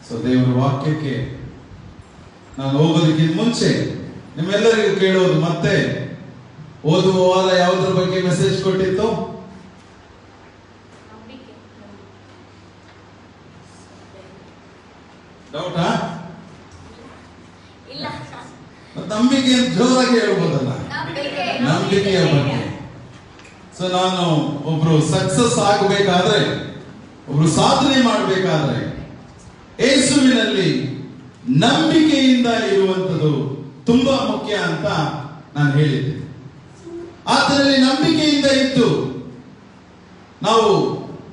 So ದೇವರ ವಾಕ್ಯಕ್ಕೆ ನಾನು ಹೋಗೋದಕ್ಕಿಂತ ಮುಂಚೆ ನಿಮ್ಮೆಲ್ಲರಿಗೂ ಕೇಳೋದು, ಮತ್ತೆ ಓದುವ ವಾರ ಯಾವುದ್ರ ಬಗ್ಗೆ ಮೆಸೇಜ್ ಕೊಟ್ಟಿತ್ತು? ಡೌಟಾ? ನಂಬಿಕೆ ಜೋರಾಗಿ ಹೇಳ್ಬೋದಲ್ಲ, ನಂಬಿಕೆಯ ಬಗ್ಗೆ. ಸೊ ನಾನು ಒಬ್ರು ಸಕ್ಸಸ್ ಆಗಬೇಕಾದ್ರೆ, ಒಬ್ರು ಸಾಧನೆ ಮಾಡಬೇಕಾದ್ರೆ ಯೇಸುವಿನಲ್ಲಿ ನಂಬಿಕೆಯಿಂದ ಇರುವಂತದ್ದು ತುಂಬಾ ಮುಖ್ಯ ಅಂತ ನಾನು ಹೇಳಿದ್ದೆ. ಆತನಲ್ಲಿ ನಂಬಿಕೆಯಿಂದ ಇದ್ದು ನಾವು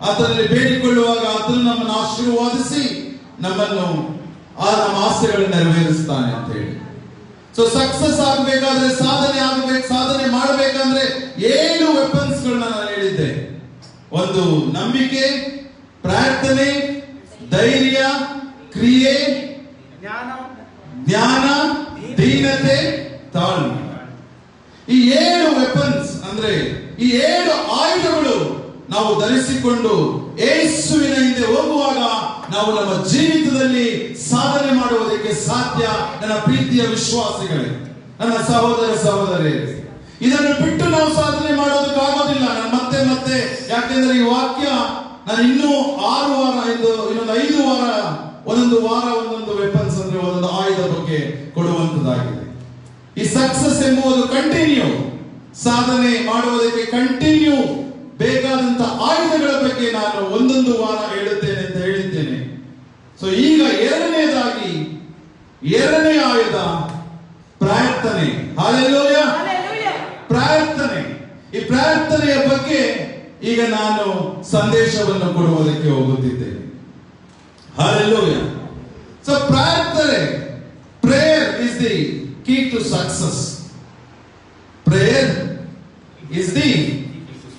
ಆತನಲ್ಲಿ ಬೇಡಿಕೊಳ್ಳುವಾಗ ಆತನು ನಮ್ಮನ್ನು ಆಶೀರ್ವಾದಿಸಿ ನಮ್ಮನ್ನು ನಮ್ಮ ಆಸೆಗಳನ್ನು ನೆರವೇರಿಸ್ತಾನೆ ಅಂತ ಹೇಳಿ. ಸೊ ಸಕ್ಸಸ್ ಆಗಬೇಕಾದ್ರೆ, ಸಾಧನೆ ಮಾಡಬೇಕಂದ್ರೆ 7 ವೆಪನ್ಸ್ ಗಳನ್ನ ನಾನು ಹೇಳಿದ್ದೆ. ಒಂದು ನಂಬಿಕೆ, ಪ್ರಾರ್ಥನೆ, ಧೈರ್ಯ, ಕ್ರಿಯೆ, ಜ್ಞಾನ, ದೀನತೆ, ತಾಳ್ಮೆ. ಈ 7 ವೆಪನ್ಸ್ ಅಂದ್ರೆ ಈ 7 ಆಯುಧಗಳು ನಾವು ಧರಿಸಿಕೊಂಡು ಯೇಸುವಿನ ಹಿಂದೆ ಹೋಗುವಾಗ ನಾವು ನಮ್ಮ ಜೀವಿತದಲ್ಲಿ ಸಾಧನೆ ಮಾಡುವುದಕ್ಕೆ ಸಾಧ್ಯ. ನನ್ನ ಪ್ರೀತಿಯ ವಿಶ್ವಾಸಿಗಳೇ, ನನ್ನ ಸಹೋದರ ಸಹೋದರಿಯರೇ, ಇದನ್ನು ಬಿಟ್ಟು ನಾವು ಸಾಧನೆ ಮಾಡೋದಕ್ಕಾಗೋದಿಲ್ಲ. ನಾನು ಮತ್ತೆ ಯಾಕೆಂದ್ರೆ ಈ ವಾಕ್ಯ ನಾನು ಇನ್ನೂ 6 ವಾರ ಇನ್ನೊಂದು 5 ವಾರ ಒಂದೊಂದು ವೆಪನ್ಸ್ ಅಂದ್ರೆ ಒಂದೊಂದು ಆಯುಧ ಬಗ್ಗೆ ಕೊಡುವಂತದ್ದಾಗಿದೆ. ಈ ಸಕ್ಸಸ್ ಎಂಬುದು ಕಂಟಿನ್ಯೂ, ಸಾಧನೆ ಮಾಡುವುದಕ್ಕೆ ಕಂಟಿನ್ಯೂ ಬೇಕಾದಂತ ಆಯುಧಗಳ ಬಗ್ಗೆ ನಾನು ಒಂದೊಂದು ವಾರ ಹೇಳುತ್ತೇನೆ ಅಂತ ಹೇಳಿದ್ದೇನೆ. ಸೊ ಈಗ ಎರಡನೇ ಆಯುಧ ಪ್ರಾರ್ಥನೆ. ಹಲ್ಲೆಲೂಯ, ಪ್ರಾರ್ಥನೆ. ಈ ಪ್ರಾರ್ಥನೆಯ ಬಗ್ಗೆ ಈಗ ನಾನು ಸಂದೇಶವನ್ನು ಕೊಡುವುದಕ್ಕೆ ಹೋಗುತ್ತಿದ್ದೇನೆ. ಹಲ್ಲೆಲೂಯ. ಸೊ ಪ್ರಾರ್ಥನೆ, prayer is the key to success. Prayer is the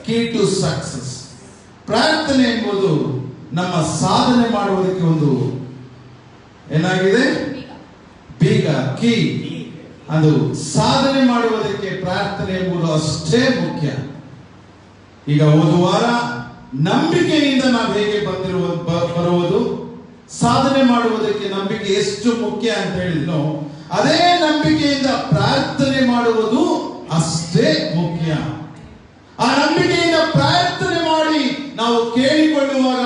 key to success. ಪ್ರಾರ್ಥನೆ ಎಂಬುದು ನಮ್ಮ ಸಾಧನೆ ಮಾಡುವುದಕ್ಕೆ ಒಂದು ಏನಾಗಿದೆ, ಬೀಗ, ಕೀ. ಅದು ಸಾಧನೆ ಮಾಡುವುದಕ್ಕೆ ಪ್ರಾರ್ಥನೆ ಎಂಬುದು ಅಷ್ಟೇ ಮುಖ್ಯ. ಈಗ ಒಂದು ವಾರ ನಂಬಿಕೆಯಿಂದ ನಾವು ಹೇಗೆ ಬರುವುದು, ಸಾಧನೆ ಮಾಡುವುದಕ್ಕೆ ನಂಬಿಕೆ ಎಷ್ಟು ಮುಖ್ಯ ಅಂತ ಹೇಳಿದ್ನೋ ಅದೇ ನಂಬಿಕೆಯಿಂದ ಪ್ರಾರ್ಥನೆ ಮಾಡುವುದು ಅಷ್ಟೇ ಮುಖ್ಯ. ಆ ನಂಬಿಕೆಯಿಂದ ಪ್ರಾರ್ಥನೆ ಮಾಡಿ ನಾವು ಕೇಳಿಕೊಳ್ಳುವಾಗ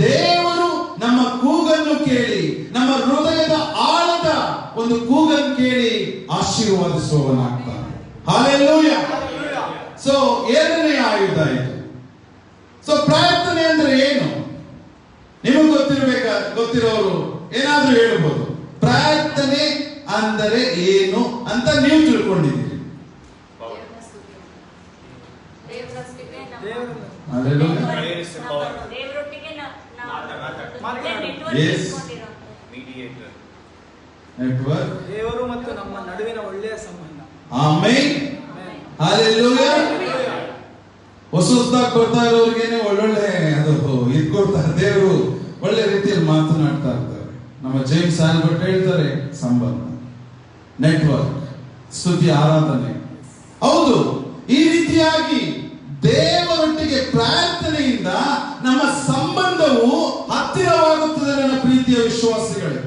ದೇವರು ನಮ್ಮ ಕೂಗನ್ನು ಕೇಳಿ, ನಮ್ಮ ಹೃದಯದ ಆಳದ ಒಂದು ಕೂಗನ್ನು ಕೇಳಿ ಆಶೀರ್ವಾದಿಸುವವನಾಗ್ತಾನೆ. ಹಲ್ಲೆಲೂಯ. ಸೊ ಎರಡನೇ ಆಯುಧ ಇದು. ಸೊ ಪ್ರಾರ್ಥನೆ ಅಂದ್ರೆ ಏನು? ನಿಮಗೆ ಗೊತ್ತಿರೋರು ಏನಾದ್ರೂ ಹೇಳ್ಬೋದು. ಪ್ರಾರ್ಥನೆ ಅಂದರೆ ಏನು ಅಂತ ನೀವು ತಿಳ್ಕೊಂಡಿದ್ದೀರಿ. ನೆಟ್ವರ್ಕ್, ದೇವರು ಮತ್ತು ನಮ್ಮ ನಡುವಿನ ಒಳ್ಳೆಯ ಸಂಬಂಧ. ಆಮೆನ್. ಹಲ್ಲೆಲೂಯಾ. ಹೊಸದಾಗಿ ಬರ್ತಾ ಇರೋರಿಗೇನೆ ಒಳ್ಳೊಳ್ಳೆ ಅದು ಇದು ಕೊಡ್ತಾರೆ. ದೇವರು ಒಳ್ಳೆ ರೀತಿಯಲ್ಲಿ ಮಾತನಾಡ್ತಾ ಇರ್ತಾರೆ. ನಮ್ಮ ಜೇಮ್ಸ್ ಆಲ್ಬರ್ಟ್ ಹೇಳ್ತಾರೆ, ಸಂಬಂಧ, ನೆಟ್ವರ್ಕ್, ಸ್ತುತಿ, ಆರಾಧನೆ. ಹೌದು, ಈ ರೀತಿಯಾಗಿ ದೇವರೊಟ್ಟಿಗೆ ಪ್ರಾರ್ಥನೆಯಿಂದ ನಮ್ಮ ಸಂಬಂಧವು ಹತ್ತಿರವಾಗುತ್ತದೆ ನನ್ನ ಪ್ರೀತಿಯ ವಿಶ್ವಾಸಿಗಳೇ.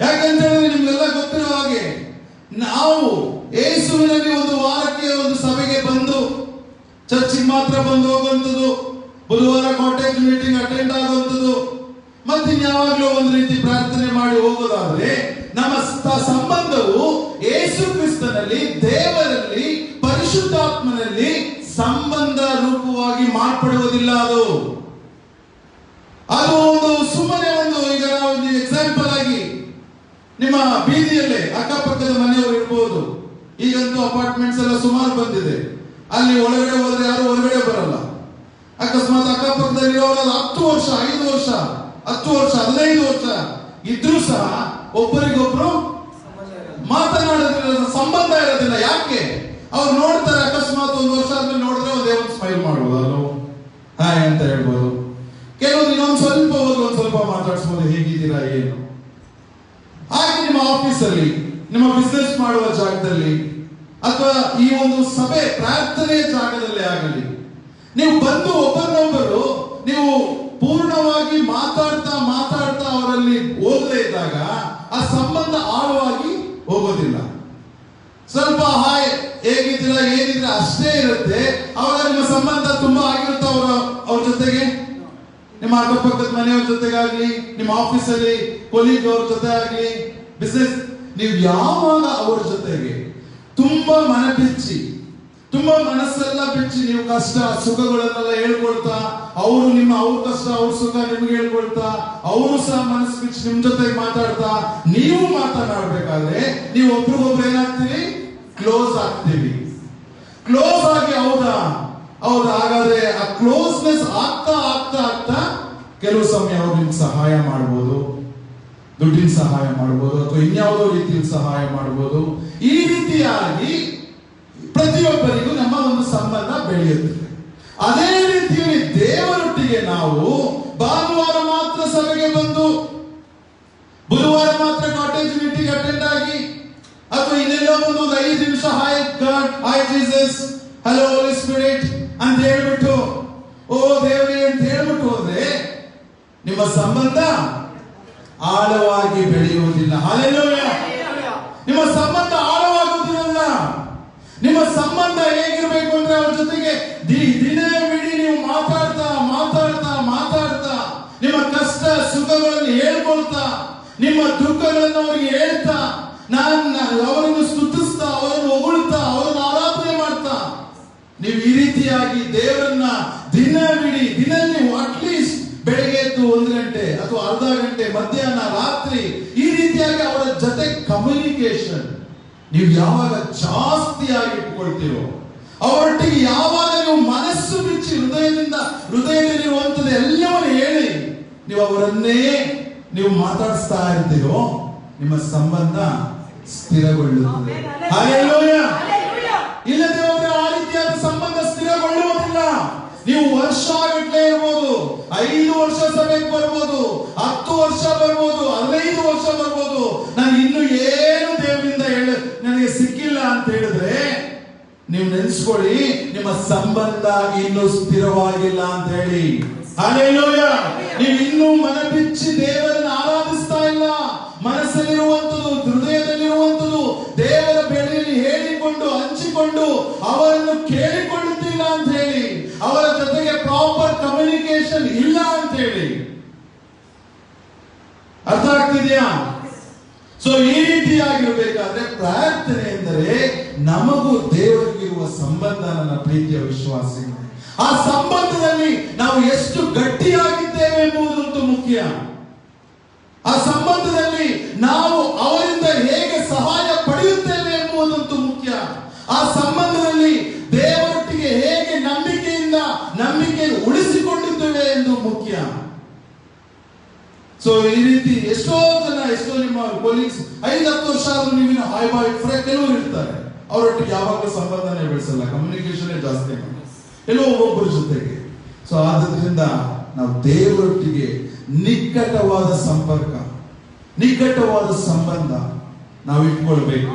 ಯಾಕಂತ ಹೇಳಿದ್ರೆ ನಿಮ್ಗೆಲ್ಲ ಗೊತ್ತಿರುವ ಹಾಗೆ ನಾವು ಯೇಸುವಿನಲ್ಲಿ ಒಂದು ವಾರಕ್ಕೆ ಒಂದು ಸಭೆಗೆ ಬಂದು ಚರ್ಚಿಗೆ ಮಾತ್ರ ಬಂದು ಹೋಗುವಂಥದ್ದು, ಬುಧವಾರ ಕಾಟೇಜ್ ಮೀಟಿಂಗ್ ಅಟೆಂಡ್ ಆಗುವಂಥದ್ದು, ಮತ್ತೆ ಯಾವಾಗಲೂ ಒಂದು ರೀತಿ ಪ್ರಾರ್ಥನೆ ಮಾಡಿ ಹೋಗೋದಾದ್ರೆ ನಮ್ಮ ಸಂಬಂಧವು ಯೇಸು ಕ್ರಿಸ್ತನಲ್ಲಿ, ದೇವರಲ್ಲಿ, ಪರಿಶುದ್ಧಾತ್ಮನಲ್ಲಿ ಸಂಬಂಧ ರೂಪವಾಗಿ ಮಾರ್ಪಡುವುದಿಲ್ಲ. ಅದು ಒಂದು ಸುಮ್ಮನೆ ಒಂದು, ಈಗ ನಾವು ಎಕ್ಸಾಂಪಲ್ ಆಗಿ ನಿಮ್ಮ ಬೀದಿಯಲ್ಲೇ ಅಕ್ಕಪಕ್ಕದ ಮನೆಯವರು ಇರ್ಬೋದು. ಈಗಂತೂ ಅಪಾರ್ಟ್ಮೆಂಟ್ಸ್ ಎಲ್ಲ ಸುಮಾರು ಬಂದಿದೆ. ಅಲ್ಲಿ ಒಳಗಡೆ ಹೋದ್ರೆ ಯಾರು ಹೊರಗಡೆ ಬರಲ್ಲ. ಅಕಸ್ಮಾತ್ ಅಕ್ಕಪಕ್ಕದಲ್ಲಿ ಇರೋರು 10 ವರ್ಷ, 5 ವರ್ಷ, 10 ವರ್ಷ, 15 ವರ್ಷ ಇದ್ರೂ ಸಹ ಒಬ್ಬರಿಗೊಬ್ರು ಮಾತನಾಡೋದಿಲ್ಲ, ಸಂಬಂಧ ಇರೋದಿಲ್ಲ. ಯಾಕೆ? ಅವ್ರು ನೋಡ್ತಾರೆ, ಅಕಸ್ಮಾತ್ 1 ವರ್ಷ ಆದ್ಮೇಲೆ ನೋಡಿದ್ರೆ ಒಂದೇ ಒಂದು ಸ್ಮೈಲ್ ಮಾಡ್ಬೋದು, ಅಲ್ಲೋ ಹಾಯ್ ಅಂತ ಹೇಳ್ಬೋದು. ಕೆಲವರು ಇನ್ನೊಂದು ಸ್ವಲ್ಪ ಹೋಗಿ ಒಂದ್ ಸ್ವಲ್ಪ ಮಾತಾಡ್ಸ್ಬೋದು, ಹೇಗಿದ್ದೀರಾ ಏನು. ಹಾಗೆ ನಿಮ್ಮ ಆಫೀಸಲ್ಲಿ, ನಿಮ್ಮ ಬಿಸ್ನೆಸ್ ಮಾಡುವ ಜಾಗದಲ್ಲಿ, ಅಥವಾ ಈ ಒಂದು ಸಭೆ ಪ್ರಾರ್ಥನೆಯ ಜಾಗದಲ್ಲಿ ಆಗಲಿ, ನೀವು ಬಂದು ಒಬ್ಬರನ್ನೊಬ್ಬರು ನೀವು ಪೂರ್ಣವಾಗಿ ಮಾತಾಡ್ತಾ ಮಾತಾಡ್ತಾ ಅವರಲ್ಲಿ ಹೋಗದೇ ಇದ್ದಾಗ ಆ ಸಂಬಂಧ ಆಳವಾಗಿ ಹೋಗೋದಿಲ್ಲ. ಸ್ವಲ್ಪ ಹಾಯ್ ಹೇಗಿದ್ದೀರಾ ಏನಿದ್ರೆ ಅಷ್ಟೇ ಇರುತ್ತೆ. ಅವಾಗ ನಿಮ್ಮ ಸಂಬಂಧ ತುಂಬಾ ಆಗಿರುತ್ತೆ ಅವ್ರ ಜೊತೆಗೆ, ನಿಮ್ಮ ಅಕ್ಕಪಕ್ಕದ ಮನೆಯವ್ರ ಜೊತೆಗಾಗ್ಲಿ, ನಿಮ್ಮ ಆಫೀಸಲ್ಲಿ ಕೊಲೀಗ್ ಅವ್ರ ಜೊತೆ ಆಗ್ಲಿ, ಬಿಸ್ನೆಸ್, ನೀವು ಯಾವಾಗ ಅವ್ರ ಜೊತೆಗೆ ತುಂಬಾ ಮನ ಬಿಚ್ಚಿ, ತುಂಬಾ ಮನಸ್ಸೆಲ್ಲ ಬಿಚ್ಚಿ ನೀವು ಕಷ್ಟ ಸುಖಗಳನ್ನೆಲ್ಲ ಹೇಳ್ಕೊಳ್ತಾ, ಅವ್ರ ಕಷ್ಟ ಅವ್ರ ಸುಖ ನಿಮ್ಗೆ ಹೇಳ್ಕೊಳ್ತಾ, ಅವರು ಸಹ ಮನಸ್ಸು ಬಿಚ್ಚಿ ನಿಮ್ ಜೊತೆಗೆ ಮಾತಾಡ್ತಾ ನೀವು ಮಾತನಾಡ್ಬೇಕಾದ್ರೆ ನೀವು ಒಬ್ರಿಗೊಬ್ರು ಏನಾಗ್ತೀವಿ, ಕ್ಲೋಸ್ ಆಗ್ತೀವಿ. ಕ್ಲೋಸ್ ಆಗಿ ಹೌದಾ ಹಾಗಾದ್ರೆ ಆ ಕ್ಲೋಸ್ನೆಸ್ ಆಗ್ತಾ ಆಗ್ತಾ ಆಗ್ತಾ ಕೆಲವು ಸಮಯ ಅವ್ರು ನಿಮ್ಗೆ ಸಹಾಯ ಮಾಡ್ಬೋದು, ದುಡ್ಡಿನ ಸಹಾಯ ಮಾಡ್ಬೋದು, ಅಥವಾ ಇನ್ಯಾವುದೋ ರೀತಿಯಲ್ಲಿ ಸಹಾಯ ಮಾಡ್ಬೋದು. ಈ ರೀತಿಯಾಗಿ ಪ್ರತಿಯೊಬ್ಬರಿಗೂ ನಮ್ಮ ಒಂದು ಸಂಬಂಧ ಬೆಳೆಯುತ್ತದೆ. ಅದೇ ರೀತಿಯಲ್ಲಿ ದೇವರೊಟ್ಟಿಗೆ ನಾವು ಭಾನುವಾರ ಮಾತ್ರ ಸಭೆಗೆ ಬಂದು, ಬುಧವಾರ ಮಾತ್ರ ಕಾಟೇಜ್ ಮೀಟಿಂಗ್ ಅಟೆಂಡ್ ಆಗಿ, ಅಥವಾ ಇನ್ನೆಲ್ಲೋ ಒಂದು 5 ನಿಮಿಷ hi God, hi Jesus, hello Holy Spirit ಅಂತ ಹೇಳ್ಬಿಟ್ಟು ಓ ದೇವರೇ ಅಂತ ಹೇಳ್ಬಿಟ್ಟು ಹೋದ್ರೆ ನಿಮ್ಮ ಸಂಬಂಧ ಆಳವಾಗಿ ಬೆಳೆಯುವುದಿಲ್ಲ. ಹಲ್ಲೆಲೂಯಾ. ನಿಮ್ಮ ಸಂಬಂಧ ಆಳವಾಗುವುದಿಲ್ಲ. ನಿಮ್ಮ ಸಂಬಂಧ ಹೇಗಿರ್ಬೇಕು ಅಂದ್ರೆ ಅವ್ರ ಜೊತೆಗೆ ದಿನವಿಡೀ ನೀವು ಮಾತಾಡ್ತಾ ಮಾತಾಡ್ತಾ ಮಾತಾಡ್ತಾ ನಿಮ್ಮ ಕಷ್ಟ ಸುಖಗಳನ್ನು ಹೇಳ್ಕೊಳ್ತಾ, ನಿಮ್ಮ ದುಃಖಗಳನ್ನು ಅವರಿಗೆ ಹೇಳ್ತಾ, ಅವರನ್ನು ಸ್ತುತಿಸ್ತಾ, ಅವರನ್ನು ಹೊಗಳ್ತಾ, ಅವರನ್ನು ಆರಾಧನೆ ಮಾಡ್ತಾ, ನೀವು ಈ ರೀತಿಯಾಗಿ ದೇವರನ್ನ ದಿನಲ್ಲಿ ಅಟ್ಲೀಸ್ಟ್ ಬೆಳಗ್ಗೆ ಎದ್ದು 1 ಗಂಟೆ ಅಥವಾ ಅರ್ಧ ಗಂಟೆ, ಮಧ್ಯಾಹ್ನ, ರಾತ್ರಿ, ಈ ರೀತಿಯಾಗಿ ಅವರ ಜೊತೆ ಕಮ್ಯುನಿಕೇಶನ್ ನೀವು ಯಾವಾಗ ಜಾಸ್ತಿಯಾಗಿ ಇಟ್ಕೊಳ್ತೀರೋ, ಅವರೊಟ್ಟಿಗೆ ಯಾವಾಗ ನೀವು ಮನಸ್ಸು ಬಿಚ್ಚಿ ಹೃದಯದಲ್ಲಿರುವಂಥದ್ದು ಎಲ್ಲವನ್ನು ಹೇಳಿ ನೀವು ಅವರನ್ನೇ ನೀವು ಮಾತಾಡಿಸ್ತಾ ಇರ್ತೀರೋ, ನಿಮ್ಮ ಸಂಬಂಧ ಸ್ಥಿರಗೊಳ್ಳುತ್ತದೆ. ಹಲ್ಲೆಲೂಯಾ. ಇಲ್ಲದೆ ಹೋದ್ರೆ ಆ ರೀತಿಯಾದ ಸಂಬಂಧ ಸ್ಥಿರಗೊಳ್ಳುವುದಿಲ್ಲ. ನೀವು ವರ್ಷಗಟ್ಟಲೆ ಇರ್ಬೋದು, 5 ವರ್ಷ ಸಭೆಗೆ ಬರ್ಬೋದು, 10 ವರ್ಷ ಬರ್ಬೋದು, 15 ವರ್ಷ ಬರ್ಬೋದು, ನಾನು ಇನ್ನು ಏನು ದೇವರಿಂದ ನನಗೆ ಸಿಕ್ಕಿಲ್ಲ ಅಂತ ಹೇಳಿದ್ರೆ ನೀವು ನೆನೆಸ್ಕೊಳ್ಳಿ, ನಿಮ್ಮ ಸಂಬಂಧ ಇನ್ನೂ ಸ್ಥಿರವಾಗಿಲ್ಲ ಅಂತ ಹೇಳಿ. ಹಲ್ಲೆಲೂಯಾ. ನೀವು ಇನ್ನೂ ಮನ ಬಿಚ್ಚಿ ದೇವರನ್ನು ಆರಾಧಿಸ್ತಾ ಇಲ್ಲ. ಮನಸ್ಸಲ್ಲಿರುವಂಥದ್ದು, ಹೃದಯದಲ್ಲಿರುವಂಥದ್ದು ದೇವರ ಬೆಳೆಯಲ್ಲಿ ಹೇಳಿಕೊಂಡು ಹಂಚಿಕೊಂಡು ಅವರನ್ನು ಕೇಳಿಕೊಳ್ಳುತ್ತಿಲ್ಲ ಅಂತ ಹೇಳಿ, ಅವರ ಜೊತೆಗೆ ಪ್ರಾಪರ್ ಕಮ್ಯುನಿಕೇಶನ್ ಇಲ್ಲ ಅಂತ ಹೇಳಿ. ಅರ್ಥ ಆಗ್ತಿದೆಯಾ? ಸೊ ಈ ರೀತಿಯಾಗಿರ್ಬೇಕಾದ್ರೆ ಪ್ರಾರ್ಥನೆ ಎಂದರೆ ನಮಗೂ ದೇವರಿಗಿರುವ ಸಂಬಂಧ. ನನ್ನ ಪ್ರೀತಿಯ ವಿಶ್ವಾಸಿ, ಆ ಸಂಬಂಧದಲ್ಲಿ ನಾವು ಎಷ್ಟು ಗಟ್ಟಿಯಾಗಿದ್ದೇವೆ ಎಂಬುದಂತೂ ಮುಖ್ಯ. ಆ ಸಂಬಂಧದಲ್ಲಿ ನಾವು ಅವರಿಂದ ಹೇಗೆ ಸಹಾಯ ಪಡೆಯುತ್ತೇವೆ ಎಂಬುದಂತೂ ಮುಖ್ಯ. ಆ ಸಂಬಂಧದಲ್ಲಿ ದೇವರೊಟ್ಟಿಗೆ ಹೇಗೆ ನಂಬಿಕೆ ಉಳಿಸಿಕೊಂಡಿದ್ದೇವೆ ಎಂದು ಮುಖ್ಯ. ಸೊ ಈ ರೀತಿ ಎಷ್ಟೋ ನಿಮ್ಮ ಕೊಲೀಗ್ಸ್ 5-10 ವರ್ಷ ಆದ್ರೂ ನೀವಿನ ಹಾಯ್ ಬಾಯ್ ಕೆಲವರು ಇರ್ತಾರೆ, ಅವರೊಟ್ಟಿಗೆ ಯಾವಾಗಲೂ ಸಂಬಂಧನೇ ಬೆಳೆಸಲ್ಲ, ಕಮ್ಯುನಿಕೇಶನ್ ಜಾಸ್ತಿ ಎಲ್ಲೋ ಒಬ್ಬೊಬ್ಬರ ಜೊತೆಗೆ. ಸೊ ಆದ್ರಿಂದ ನಾವು ದೇವರೊಟ್ಟಿಗೆ ನಿಕಟವಾದ ಸಂಪರ್ಕ, ನಿಕಟವಾದ ಸಂಬಂಧ ನಾವು ಇಟ್ಕೊಳ್ಬೇಕು.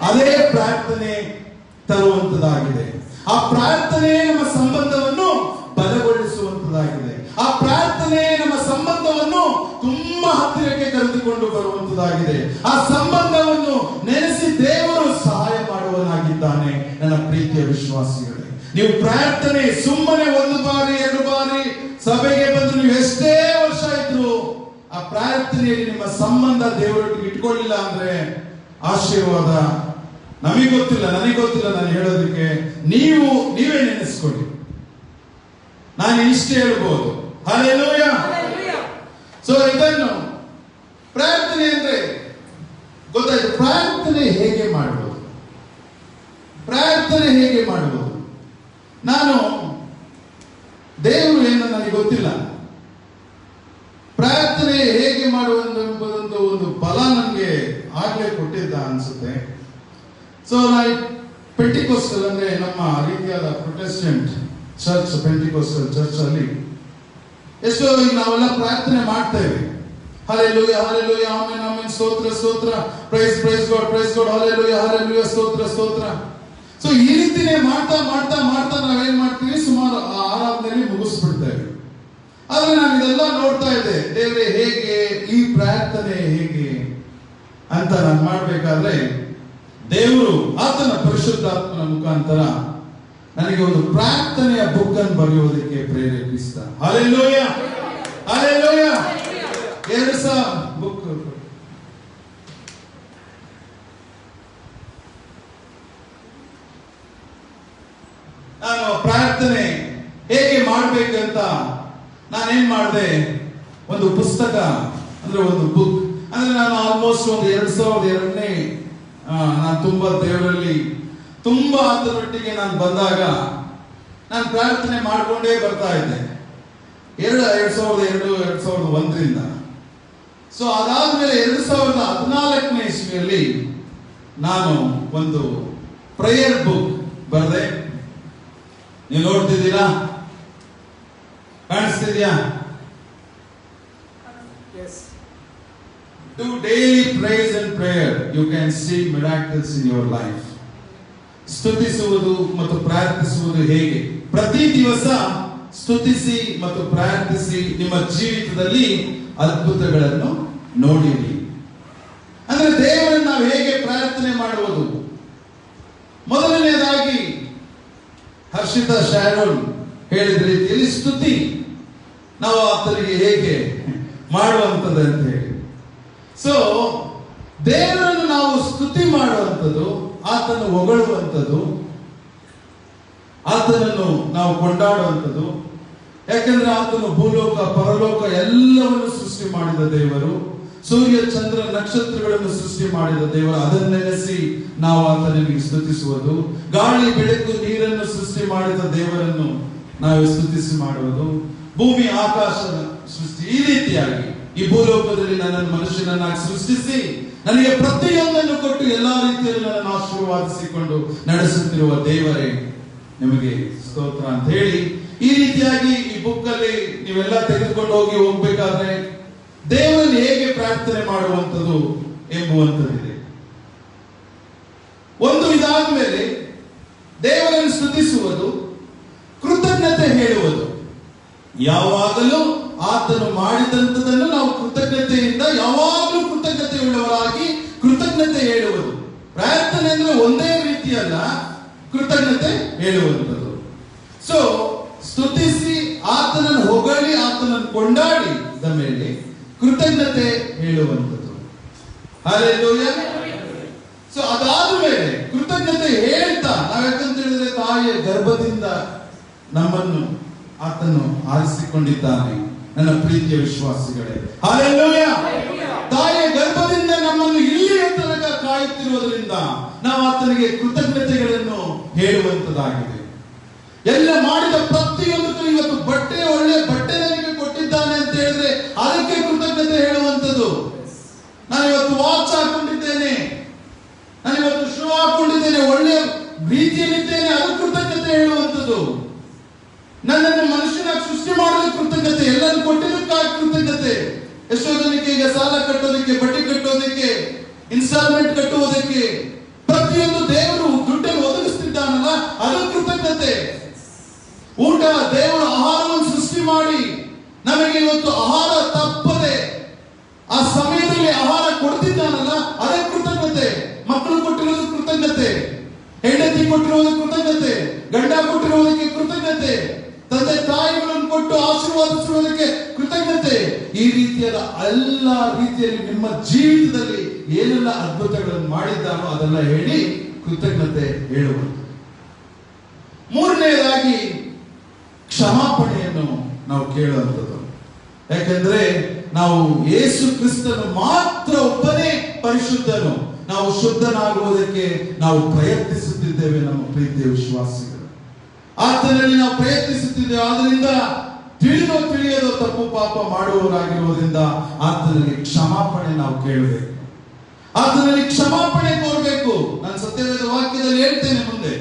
ಅದೇ ಪ್ರಾರ್ಥನೆ ತರುವಂತದಾಗಿದೆ. ಆ ಪ್ರಾರ್ಥನೆ ನಮ್ಮ ಸಂಬಂಧವನ್ನು ಬಲಗೊಳಿಸುವಂತದಾಗಿದೆ. ಆ ಪ್ರಾರ್ಥನೆ ನಮ್ಮ ಸಂಬಂಧವನ್ನು ತುಂಬಾ ಹತ್ತಿರಕ್ಕೆ ಕರೆದುಕೊಂಡು ಬರುವಂತದಾಗಿದೆ. ಆ ಸಂಬಂಧವನ್ನು ನೆನೆಸಿ ದೇವರು ಸಹಾಯ ಮಾಡುವನಾಗಿದ್ದಾನೆ. ನನ್ನ ಪ್ರೀತಿಯ ವಿಶ್ವಾಸಿಗಳೇ, ನೀವು ಪ್ರಾರ್ಥನೆ ಸುಮ್ಮನೆ 1 ಬಾರಿ 2 ಬಾರಿ ಸಭೆಗೆ ಬಂದು ನೀವು ಎಷ್ಟೇ ವರ್ಷ ಇದ್ರು ಆ ಪ್ರಾರ್ಥನೆಯಲ್ಲಿ ನಿಮ್ಮ ಸಂಬಂಧ ದೇವರೊಟ್ಟಿಗೆ ಇಟ್ಕೊಳ್ಳಿಲ್ಲ ಅಂದ್ರೆ ಆಶೀರ್ವಾದ ನನಗೆ ಗೊತ್ತಿಲ್ಲ ನಾನು ಹೇಳೋದಕ್ಕೆ. ನೀವೇ ನೆನೆಸ್ಕೊಳ್ಳಿ. ನಾನು ಇಷ್ಟೇ ಹೇಳ್ಬೋದು. ಹಲ್ಲೆಲೂಯಾ. ಸೊ ಇದನ್ನು ಪ್ರಾರ್ಥನೆ ಅಂದ್ರೆ ಗೊತ್ತಾಯ್ತು. ಪ್ರಾರ್ಥನೆ ಹೇಗೆ ಮಾಡಬಹುದು? ನಾನು ದೇವರು ಏನು ನನಗೆ ಗೊತ್ತಿಲ್ಲ. ಪ್ರಾರ್ಥನೆ ಹೇಗೆ ಮಾಡುವಂತ ಒಂದು ಬಲ ನನಗೆ ಆಗ್ಲೇ ಕೊಟ್ಟಿದ್ದ ಅನ್ಸುತ್ತೆ. ಸೊ ನಾನು ಪೆಂಟಿಕೋಸ್ಟಲ್ ಅಂದ್ರೆ ನಮ್ಮ ರೀತಿಯಾದ ಪ್ರೊಟೆಸ್ಟೆಂಟ್ ಚರ್ಚ್, ಪೆಂಟಿಕೋಸ್ಟಲ್ ಚರ್ಚ್ ಅಲ್ಲಿ ಎಷ್ಟೋ ಈಗ ನಾವೆಲ್ಲ ಪ್ರಾರ್ಥನೆ ಮಾಡ್ತೇವೆ. ಹಲ್ಲೆಲೂಯಾ ಹಲ್ಲೆಲೂಯಾ ಆಮೆನ್ ಆಮೆನ್ ಸ್ತೋತ್ರ ಪ್ರೈಸ್ ಗಾಡ್ ಹಲ್ಲೆಲೂಯಾ ಸ್ತೋತ್ರ. ಸೊ ಈ ರೀತಿನೇ ಮಾಡ್ತಾ ನಾವೇನ್ ಮಾಡ್ತೀವಿ, ಸುಮಾರು ಆರಾಧನೆಯಲ್ಲಿ ಮುಗಿಸ್ಬಿಡ್ತೇವೆ. ಆದ್ರೆ ನಾನು ಇದೆಲ್ಲ ನೋಡ್ತಾ ಇದ್ದೆ, ದೇವರೇ ಹೇಗೆ ಈ ಪ್ರಾರ್ಥನೆ ಹೇಗೆ ಅಂತ ನಾನು ಮಾಡ್ಬೇಕಾದ್ರೆ ದೇವರು ಆತನ ಪರಿಶುದ್ಧಾತ್ಮನ ಮುಖಾಂತರ ನನಗೆ ಒಂದು ಪ್ರಾರ್ಥನೆಯ ಬುಕ್ ಅನ್ನು ಬರೆಯುವುದಕ್ಕೆ ಪ್ರೇರೇಪಿಸಿದ. Hallelujah, hallelujah. 2,000 ಬುಕ್. ನಾನು ಪ್ರಾರ್ಥನೆ ಹೇಗೆ ಮಾಡ್ಬೇಕಂತ ನಾನೇನ್ ಮಾಡಿದೆ, ಒಂದು ಪುಸ್ತಕ ಅಂದ್ರೆ ಒಂದು ಬುಕ್ ಅಂದ್ರೆ ನಾನು ಆಲ್ಮೋಸ್ಟ್ ಒಂದು 2002ನೇ ನಾನು ತುಂಬಾ ದೇವರಲ್ಲಿ ತುಂಬಾ ಆತನೊಟ್ಟಿಗೆ ನಾನು ಬಂದಾಗ ನಾನು ಪ್ರಾರ್ಥನೆ ಮಾಡ್ಕೊಂಡೇ ಬರ್ತಾ ಇದ್ದೆ 2001ರಿಂದ. ಸೊ ಅದಾದ್ಮೇಲೆ 2014ನೇ ಇಸ್ವಿಯಲ್ಲಿ ನಾನು ಒಂದು ಪ್ರೇಯರ್ ಬುಕ್ ಬರೆದೆ. ನೀವು ನೋಡ್ತಿದ್ದೀರಾ, ಕಾಣಿಸ್ತಿದ್ಯಾ? Do daily praise and prayer, you can see miracles in your life. ಸ್ತುತಿಸುವುದು ಮತ್ತು ಪ್ರಾರ್ಥಿಸುವುದು ಹೇಗೆ? ಪ್ರತಿ ದಿವಸ ಸ್ತುತಿಸಿ ಮತ್ತು ಪ್ರಾರ್ಥಿಸಿ ನಿಮ್ಮ ಜೀವಿತದಲ್ಲಿ ಅದ್ಭುತಗಳನ್ನು ನೋಡಿರಿ. ಅಂದ್ರೆ ದೇವರನ್ನು ನಾವು ಹೇಗೆ ಪ್ರಾರ್ಥನೆ ಮಾಡುವುದು? ಮೊದಲನೇದಾಗಿ ಹರ್ಷಿತಾ ಶಾರೋನ್ ಹೇಳಿದ ರೀತಿಯಲ್ಲಿ ಸ್ತುತಿ ನಾವು ಆತನಿಗೆ ಹೇಗೆ ಮಾಡುವಂಥದ್ದು ಅಂತ ಹೇಳಿ. ಸೊ ದೇವರನ್ನು ನಾವು ಸ್ತುತಿ ಮಾಡುವಂಥದ್ದು, ಆತನು ಹೊಗಳುವಂಥದ್ದು, ಆತನನ್ನು ನಾವು ಕೊಂಡಾಡುವಂಥದ್ದು. ಯಾಕಂದ್ರೆ ಆತನು ಭೂಲೋಕ ಪರಲೋಕ ಎಲ್ಲವನ್ನು ಸೃಷ್ಟಿ ಮಾಡಿದ ದೇವರು, ಸೂರ್ಯ ಚಂದ್ರ ನಕ್ಷತ್ರಗಳನ್ನು ಸೃಷ್ಟಿ ಮಾಡಿದ ದೇವರು. ಅದನ್ನೆನೆಸಿ ನಾವು ಆತನಿಗೆ ಸ್ತುತಿಸುವುದು. ಗಾಳಿ ಬೆಳಕು ನೀರನ್ನು ಸೃಷ್ಟಿ ಮಾಡಿದ ದೇವರನ್ನು ನಾವು ಸ್ತುತಿಸಿ ಮಾಡುವುದು. ಭೂಮಿ ಆಕಾಶದ ಸೃಷ್ಟಿ, ಈ ರೀತಿಯಾಗಿ ಈ ಭೂಲೋಕದಲ್ಲಿ ನನ್ನನ್ನು ಮನುಷ್ಯನನ್ನಾಗಿ ಸೃಷ್ಟಿಸಿ ನನಗೆ ಪ್ರತಿಯೊಂದನ್ನು ಕೊಟ್ಟು ಎಲ್ಲಾ ರೀತಿಯಲ್ಲಿ ನನ್ನನ್ನು ಆಶೀರ್ವಾದಿಸಿಕೊಂಡು ನಡೆಸುತ್ತಿರುವ ದೇವರೇ ನಿಮಗೆ ಸ್ತೋತ್ರ ಅಂತ ಹೇಳಿ, ಈ ರೀತಿಯಾಗಿ ಈ ಬುಕ್ ಅಲ್ಲಿ ನೀವೆಲ್ಲ ತೆಗೆದುಕೊಂಡು ಹೋಗ್ಬೇಕಾದ್ರೆ ದೇವರನ್ನು ಹೇಗೆ ಪ್ರಾರ್ಥನೆ ಮಾಡುವಂಥದ್ದು ಎಂಬುವಂಥದ್ದಿದೆ. ಒಂದು ಇದಾದ ಮೇಲೆ ದೇವರನ್ನು ಸ್ತುತಿಸುವುದು, ಕೃತಜ್ಞತೆ ಹೇಳುವುದು. ಯಾವಾಗಲೂ ಆತನು ಮಾಡಿದಂಥದನ್ನು ನಾವು ಕೃತಜ್ಞತೆಯಿಂದ ಯಾವಾಗಲೂ ಕೃತಜ್ಞತೆ ಉಳ್ಳವರಾಗಿ ಕೃತಜ್ಞತೆ ಹೇಳುವುದು. ಪ್ರಾರ್ಥನೆ ಅಂದ್ರೆ ಒಂದೇ ರೀತಿಯಲ್ಲ, ಕೃತಜ್ಞತೆ ಹೇಳುವಂಥದ್ದು. ಸೊ ಸ್ತುತಿಸಿ ಆತನನ್ನು ಹೊಗಳಿ ಆತನನ್ನು ಕೊಂಡಾಡಿದ ಮೇಲೆ ಕೃತಜ್ಞತೆ ಹೇಳುವಂಥದ್ದು. ಹಲ್ಲೆಲೂಯಾ. ಸೊ ಅದಾದ ಮೇಲೆ ಕೃತಜ್ಞತೆ ಹೇಳ್ತಾ ನಾವು ಯಾಕಂತ ಹೇಳಿದ್ರೆ ತಾಯಿಯ ಗರ್ಭದಿಂದ ನಮ್ಮನ್ನು ಆತನು ಆರಿಸಿಕೊಂಡಿದ್ದಾನೆ. ನನ್ನ ಪ್ರೀತಿಯ ವಿಶ್ವಾಸಿಗಳೇ, ಹಲ್ಲೆಲೂಯಾ. ತಾಯಿಯ ಗರ್ಭದಿಂದ ನಮ್ಮನ್ನು ಇಲ್ಲಿಯ ತನಕ ಕಾಯುತ್ತಿರುವುದರಿಂದ ನಾವು ಆತನಿಗೆ ಕೃತಜ್ಞತೆಗಳನ್ನು ಹೇಳುವಂತದ್ದಾಗಿದೆ. ಎಲ್ಲ ಮಾಡಿದ ಪ್ರತಿಯೊಂದಕ್ಕೂ ಇವತ್ತು ಬಟ್ಟೆ, ಒಳ್ಳೆ ಬಟ್ಟೆ ನನಗೆ ಕೊಟ್ಟಿದ್ದಾನೆ ಅಂತ ಹೇಳಿದ್ರೆ ಅದಕ್ಕೆ ಕೃತಜ್ಞತೆ ಹೇಳುವಂಥದ್ದು. ನಾನು ಇವತ್ತು ವಾಚ್ ಹಾಕೊಂಡಿದ್ದೇನೆ, ನಾನು ಇವತ್ತು ಶೂ ಹಾಕೊಂಡಿದ್ದೇನೆ, ಒಳ್ಳೆ ರೀತಿಯಲ್ಲಿದ್ದೇನೆ, ಅದು ಕೃತಜ್ಞತೆ ಹೇಳುವಂಥದ್ದು. ನನ್ನನ್ನು ಮನುಷ್ಯನಾಗಿ ಸೃಷ್ಟಿ ಮಾಡೋದಕ್ಕೆ ಕೃತಜ್ಞತೆ, ಎಲ್ಲರೂ ಕೊಟ್ಟಿದ್ದಕ್ಕಾಗಿ ಕೃತಜ್ಞತೆ. ಎಷ್ಟೋ ಜನಕ್ಕೆ ಈಗ ಸಾಲ ಕಟ್ಟೋದಕ್ಕೆ, ಬಡ್ಡಿ ಕಟ್ಟೋದಕ್ಕೆ, ಇನ್ಸ್ಟಾಲ್ಮೆಂಟ್ ಕಟ್ಟುವುದಕ್ಕೆ ಪ್ರತಿಯೊಂದು ದೇವರು ದುಡ್ಡನ್ನು ಒದಗಿಸ್ತಿದ್ದಾನಲ್ಲ, ಅದು ಕೃತಜ್ಞತೆ. ಊಟ, ದೇವರು ಆಹಾರವನ್ನು ಸೃಷ್ಟಿ ಮಾಡಿ ನಮಗೆ ಇವತ್ತು ಆಹಾರ ತಪ್ಪದೆ ಆ ಸಮಯದಲ್ಲಿ ಆಹಾರ ಕೊಡ್ತಿದ್ದಾನಲ್ಲ, ಅದೇ ಕೃತಜ್ಞತೆ. ಮಕ್ಕಳು ಕೊಟ್ಟಿರೋದು ಕೃತಜ್ಞತೆ, ಹೆಂಡತಿ ಕೊಟ್ಟಿರುವುದು ಕೃತಜ್ಞತೆ, ಗಂಡ ಕೊಟ್ಟಿರುವುದಕ್ಕೆ ಕೃತಜ್ಞತೆ, ತಂದೆ ತಾಯಿಗಳನ್ನು ಕೊಟ್ಟು ಆಶೀರ್ವಾದಿಸುವುದಕ್ಕೆ ಕೃತಜ್ಞತೆ. ಈ ರೀತಿಯಾದ ಎಲ್ಲ ರೀತಿಯಲ್ಲಿ ನಿಮ್ಮ ಜೀವಿತದಲ್ಲಿ ಏನೆಲ್ಲ ಅದ್ಭುತಗಳನ್ನು ಮಾಡಿದ್ದಾನೋ ಅದೆಲ್ಲ ಹೇಳಿ ಕೃತಜ್ಞತೆ ಹೇಳುವುದು. ಮೂರನೆಯದಾಗಿ ಕ್ಷಮಾಪಣೆಯನ್ನು ನಾವು ಕೇಳುವಂಥದ್ದು. ಯಾಕಂದ್ರೆ ನಾವು ಯೇಸು ಕ್ರಿಸ್ತನು ಮಾತ್ರ ಒಬ್ಬನೇ ಪರಿಶುದ್ಧನು. ನಾವು ಶುದ್ಧನಾಗುವುದಕ್ಕೆ ನಾವು ಪ್ರಯತ್ನಿಸುತ್ತಿದ್ದೇವೆ. ನಮ್ಮ ಪ್ರೀತಿಯ ವಿಶ್ವಾಸಿಗಳು, ಆತನಲ್ಲಿ ನಾವು ಪ್ರಯತ್ನಿಸುತ್ತಿದ್ದೇವೆ. ಆದ್ರಿಂದ ತಿಳಿಯದೋ ತಪ್ಪು ಪಾಪ ಮಾಡುವವರಾಗಿರುವುದರಿಂದ ಆತನಲ್ಲಿ ಕ್ಷಮಾಪಣೆ ನಾವು ಕೇಳಬೇಕು, ಆತನಲ್ಲಿ ಕ್ಷಮಾಪಣೆ ಕೋರಬೇಕು. ನಾನು ಸತ್ಯವೇದ ವಾಕ್ಯದಲ್ಲಿ ಹೇಳ್ತೇನೆ ಮುಂದೆ,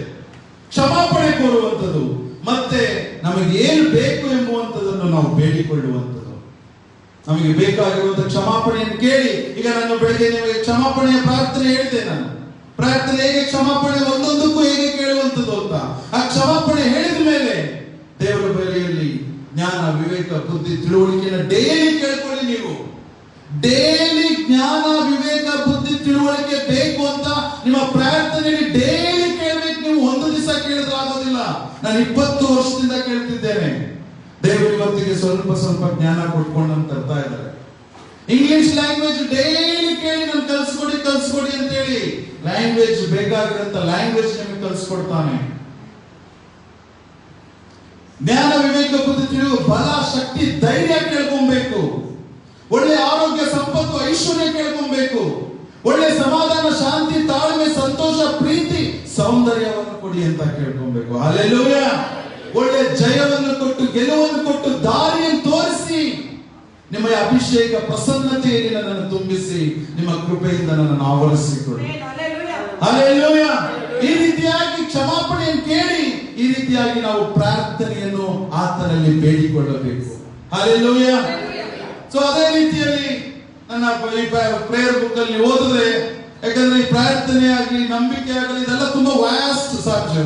ಕ್ಷಮಾಪಣೆ ಕೋರುವಂಥದ್ದು ಮತ್ತೆ ನಮಗೆ ಏನು ಬೇಕು ಎಂಬುವಂಥದ್ದನ್ನು ನಾವು ಬೇಡಿಕೊಳ್ಳುವಂಥದ್ದು. ನಮಗೆ ಬೇಕಾಗಿರುವಂತಹ ಕ್ಷಮಾಪಣೆಯನ್ನು ಕೇಳಿ. ಈಗ ನಾನು ಬೆಳಗ್ಗೆ ನಿಮಗೆ ಕ್ಷಮಾಪಣೆಯ ಪ್ರಾರ್ಥನೆ ಹೇಳಿದೆ. ನಾನು ಪ್ರಾರ್ಥನೆ ಹೇಗೆ ಕ್ಷಮಾಪಣೆ ಒಂದೊಂದಕ್ಕೂ ಹೇಗೆ ಕೇಳುವಂಥದ್ದು ಅಂತ. ಆ ಕ್ಷಮಾಪಣೆ ಹೇಳಿದ ಮೇಲೆ ದೇವರ ಬಳಿಯಲ್ಲಿ ಜ್ಞಾನ, ವಿವೇಕ, ಬುದ್ಧಿ, ತಿಳುವಳಿಕೆಯನ್ನು ಡೈಲಿ ಕೇಳ್ಕೊಳ್ಳಿ. ನೀವು ಡೈಲಿ ಜ್ಞಾನ, ವಿವೇಕ, ಬುದ್ಧಿ, ತಿಳುವಳಿಕೆ ಬೇಕು ಅಂತ ನಿಮ್ಮ ಪ್ರಾರ್ಥನೆಯಲ್ಲಿ ಡೈಲಿ ಕೇಳಬೇಕು. ನೀವು ಒಂದು ದಿವಸ ಕೇಳಿದ್ರೆ ಆಗೋದಿಲ್ಲ. ನಾನು 20 ವರ್ಷದಿಂದ ಕೇಳ್ತಿದ್ದೇನೆ. ದೇವರು ಇವತ್ತಿಗೆ ಸ್ವಲ್ಪ ಸ್ವಲ್ಪ ಜ್ಞಾನ ಕೊಟ್ಕೊಂಡು ಅಂತ ತರ್ತಾ ಇದ್ದಾರೆ. ಇಂಗ್ಲಿಷ್ ಲ್ಯಾಂಗ್ವೇಜ್ ಡೈಲಿ ಕೇಳಿ ನಾನು ಕಲ್ಸ್ಕೊಡಿ ಅಂತ ಹೇಳಿ ಲ್ಯಾಂಗ್ವೇಜ್ ಬೇಕಾಗಿರಂತ ಲ್ಯಾಂಗ್ವೇಜ್ ನಿಮಗೆ ಕಲ್ಸ್ಕೊಡ್ತಾನೆ. ಜ್ಞಾನ, ವಿವೇಕ, ಬುದ್ಧಿ, ತಿಳಿವು, ಬಲ, ಶಕ್ತಿ, ಧೈರ್ಯ ಕೇಳ್ಕೊಬೇಕು. ಒಳ್ಳೆ ಆರೋಗ್ಯ, ಸಂಪತ್ತು, ಐಶ್ವರ್ಯ ಕೇಳ್ಕೊಬೇಕು. ಒಳ್ಳೆ ಸಮಾಧಾನ, ಶಾಂತಿ, ತಾಳ್ಮೆ, ಸಂತೋಷ, ಪ್ರೀತಿ, ಸೌಂದರ್ಯವನ್ನು ಕೊಡಿ ಅಂತ ಕೇಳ್ಕೊಬೇಕು. ಹಲ್ಲೆಲೂಯಾ. ಒಳ್ಳೆ ಜಯವನ್ನು ಕೊಟ್ಟು, ಗೆಲುವನ್ನು ಕೊಟ್ಟು, ದಾರಿಯನ್ನು ತೋರಿಸಿ, ನಿಮ್ಮ ಅಭಿಷೇಕ ಪ್ರಸನ್ನತೆಯಲ್ಲಿ ನನ್ನನ್ನು ತುಂಬಿಸಿ, ನಿಮ್ಮ ಕೃಪೆಯಿಂದ ನನ್ನನ್ನು ಆವರಿಸಿಕೊಳ್ಳಿ. ಹಲ್ಲೆಲೂಯಾ. ಈ ರೀತಿಯಾಗಿ ಕ್ಷಮಾಪಣೆಯನ್ನು ಕೇಳಿ, ಈ ರೀತಿಯಾಗಿ ನಾವು ಪ್ರಾರ್ಥನೆಯನ್ನು ಆತನಲ್ಲಿ ಬೇಡಿಕೊಳ್ಳಬೇಕು. ಹಲ್ಲೆಲೂಯಾ. ಸೊ ಅದೇ ರೀತಿಯಲ್ಲಿ ನನ್ನ ಪ್ರೇಯರ್ ಬುಕ್ ಅಲ್ಲಿ ಓದಿದ್ರೆ, ಯಾಕಂದ್ರೆ ಈ ಪ್ರಾರ್ಥನೆ ಆಗಲಿ, ನಂಬಿಕೆ ಆಗಲಿ, ಇದೆಲ್ಲ ತುಂಬಾ ವ್ಯಾಸ್ಟ್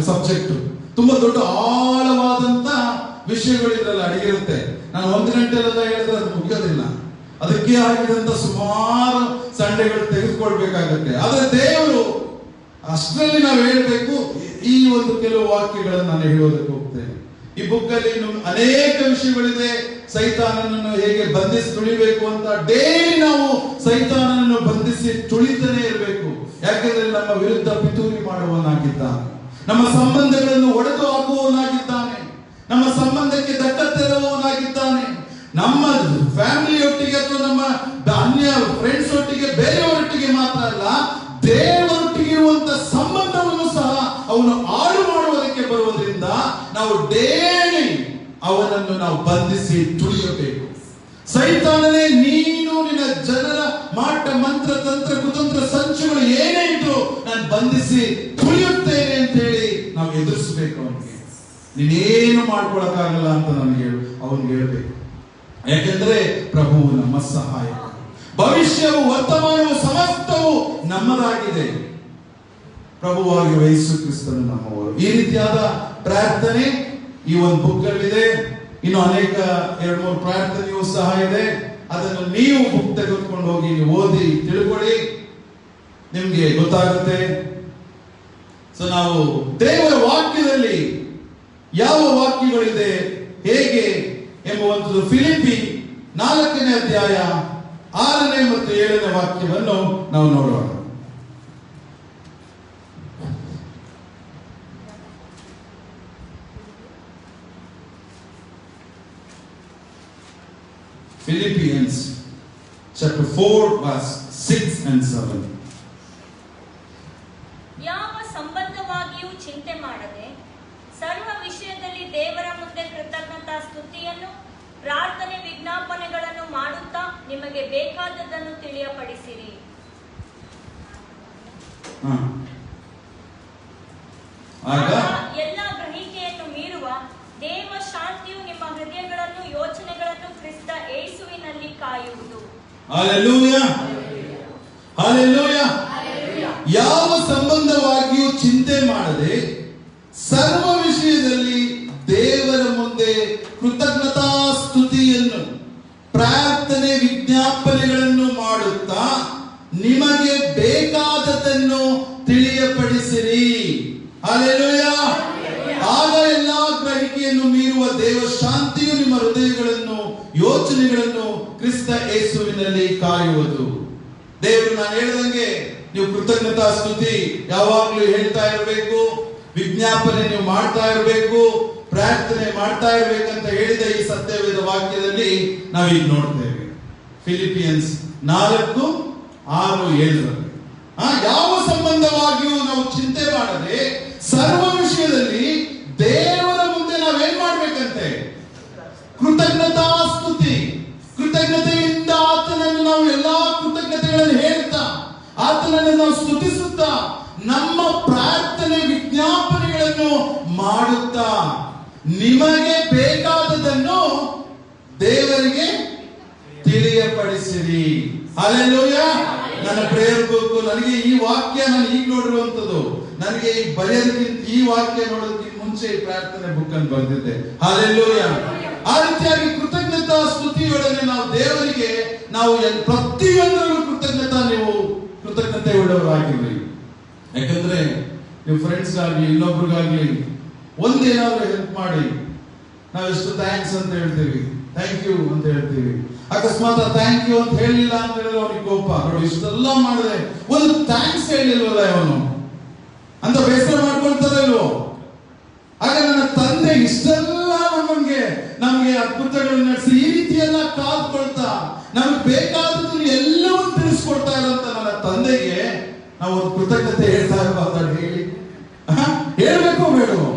ಸಬ್ಜೆಕ್ಟ್, ತುಂಬಾ ದೊಡ್ಡ ಆಳವಾದಂತ ವಿಷಯಗಳು ಇದರಲ್ಲಿ ಅಡಗಿರುತ್ತೆ. ನಾನು 1 ಗಂಟೆಲೆಲ್ಲ ಹೇಳಿದ್ರೆ ಅದು ಮುಗಿಯೋದಿಲ್ಲ. ಅದಕ್ಕೆ ಆಗಿದಂತ ಸುಮಾರು ಸಂಡೆಗಳು ತೆಗೆದುಕೊಳ್ಬೇಕಾಗತ್ತೆ. ಆದ್ರೆ ದೇವರು ಅಷ್ಟರಲ್ಲಿ ನಾವು ಹೇಳ್ಬೇಕು. ಈ ಒಂದು ಕೆಲವು ವಾಕ್ಯಗಳನ್ನು ನಾನು ಹೇಳೋದಕ್ಕೆ ಹೋಗ್ತೇನೆ. ಈ ಬುಕ್ ಅಲ್ಲಿ ಅನೇಕ ವಿಷಯಗಳಿದೆ. ಸೈತಾನನನ್ನು ಹೇಗೆ ಬಂಧಿಸಿ ತುಳಿಬೇಕು ಅಂತ ಡೈಲಿ ನಾವು ಸೈತಾನನನ್ನು ಬಂಧಿಸಿ ತುಳಿತಾನೆ ಇರಬೇಕು. ಯಾಕೆಂದ್ರೆ ನಮ್ಮ ವಿರುದ್ಧ ಪಿತೂರಿ ಮಾಡುವವನಾಗಿದ್ದಾನೆ, ನಮ್ಮ ಸಂಬಂಧಗಳನ್ನು ಒಡೆದು ಹಾಕುವವನಾಗಿದ್ದಾನೆ, ನಮ್ಮ ಸಂಬಂಧಕ್ಕೆ ಧಕ್ಕ ತರುವವನಾಗಿದ್ದಾನೆ. ನಮ್ಮ ಫ್ಯಾಮಿಲಿಯೊಟ್ಟಿಗೆ ಅಥವಾ ನಮ್ಮ ಅನ್ಯ ಫ್ರೆಂಡ್ಸ್ ಒಟ್ಟಿಗೆ, ಬೇರೆಯವರೊಟ್ಟಿಗೆ ಮಾತ್ರ ಅಲ್ಲ, ದೇವರೊಟ್ಟಿಗೆ ಇರುವಂತ ಸಂಬಂಧವನ್ನು ಸಹ ಅವನು ಹಾಳು ಮಾಡುವುದಕ್ಕೆ ಬರುವುದರಿಂದ ನಾವು ಡೈಲಿ ಅವನನ್ನು ನಾವು ಬಂಧಿಸಿ ತುಳಿಯಬೇಕು. ಸೈತಾನನೇ, ನೀನು ನಿನ್ನ ಜನರ ಮಾಟ, ಮಂತ್ರ, ತಂತ್ರ, ಕುತಂತ್ರ, ಸಂಚುಗಳು ಏನೇ ಇದ್ರು ನಾನು ಬಂಧಿಸಿ ತುಳಿಯುತ್ತೇನೆ ಅಂತ ಹೇಳಿ ನಾವು ಎದುರಿಸಬೇಕು. ಅವನಿಗೆ ನೀನೇನು ಮಾಡ್ಕೊಳಕ್ಕಾಗಲ್ಲ ಅಂತ ನನಗೆ ಅವನಿಗೆ ಹೇಳ್ಬೇಕು. ಯಾಕೆಂದ್ರೆ ಪ್ರಭುವು ನಮ್ಮ ಸಹಾಯಕ. ಭವಿಷ್ಯವು, ವರ್ತಮಾನವು, ಸಮಸ್ತವು ನಮ್ಮದಾಗಿದೆ. ಪ್ರಭುವಾಗಿ ಯೇಸು ಕ್ರಿಸ್ತನು ನಮ್ಮವರು. ಈ ರೀತಿಯಾದ ಪ್ರಾರ್ಥನೆ ಈ ಒಂದು ಬುಕ್ ಅಲ್ಲಿದೆ. ಇನ್ನು ಅನೇಕ 2-3 ಪ್ರಾರ್ಥನೆಯೂ ಸಹ ಇದೆ. ಅದನ್ನು ನೀವು ಬುಕ್ ತೆಗೆದುಕೊಂಡು ಹೋಗಿ ಓದಿ ತಿಳ್ಕೊಳ್ಳಿ, ನಿಮ್ಗೆ ಗೊತ್ತಾಗುತ್ತೆ. ಸೊ ನಾವು ದೇವರ ವಾಕ್ಯದಲ್ಲಿ ಯಾವ ವಾಕ್ಯಗಳಿದೆ, ಹೇಗೆ ಎಂಬುವಂಥದ್ದು ಫಿಲಿಪ್ಪಿ 4ನೇ ಅಧ್ಯಾಯ 6ನೇ ಮತ್ತು 7ನೇ ವಾಕ್ಯವನ್ನು ನಾವು ನೋಡೋಣ. Philippians chapter 4 verse 6 and 7. ಯಾವ ಸಂಬಂಧವಾಗಿಯೂ ಚಿಂತೆ ಮಾಡದೆ ಸರ್ವ ವಿಷಯದಲ್ಲಿ ದೇವರ ಮುಂದೆ ಕೃತಜ್ಞತಾ ಸ್ತುತಿಯನ್ನು, ಪ್ರಾರ್ಥನೆ, ವಿಜ್ಞಾಪನೆಗಳನ್ನು ಮಾಡುತ್ತಾ ನಿಮಗೆ ಬೇಕಾದದ್ದನ್ನು ತಿಳಿಯಪಡಿಸಿರಿ. ಆಗ ಎಲ್ಲ ಗ್ರಹಿಕೆಯನ್ನು ಮೀರುವ ದೇವ ಶಾಂತಿಯು ನಿಮ್ಮ ಹೃದಯಗಳನ್ನು, ಯೋಚನೆಗಳನ್ನು ಕ್ರಿಸ್ತ ಯೇಸುವಿನಲ್ಲಿ ಕಾಯುವುದು. Hallelujah, hallelujah. ಯಾವ ಸಂಬಂಧವಾಗಿಯೂ ಚಿಂತೆ ಮಾಡದೆ ಸರ್ವ ವಿಷಯದಲ್ಲಿ ದೇವರ ಮುಂದೆ ಕೃತಜ್ಞತಾ ಸ್ತುತಿಯನ್ನು, ಪ್ರಾರ್ಥನೆ, ವಿಜ್ಞಾಪನೆಗಳನ್ನು ಮಾಡುತ್ತಾ ನಿಮಗೆ ಬೇಕಾದದನ್ನು ತಿಳಿಯಪಡಿಸಿರಿ. ಹಲ್ಲೆಲೂಯಾ. ಆಗ ಎಲ್ಲಾ ಗ್ರಹಿಕೆಯನ್ನು ಮೀರುವ ದೇವ ಶಾಂತಿಯು ನಿಮ್ಮ ಹೃದಯಗಳನ್ನು, ಯೋಚನೆಗಳನ್ನು ಕ್ರಿಸ್ತ ಯೇಸುವಿನಲ್ಲಿ ಕಾಯುವುದು. ದೇವರು ನಾನು ಹೇಳಿದಂಗೆ ನೀವು ಕೃತಜ್ಞತಾ ಸ್ತುತಿ ಯಾವಾಗಲೂ ಹೇಳ್ತಾ ಇರಬೇಕು, ವಿಜ್ಞಾಪನೆ ನೀವು ಮಾಡ್ತಾ ಇರಬೇಕು, ಪ್ರಾರ್ಥನೆ ಮಾಡ್ತಾ ಇರಬೇಕಂತ ಹೇಳಿದ ಈ ಸತ್ಯವೇದ ವಾಕ್ಯದಲ್ಲಿ ನಾವೀಗ ನೋಡ್ತೇವೆ. ಫಿಲಿಪಿಯನ್ಸ್ 4, 6, 7. ಯಾವ ಸಂಬಂಧವಾಗಿಯೂ ನಾವು ಚಿಂತೆ ಮಾಡದೆ ಸರ್ವ ವಿಷಯದಲ್ಲಿ ದೇವರ ಮುಂದೆ ನಾವೇನ್ ಮಾಡ್ಬೇಕಂತೆ? ಕೃತಜ್ಞತಾ ಸ್ತುತಿ. ಕೃತಜ್ಞತೆಯಿಂದ ಆತನನ್ನು ನಾವು ಎಲ್ಲಾ ಕೃತಜ್ಞತೆಗಳನ್ನು ಹೇಳ್ತಾ, ಆತನನ್ನು ನಾವು ಸ್ತುತಿಸುತ್ತಾ, ನಮ್ಮ ಪ್ರಾರ್ಥನೆ, ವಿಜ್ಞಾಪನೆಗಳನ್ನು ಮಾಡುತ್ತಾ ನಿಮಗೆ ಬೇಕಾದದನ್ನು ದೇವರಿಗೆ ತಿಳಿಯಪಡಿಸಿರಿ. ಹಲ್ಲೆಲೂಯಾ. ನನ್ನ ಪ್ರೇಯರ್ ಬುಕ್, ನನಗೆ ಈ ವಾಕ್ಯ ನಾನು ಈಗ ನೋಡಿರುವಂತದ್ದು, ನನಗೆ ಈ ಬರೆಯೋದಕ್ಕಿಂತ ಈ ವಾಕ್ಯ ನೋಡೋದಕ್ಕಿಂತ ಮುಂಚೆ ಈ ಪ್ರಾರ್ಥನೆ ಬುಕ್ ಅನ್ನು ಬರೆದಿದ್ದೆ. ಹಲ್ಲೆಲೂಯಾ. ಆ ರೀತಿಯಾಗಿ ಕೃತಜ್ಞತಾ ಸ್ತುತಿಯೊಡನೆ ನಾವು ದೇವರಿಗೆ ನಾವು ಪ್ರತಿಯೊಂದರಲ್ಲೂ ಕೃತಜ್ಞತೆ ಉಳ್ಳವರಾಗಿರ್ರಿ. ಯಾಕಂದ್ರೆ ನೀವು ಫ್ರೆಂಡ್ಸ್ಗಾಗ್ಲಿ ಇನ್ನೊಬ್ರಿಗಾಗ್ಲಿ ಒಂದೇನಾದ್ರೂ ಹೆಲ್ಪ್ ಮಾಡಿ ನಾವೆಷ್ಟು ಥ್ಯಾಂಕ್ಸ್ ಅಂತ ಹೇಳ್ತೀವಿ, ಥ್ಯಾಂಕ್ ಯು ಅಂತ ಹೇಳ್ತೀವಿ. ಅಕಸ್ಮಾತ್ ಥ್ಯಾಂಕ್ ಯು ಅಂತ ಹೇಳಿಲ್ಲ ಅಂತ ಹೇಳಿದ್ರೆ ಅವನಿಗೆ ಕೋಪ. ನೋಡಿ, ಇಷ್ಟೆಲ್ಲ ಮಾಡಿದೆ ಒಂದು ಥ್ಯಾಂಕ್ಸ್ ಹೇಳಿಲ್ವಲ್ಲ ಅವನು ಅಂತ ಬೇಸರ ಮಾಡ್ಕೊಳ್ತಾರೆ ಇಲ್ವೋ? ಆಗ ನನ್ನ ತಂದೆ ಇಷ್ಟೆಲ್ಲ ನಮಗೆ ಅದ್ಭುತಗಳನ್ನು ನಡೆಸಿ ಈ ರೀತಿ ಎಲ್ಲ ಕಾದ್ಕೊಳ್ತಾ ನಮಗೆ ಬೇಕಾದದ್ದು ಎಲ್ಲವೂ ತಿಳಿಸ್ಕೊಡ್ತಾ ಇರೋಂತ ನನ್ನ ತಂದೆಗೆ ನಾವು ಒಂದು ಕೃತಜ್ಞತೆ ಹೇಳ್ತಾ ಇರಬಾರ್ದು? ಹೇಳಿ, ಹೇಳ್ಬೇಕು ಬೇಡವೋ?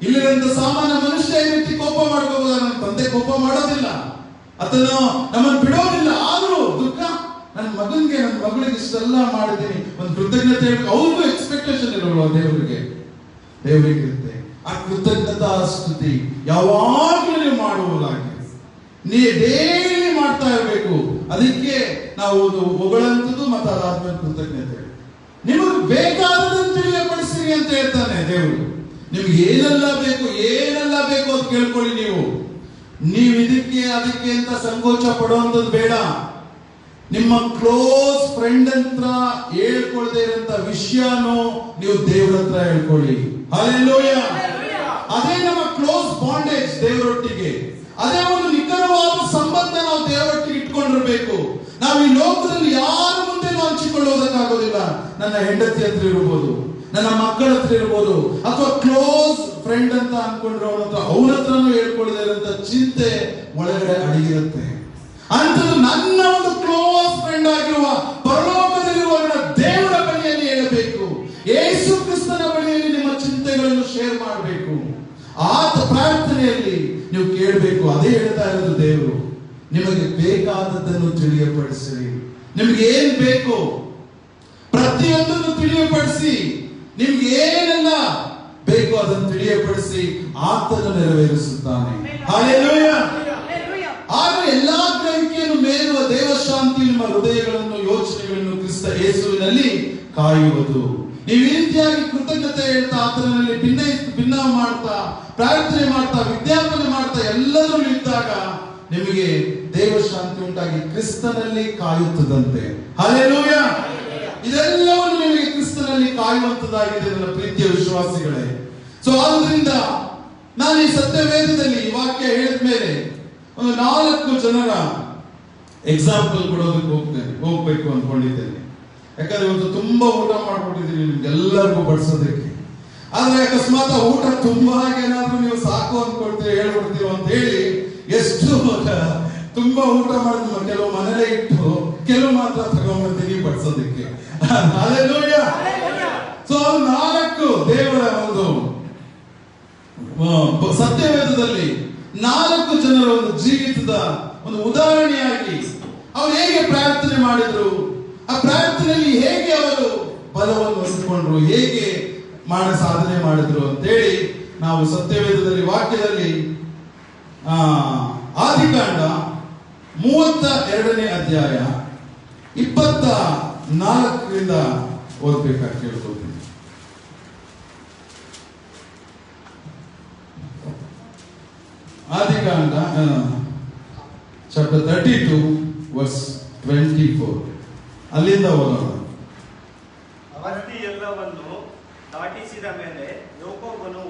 ಇಲ್ಲಿರಂತ ಸಾಮಾನ್ಯ ಮನುಷ್ಯ ಈ ರೀತಿ ಕೋಪ ಮಾಡ್ಕೋಬೋದ? ನನ್ನ ತಂದೆ ಕೋಪ ಮಾಡೋದಿಲ್ಲ, ಅದನ್ನು ನಮ್ಮನ್ನು ಬಿಡೋದಿಲ್ಲ. ಆದ್ರೂ ದುಃಖ, ನನ್ನ ಮಗಳಿಗೆ ಇಷ್ಟೆಲ್ಲ ಮಾಡಿದ್ದೀನಿ, ಒಂದು ಕೃತಜ್ಞತೆ ಹೇಳ್ಬೇಕು. ಅವ್ರಿಗೂ ಎಕ್ಸ್ಪೆಕ್ಟೇಷನ್ ಇರೋಲ್ಲ ದೇವರಿಗೆ ಇರುತ್ತೆ. ಆ ಕೃತಜ್ಞತಾ ಸ್ತುತಿ ಯಾವಾಗಲೂ ನೀವು ಮಾಡುವುದಾಗಿ ನೀವು ಡೈಲಿ ಮಾಡ್ತಾ ಇರಬೇಕು. ಅದಕ್ಕೆ ನಾವು ಹೊಗಳಂತದ್ದು ಮತ್ತು ಅದಾದ್ಮೇಲೆ ಕೃತಜ್ಞತೆ. ನಿಮಗೆ ಬೇಕಾದದನ್ನು ತಿಳಿಯಪಡಿಸಿರಿ ಅಂತ ಹೇಳ್ತಾನೆ ದೇವರು. ನಿಮ್ಗೆ ಏನೆಲ್ಲ ಬೇಕು ಅಂತ ಕೇಳ್ಕೊಳ್ಳಿ. ನೀವು ಅದಕ್ಕೆ ಅಂತ ಸಂಕೋಚ ಪಡುವಂಥದ್ದು ಬೇಡ. ನಿಮ್ಮ ಕ್ಲೋಸ್ ಫ್ರೆಂಡ್ ಹತ್ರ ಹೇಳ್ಕೊಳ್ದೇ ಇರೋಂಥ ವಿಷಯನೂ ನೀವು ದೇವ್ರ ಹತ್ರ ಹೇಳ್ಕೊಳ್ಳಿ. ಹಲ್ಲೆಲೂಯಾ. ಅದೇ ನಮ್ಮ ಕ್ಲೋಸ್ ಬಾಂಡೇಜ್ ದೇವರೊಟ್ಟಿಗೆ. ಅದೇ ಒಂದು ನಿಖರವಾದ ಸಂಬಂಧ ನಾವು ದೇವರೊಟ್ಟಿಗೆ ಇಟ್ಕೊಂಡಿರ್ಬೇಕು. ನಾವು ಈ ಲೋಕದಲ್ಲಿ ಯಾರ ಮುಂದೆ ಹಂಚಿಕೊಳ್ಳುವುದಕ್ಕಾಗೋದಿಲ್ಲ. ನನ್ನ ಹೆಂಡತಿ ಹತ್ರ ಇರ್ಬೋದು, ನನ್ನ ಮಕ್ಕಳ ಹತ್ರ ಇರ್ಬೋದು, ಅಥವಾ ಕ್ಲೋಸ್ ಫ್ರೆಂಡ್ ಅಂತ ಅನ್ಕೊಂಡಿರೋ ಅವನ ಹತ್ರನೂ ಹೇಳ್ಕೊಳ್ಳದೆ ಇರೋಂಥ ಚಿಂತೆ ಒಳಗಡೆ ಅಡಗಿರುತ್ತೆ. ಅಂಥದ್ದು ನನ್ನ ಒಂದು ಕ್ಲೋಸ್ ಫ್ರೆಂಡ್ ಆಗಿರುವ ಪರಲೋಕದಲ್ಲಿರುವ ದೇವರ ಬಳಿಯಲ್ಲಿ ಹೇಳಬೇಕು. ಯೇಸು ಕ್ರಿಸ್ತನ ಬಳಿಯಲ್ಲಿ ನಿಮ್ಮ ಚಿಂತೆಗಳನ್ನು ಶೇರ್ ಮಾಡಬೇಕು. ಆತ ಪ್ರಾರ್ಥನೆಯಲ್ಲಿ ನೀವು ಕೇಳಬೇಕು. ಅದೇ ಹೇಳ್ತಾ ಇರೋದು ದೇವರು. ನಿಮಗೆ ಬೇಕಾದದ್ದನ್ನು ತಿಳಿಯಪಡಿಸಿರಿ. ನಿಮ್ಗೆ ಏನ್ ಬೇಕು ಪ್ರತಿಯೊಂದನ್ನು ತಿಳಿಯಪಡಿಸಿ. ನಿಮ್ಗೆ ಏನೆಲ್ಲ ಬೇಕು ಅದನ್ನು ತಿಳಿಯಪಡಿಸಿ ಆತನು ನೆರವೇರಿಸುತ್ತಾನೆ. ಹಲ್ಲೆಲೂಯಾ. ಆಗ ಎಲ್ಲಾ ಗ್ರಹಿಕೆಯನ್ನು ಮೇಲುವ ದೇವಶಾಂತಿ ನಿಮ್ಮ ಹೃದಯಗಳನ್ನು, ಯೋಚನೆಗಳನ್ನು ಕ್ರಿಸ್ತ ಯೇಸುವಿನಲ್ಲಿ ಕಾಯುವುದು. ನೀವು ಈ ರೀತಿಯಾಗಿ ಕೃತಜ್ಞತೆ ಹೇಳ್ತಾ ಆತನಲ್ಲಿ ಭಿನ್ನ ಮಾಡ್ತಾ ಪ್ರಾರ್ಥನೆ ಮಾಡ್ತಾ ವಿಜ್ಞಾಪನೆ ಮಾಡ್ತಾ ಎಲ್ಲರೂ ಇದ್ದಾಗ ನಿಮಗೆ ದೇವಶಾಂತಿ ಉಂಟಾಗಿ ಕ್ರಿಸ್ತನಲ್ಲಿ ಕಾಯುತ್ತದಂತೆ. ಹಲ್ಲೆಲೂಯಾ. ಇದೆಲ್ಲವನ್ನು ನಿಮಗೆ ಕ್ರಿಸ್ತನಲ್ಲಿ ಕಾಯುವಂತದ್ದಾಗಿದೆ ನನ್ನ ಪ್ರೀತಿಯ ವಿಶ್ವಾಸಿಗಳೇ. ಸೊ ಆದ್ರಿಂದ ನಾನು ಈ ಸತ್ಯವೇದದಲ್ಲಿ ಈ ವಾಕ್ಯ ಹೇಳಿದ ಮೇಲೆ ಒಂದು 4 ಜನರ ಎಕ್ಸಾಂಪಲ್ ಕೊಡೋದಕ್ಕೆ ಹೋಗ್ಬೇಕು ಅನ್ಕೊಂಡಿದ್ದೇನೆ. ಯಾಕಂದ್ರೆ ಇವತ್ತು ತುಂಬಾ ಊಟ ಮಾಡ್ಬಿಟ್ಟಿದ್ದೀವಿ ನಿಮ್ಗೆಲ್ಲರಿಗೂ ಬಡಿಸೋದಕ್ಕೆ. ಆದ್ರೆ ಅಕಸ್ಮಾತ್ ಊಟ ತುಂಬಾ ಏನಾದ್ರೂ ನೀವು ಸಾಕು ಅನ್ಕೊಳ್ತೀವಿ ಹೇಳ್ಬಿಡ್ತೀವಿ ಅಂತ ಹೇಳಿ ಎಷ್ಟು ತುಂಬಾ ಊಟ ಮಾಡಿದ್ವಿ. ಕೆಲವು ಮನೇಲೆ ಇಟ್ಟು ಕೆಲವು ಮಾತ್ರ ತಗೊಂಡ್ಬರ್ತೀವಿ ಬಡಿಸೋದಕ್ಕೆ. ಹಲ್ಲೆಲೂಯಾ. ಸೊ 4 ದೇವರ ಒಂದು ಸತ್ಯವೇದದಲ್ಲಿ 4 ಜನರ ಒಂದು ಜೀವಿತದ ಒಂದು ಉದಾಹರಣೆಯಾಗಿ ಅವರು ಹೇಗೆ ಪ್ರಾರ್ಥನೆ ಮಾಡಿದ್ರು, ಆ ಪ್ರಾರ್ಥನೆಯಲ್ಲಿ ಹೇಗೆ ಅವರು ಬಲವನ್ನು ಹೊಂದಿಕೊಂಡ್ರು, ಹೇಗೆ ಸಾಧನೆ ಮಾಡಿದ್ರು ಅಂತೇಳಿ ನಾವು ಸತ್ಯವೇದದಲ್ಲಿ ವಾಕ್ಯದಲ್ಲಿ ಆದಿಕಾಂಡ 32ನೇ ಅಧ್ಯಾಯ 24ರಿಂದ ಓದ್ಬೇಕಾಗಿ ಕೇಳ್ಕೊಳ್ತೀನಿ. ಆದಿಕಾಂಡ ಚಾಪ್ಟರ್ 32 ವರ್ಸ್ 24 ಅಲ್ಲಿಂದ ಓದೋಣ. ಅವಧಿ ಎಲ್ಲವನ್ನು ದಾಟಿಸಿದ ಮೇಲೆ ಯಾಕೋಬನು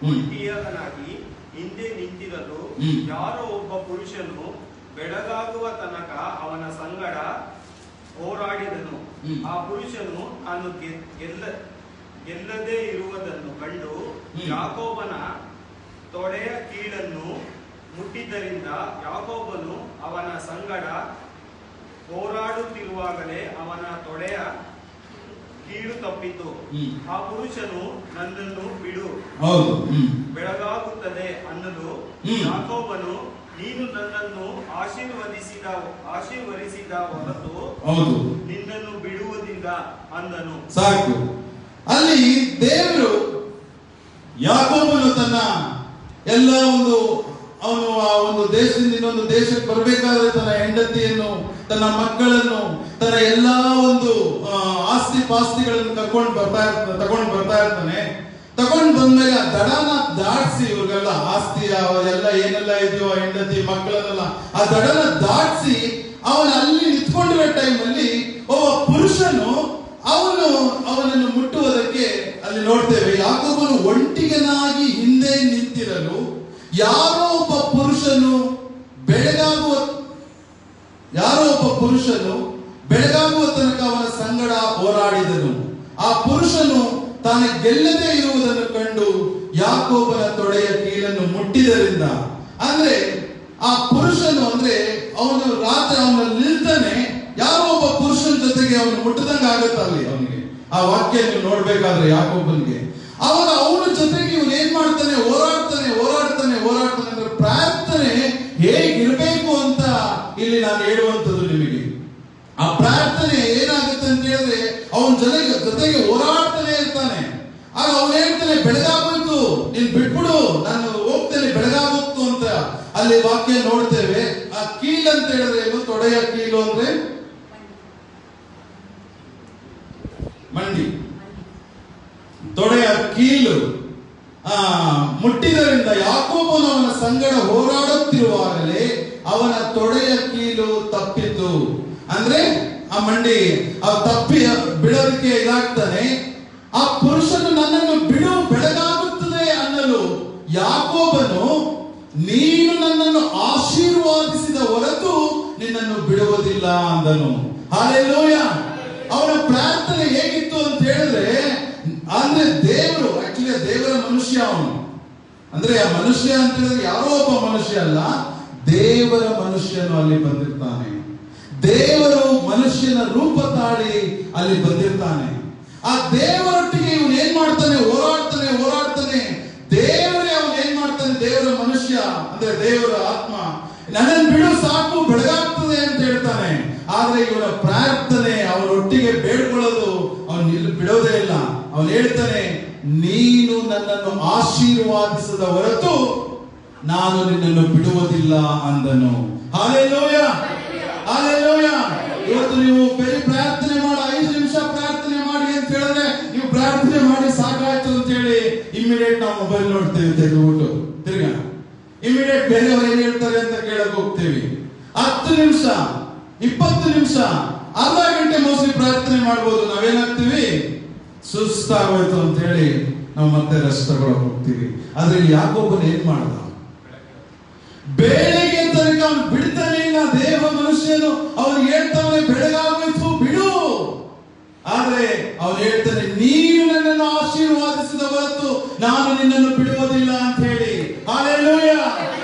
ಒಂಟಿಯನಾಗಿ ಹಿಂದೆ ನಿಂತಿರಲು ಯಾರೋ ಒಬ್ಬ ಪುರುಷನು ಬೆಳಗಾಗುವ ತನಕ ಅವನ ಸಂಗಡ ಹೋರಾಡಿದನು. ಆ ಪುರುಷನು ತಾನು ಗೆಲ್ಲದೇ ಇರುವುದನ್ನು ಕಂಡು ಯಾಕೋಬನ ತೊಡೆಯ ಕೀಳನ್ನು ಮುಟ್ಟಿದ್ದರಿಂದ ಯಾಕೋಬನು ಅವನ ಸಂಗಡ ಹೋರಾಡುತ್ತಿರುವಾಗಲೇ ಅವನ ತೊಡೆಯ ಕೀಳು ತಪ್ಪಿತು. ಆ ಪುರುಷನು ನನ್ನನ್ನು ಬಿಡು, ಬೆಳಗಾಗುತ್ತದೆ ಅನ್ನಲು ಯಾಕೋಬನು ನೀನು ನನ್ನನ್ನು ಆಶೀರ್ವದಿಸಿದ ಹೊರತು ನಿನ್ನನ್ನು ಬಿಡುವುದಿಲ್ಲ ಅಂದನು. ಸಾಕು. ಅಲ್ಲಿ ದೇವರು ಯಾಕೋಬನು ತನ್ನ ಎಲ್ಲ ಅವನು ಆ ಒಂದು ದೇಶದಿಂದ ಇನ್ನೊಂದು ದೇಶಕ್ಕೆ ಬರಬೇಕಾದ್ರೆ ತನ್ನ ಹೆಂಡತಿಯನ್ನು, ತನ್ನ ಮಕ್ಕಳನ್ನು, ತನ್ನ ಎಲ್ಲಾ ಒಂದು ಆಸ್ತಿ ಪಾಸ್ತಿಗಳನ್ನು ತಗೊಂಡು ಬರ್ತಾ ಇರ್ತಾನೆ. ತಗೊಂಡ್ ಬಂದ್ಮೇಲೆ ಆ ದಡನ ದಾಟಿಸಿ, ಇವ್ರಿಗೆಲ್ಲ ಆಸ್ತಿ ಎಲ್ಲ ಏನೆಲ್ಲ ಇದೆಯೋ ಹೆಂಡತಿ ಮಕ್ಕಳನ್ನೆಲ್ಲ ಆ ದಡನ ದಾಟಿಸಿ ಅವನ ಅಲ್ಲಿ ನಿಂತ್ಕೊಂಡಿರೋ ಟೈಮಲ್ಲಿ ಒಬ್ಬ ಪುರುಷನು ಅವನನ್ನು ಮುಟ್ಟುವುದಕ್ಕೆ ಅಲ್ಲಿ ನೋಡ್ತೇವೆ. ಯಾಕೋಬನು ಒಂಟಿಗನಾಗಿ ಹಿಂದೆ ನಿಂತಿರಲು ಯಾರೋ ಒಬ್ಬ ಪುರುಷನು ಬೆಳಗಾಗುವ ತನಕ ಅವನ ಸಂಗಡ ಹೋರಾಡಿದನು. ಆ ಪುರುಷನು ತಾನು ಗೆಲ್ಲದೆ ಇರುವುದನ್ನು ಕಂಡು ಯಾಕೋಬನ ತೊಡೆಯ ಕೀಲನ್ನು ಮುಟ್ಟಿದರಿಂದ, ಅಂದ್ರೆ ಆ ಪುರುಷನು ಅಂದ್ರೆ ಅವನು ರಾತ್ರಿ ಅವನ ನಿಲ್ತಾನೆ, ಯಾರೋ ಒಬ್ಬ ಪುರುಷನ ಜೊತೆಗೆ ಅವನು ಮುಟ್ಟದಂಗ ಆಗತ್ತ ಅಲ್ಲಿ ಅವನಿಗೆ. ಆ ವಾಕ್ಯ ನೀವು ನೋಡ್ಬೇಕಾದ್ರೆ ಯಾಕೋಬನಿಗೆ ಅವಾಗ ಅವನ ಜೊತೆಗೆ ಇವನು ಏನ್ ಮಾಡ್ತಾನೆ, ಹೋರಾಡ್ತಾನೆ ಅಂದ್ರೆ ಪ್ರಾರ್ಥನೆ ಹೇಗಿರ್ಬೇಕು ಅಂತ ಇಲ್ಲಿ ನಾನು ಹೇಳುವಂಥದ್ದು ನಿಮಗೆ. ಆ ಪ್ರಾರ್ಥನೆ ಏನಾಗುತ್ತೆ ಅಂತ ಹೇಳಿದ್ರೆ ಅವನ ಜೊತೆಗೆ ಹೋರಾಡ್ತಾನೆ ಇರ್ತಾನೆ. ಆಗ ಅವನು ಹೇಳ್ತಾನೆ, ಬೆಳಗಾಗೋಯ್ತು, ನೀನ್ ಬಿಟ್ಬಿಡು, ನಾನು ಹೋಗ್ತೇನೆ, ಬೆಳಗಾಗೋಯ್ತು ಅಂತ ಅಲ್ಲಿ ವಾಕ್ಯ ನೋಡ್ತೇವೆ. ಆ ಕೀಲ್ ಅಂತ ಹೇಳಿದ್ರೆ ಏನು? ತೊಡೆಯ ಕೀಲು ಅಂದ್ರೆ ಮಂಡಿ, ತೊಡೆಯ ಕೀಲು ಮುಟ್ಟಿದರಿಂದ ಯಾಕೋಬನು ಅವನ ಸಂಗಡ ಹೋರಾಡುತ್ತಿರುವಾಗಲೇ ಅವನ ತೊಡೆಯ ಕೀಲು ತಪ್ಪಿತು. ಅಂದ್ರೆ ಆ ಮಂಡಿ ತಪ್ಪಿ ಬಿಡೋದಕ್ಕೆ ಇದಾಗ್ತಾನೆ. ಆ ಪುರುಷನು ನನ್ನನ್ನು ಬಿಡು, ಬೆಳಗಾಗುತ್ತದೆ ಅನ್ನಲು ಯಾಕೋಬನು ನೀನು ನನ್ನನ್ನು ಆಶೀರ್ವಾದಿಸಿದ ಹೊರತು ನಿನ್ನನ್ನು ಬಿಡುವುದಿಲ್ಲ ಅಂದನು. ಹಲ್ಲೆಲೂಯ. ಅವನ ಪ್ರಾರ್ಥನೆ ಹೇಗಿತ್ತು ಅಂತ ಹೇಳಿದ್ರೆ, ಅಂದ್ರೆ ದೇವರ ಮನುಷ್ಯ ಅವನು. ಅಂದ್ರೆ ಆ ಮನುಷ್ಯ ಅಂತ ಹೇಳಿದ್ರೆ ಯಾರೋ ಒಬ್ಬ ಮನುಷ್ಯ ಅಲ್ಲ, ದೇವರ ಮನುಷ್ಯನು ಅಲ್ಲಿ ಬಂದಿರ್ತಾನೆ. ದೇವರು ಮನುಷ್ಯನ ರೂಪ ತಾಳಿ ಅಲ್ಲಿ ಬಂದಿರ್ತಾನೆ. ಆ ದೇವರೊಟ್ಟಿಗೆ ಇವನು ಏನ್ ಮಾಡ್ತಾನೆ, ಹೋರಾಡ್ತಾನೆ. ದೇವರೇ ಅವನು ಏನ್ ಮಾಡ್ತಾನೆ, ದೇವರ ಮನುಷ್ಯ ಅಂದ್ರೆ ದೇವರ ಆತ್ಮ, ನನ್ನನ್ನು ಬಿಡು ಸಾಕು, ಬೆಳಗಾಗ್ತದೆ ಅಂತ ಹೇಳ್ತಾನೆ. ಆದ್ರೆ ಇವನ ಪ್ರಾರ್ಥನೆ ಅವನೊಟ್ಟಿಗೆ ಬೇಡ್ಕೊಳ್ಳೋದು ಅವನು ಬಿಡೋದೇ ಇಲ್ಲ. ಅವನು ಹೇಳ್ತಾನೆ, ನೀನು ನನ್ನನ್ನು ಆಶೀರ್ವಾದಿಸದ ಹೊರತು ನಾನು ನಿನ್ನನ್ನು ಬಿಡುವುದಿಲ್ಲ ಅಂದನು. ಹಲ್ಲೆಲೂಯ. ಇವತ್ತು ನೀವು ಬರೀ ಪ್ರಾರ್ಥನೆ ಮಾಡಿ 5 ನಿಮಿಷ ಪ್ರಾರ್ಥನೆ ಮಾಡಿ ಅಂತ ಹೇಳಿದ್ರೆ, ನೀವು ಪ್ರಾರ್ಥನೆ ಮಾಡಿ ಸಾಕಾಯ್ತು ಅಂತ ಹೇಳಿ ಇಮಿಡಿಯೇಟ್ ನಾವು ಮೊಬೈಲ್ ನೋಡ್ತೇವೆ, ತೆಗೆದುಬಿಟ್ಟು ತಿರ್ಗಾ ಇಮಿಡಿಯೇಟ್ ಬೇರೆಯವರು ಏನ್ ಹೇಳ್ತಾರೆ ಅಂತ ಕೇಳಕ್ ಹೋಗ್ತೇವೆ. 10 ನಿಮಿಷ 20 ನಿಮಿಷ ಅರ್ಧ ಗಂಟೆ ಮೋಸ್ಟ್ಲಿ ಪ್ರಾರ್ಥನೆ ಮಾಡ್ಬೋದು. ನಾವೇನಾಗ್ತೀವಿ, ಸುಸ್ತಾಗೋಯ್ತು ಅಂತ ಹೇಳಿ ನಾವು ಮತ್ತೆ ರೆಸ್ಟ್ ತಗೊಳಕ್ ಹೋಗ್ತೀವಿ. ಆದ್ರೆ ಯಾಕೋಬನು ಏನ್ ಮಾಡ್ದ, ಬೆಳಗ್ಗೆ ತನಕ ಅವನು ಬಿಡ್ತಾನೆ ಇಲ್ಲ. ದೇವ ಮನುಷ್ಯನು ಅವನು ಹೇಳ್ತಾನೆ, ಬೆಳಗಾಗೋಯ್ತು ಬಿಡು. ಆದ್ರೆ ಅವನು ಹೇಳ್ತಾನೆ, ನೀನು ನನ್ನನ್ನು ಆಶೀರ್ವಾದಿಸಿದ ಹೊರತು ನಾನು ನಿನ್ನನ್ನು ಬಿಡುವುದಿಲ್ಲ ಅಂತ ಹೇಳಿ. ಹಲ್ಲೆಲೂಯ.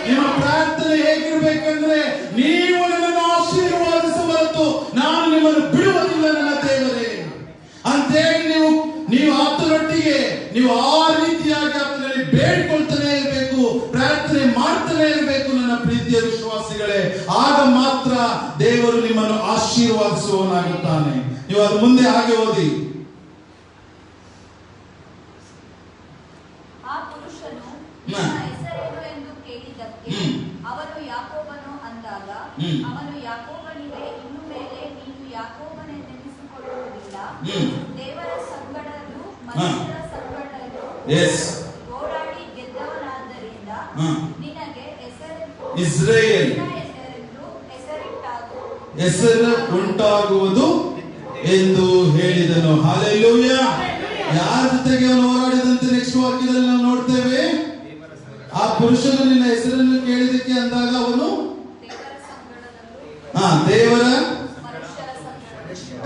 ನಿಮ್ಮ ಪ್ರಾರ್ಥನೆ ಹೇಗಿರ್ಬೇಕಂದ್ರೆ, ನೀವು ನನ್ನನ್ನು ಆಶೀರ್ವಾದಿಸುವ ಹೊರತು ನಾನು ನಿಮ್ಮನ್ನು ಬಿಡುವುದಿಲ್ಲ ನನ್ನ ದೇವರೇ ಅಂತೇಳಿ ನೀವು ಆತನೊಟ್ಟಿಗೆ ನೀವು ಆ ರೀತಿಯಾಗಿ ಆತನಲ್ಲಿ ಬೇಡ್ಕೊಳ್ತಾನೆ ಇರಬೇಕು, ಪ್ರಾರ್ಥನೆ ಮಾಡ್ತಾನೆ ಇರಬೇಕು ನನ್ನ ಪ್ರೀತಿಯ ವಿಶ್ವಾಸಿಗಳೇ. ಆಗ ಮಾತ್ರ ದೇವರು ನಿಮ್ಮನ್ನು ಆಶೀರ್ವಾದಿಸುವವನಾಗುತ್ತಾನೆ. ನೀವು ಅದು ಮುಂದೆ ಹಾಗೆ ಓದಿ. ಆ ಪುರುಷನು ನಿನ್ನ ಹೆಸರೇನು ಎಂದು ಕೇಳಿದ್ದಕ್ಕೆ ಅವನು ಯಾಕೋಬನು ಅಂದಾಗ ಅವನು ಯಾಕೋಬನಿಗೆ, ಇನ್ನು ಮೇಲೆ ನೀನು ಯಾಕೋಬನೆಂದೆನಿಸಿಕೊಳ್ಳುವುದಿಲ್ಲ, ದೇವರ ಸಂಗಡಲೂ ಮನುಷ್ಯರ ಸಂಗಡಲೂ ಹೋರಾಡಿ ಗೆದ್ದವನಾದ್ದರಿಂದ ನಿನಗೆ ಇಸ್ರಾಯೇಲ್ ಹೆಸರು ಉಂಟಾಗುವುದು ಎಂದು ಹೇಳಿದನು. ಹಲ್ಲೆಲೂಯ. ಯಾರ ಜೊತೆಗೆ ಅವನು ಹೋರಾಡಿದಂತೆ ನೆಕ್ಸ್ಟ್ ವಾಕ್ಯದಲ್ಲಿ ನಾವು ನೋಡ್ತೇವೆ. ಆ ಪುರುಷನು ನಿನ್ನ ಹೆಸರನ್ನು ಕೇಳಿದಕ್ಕೆ ಅಂದಾಗ ಅವನು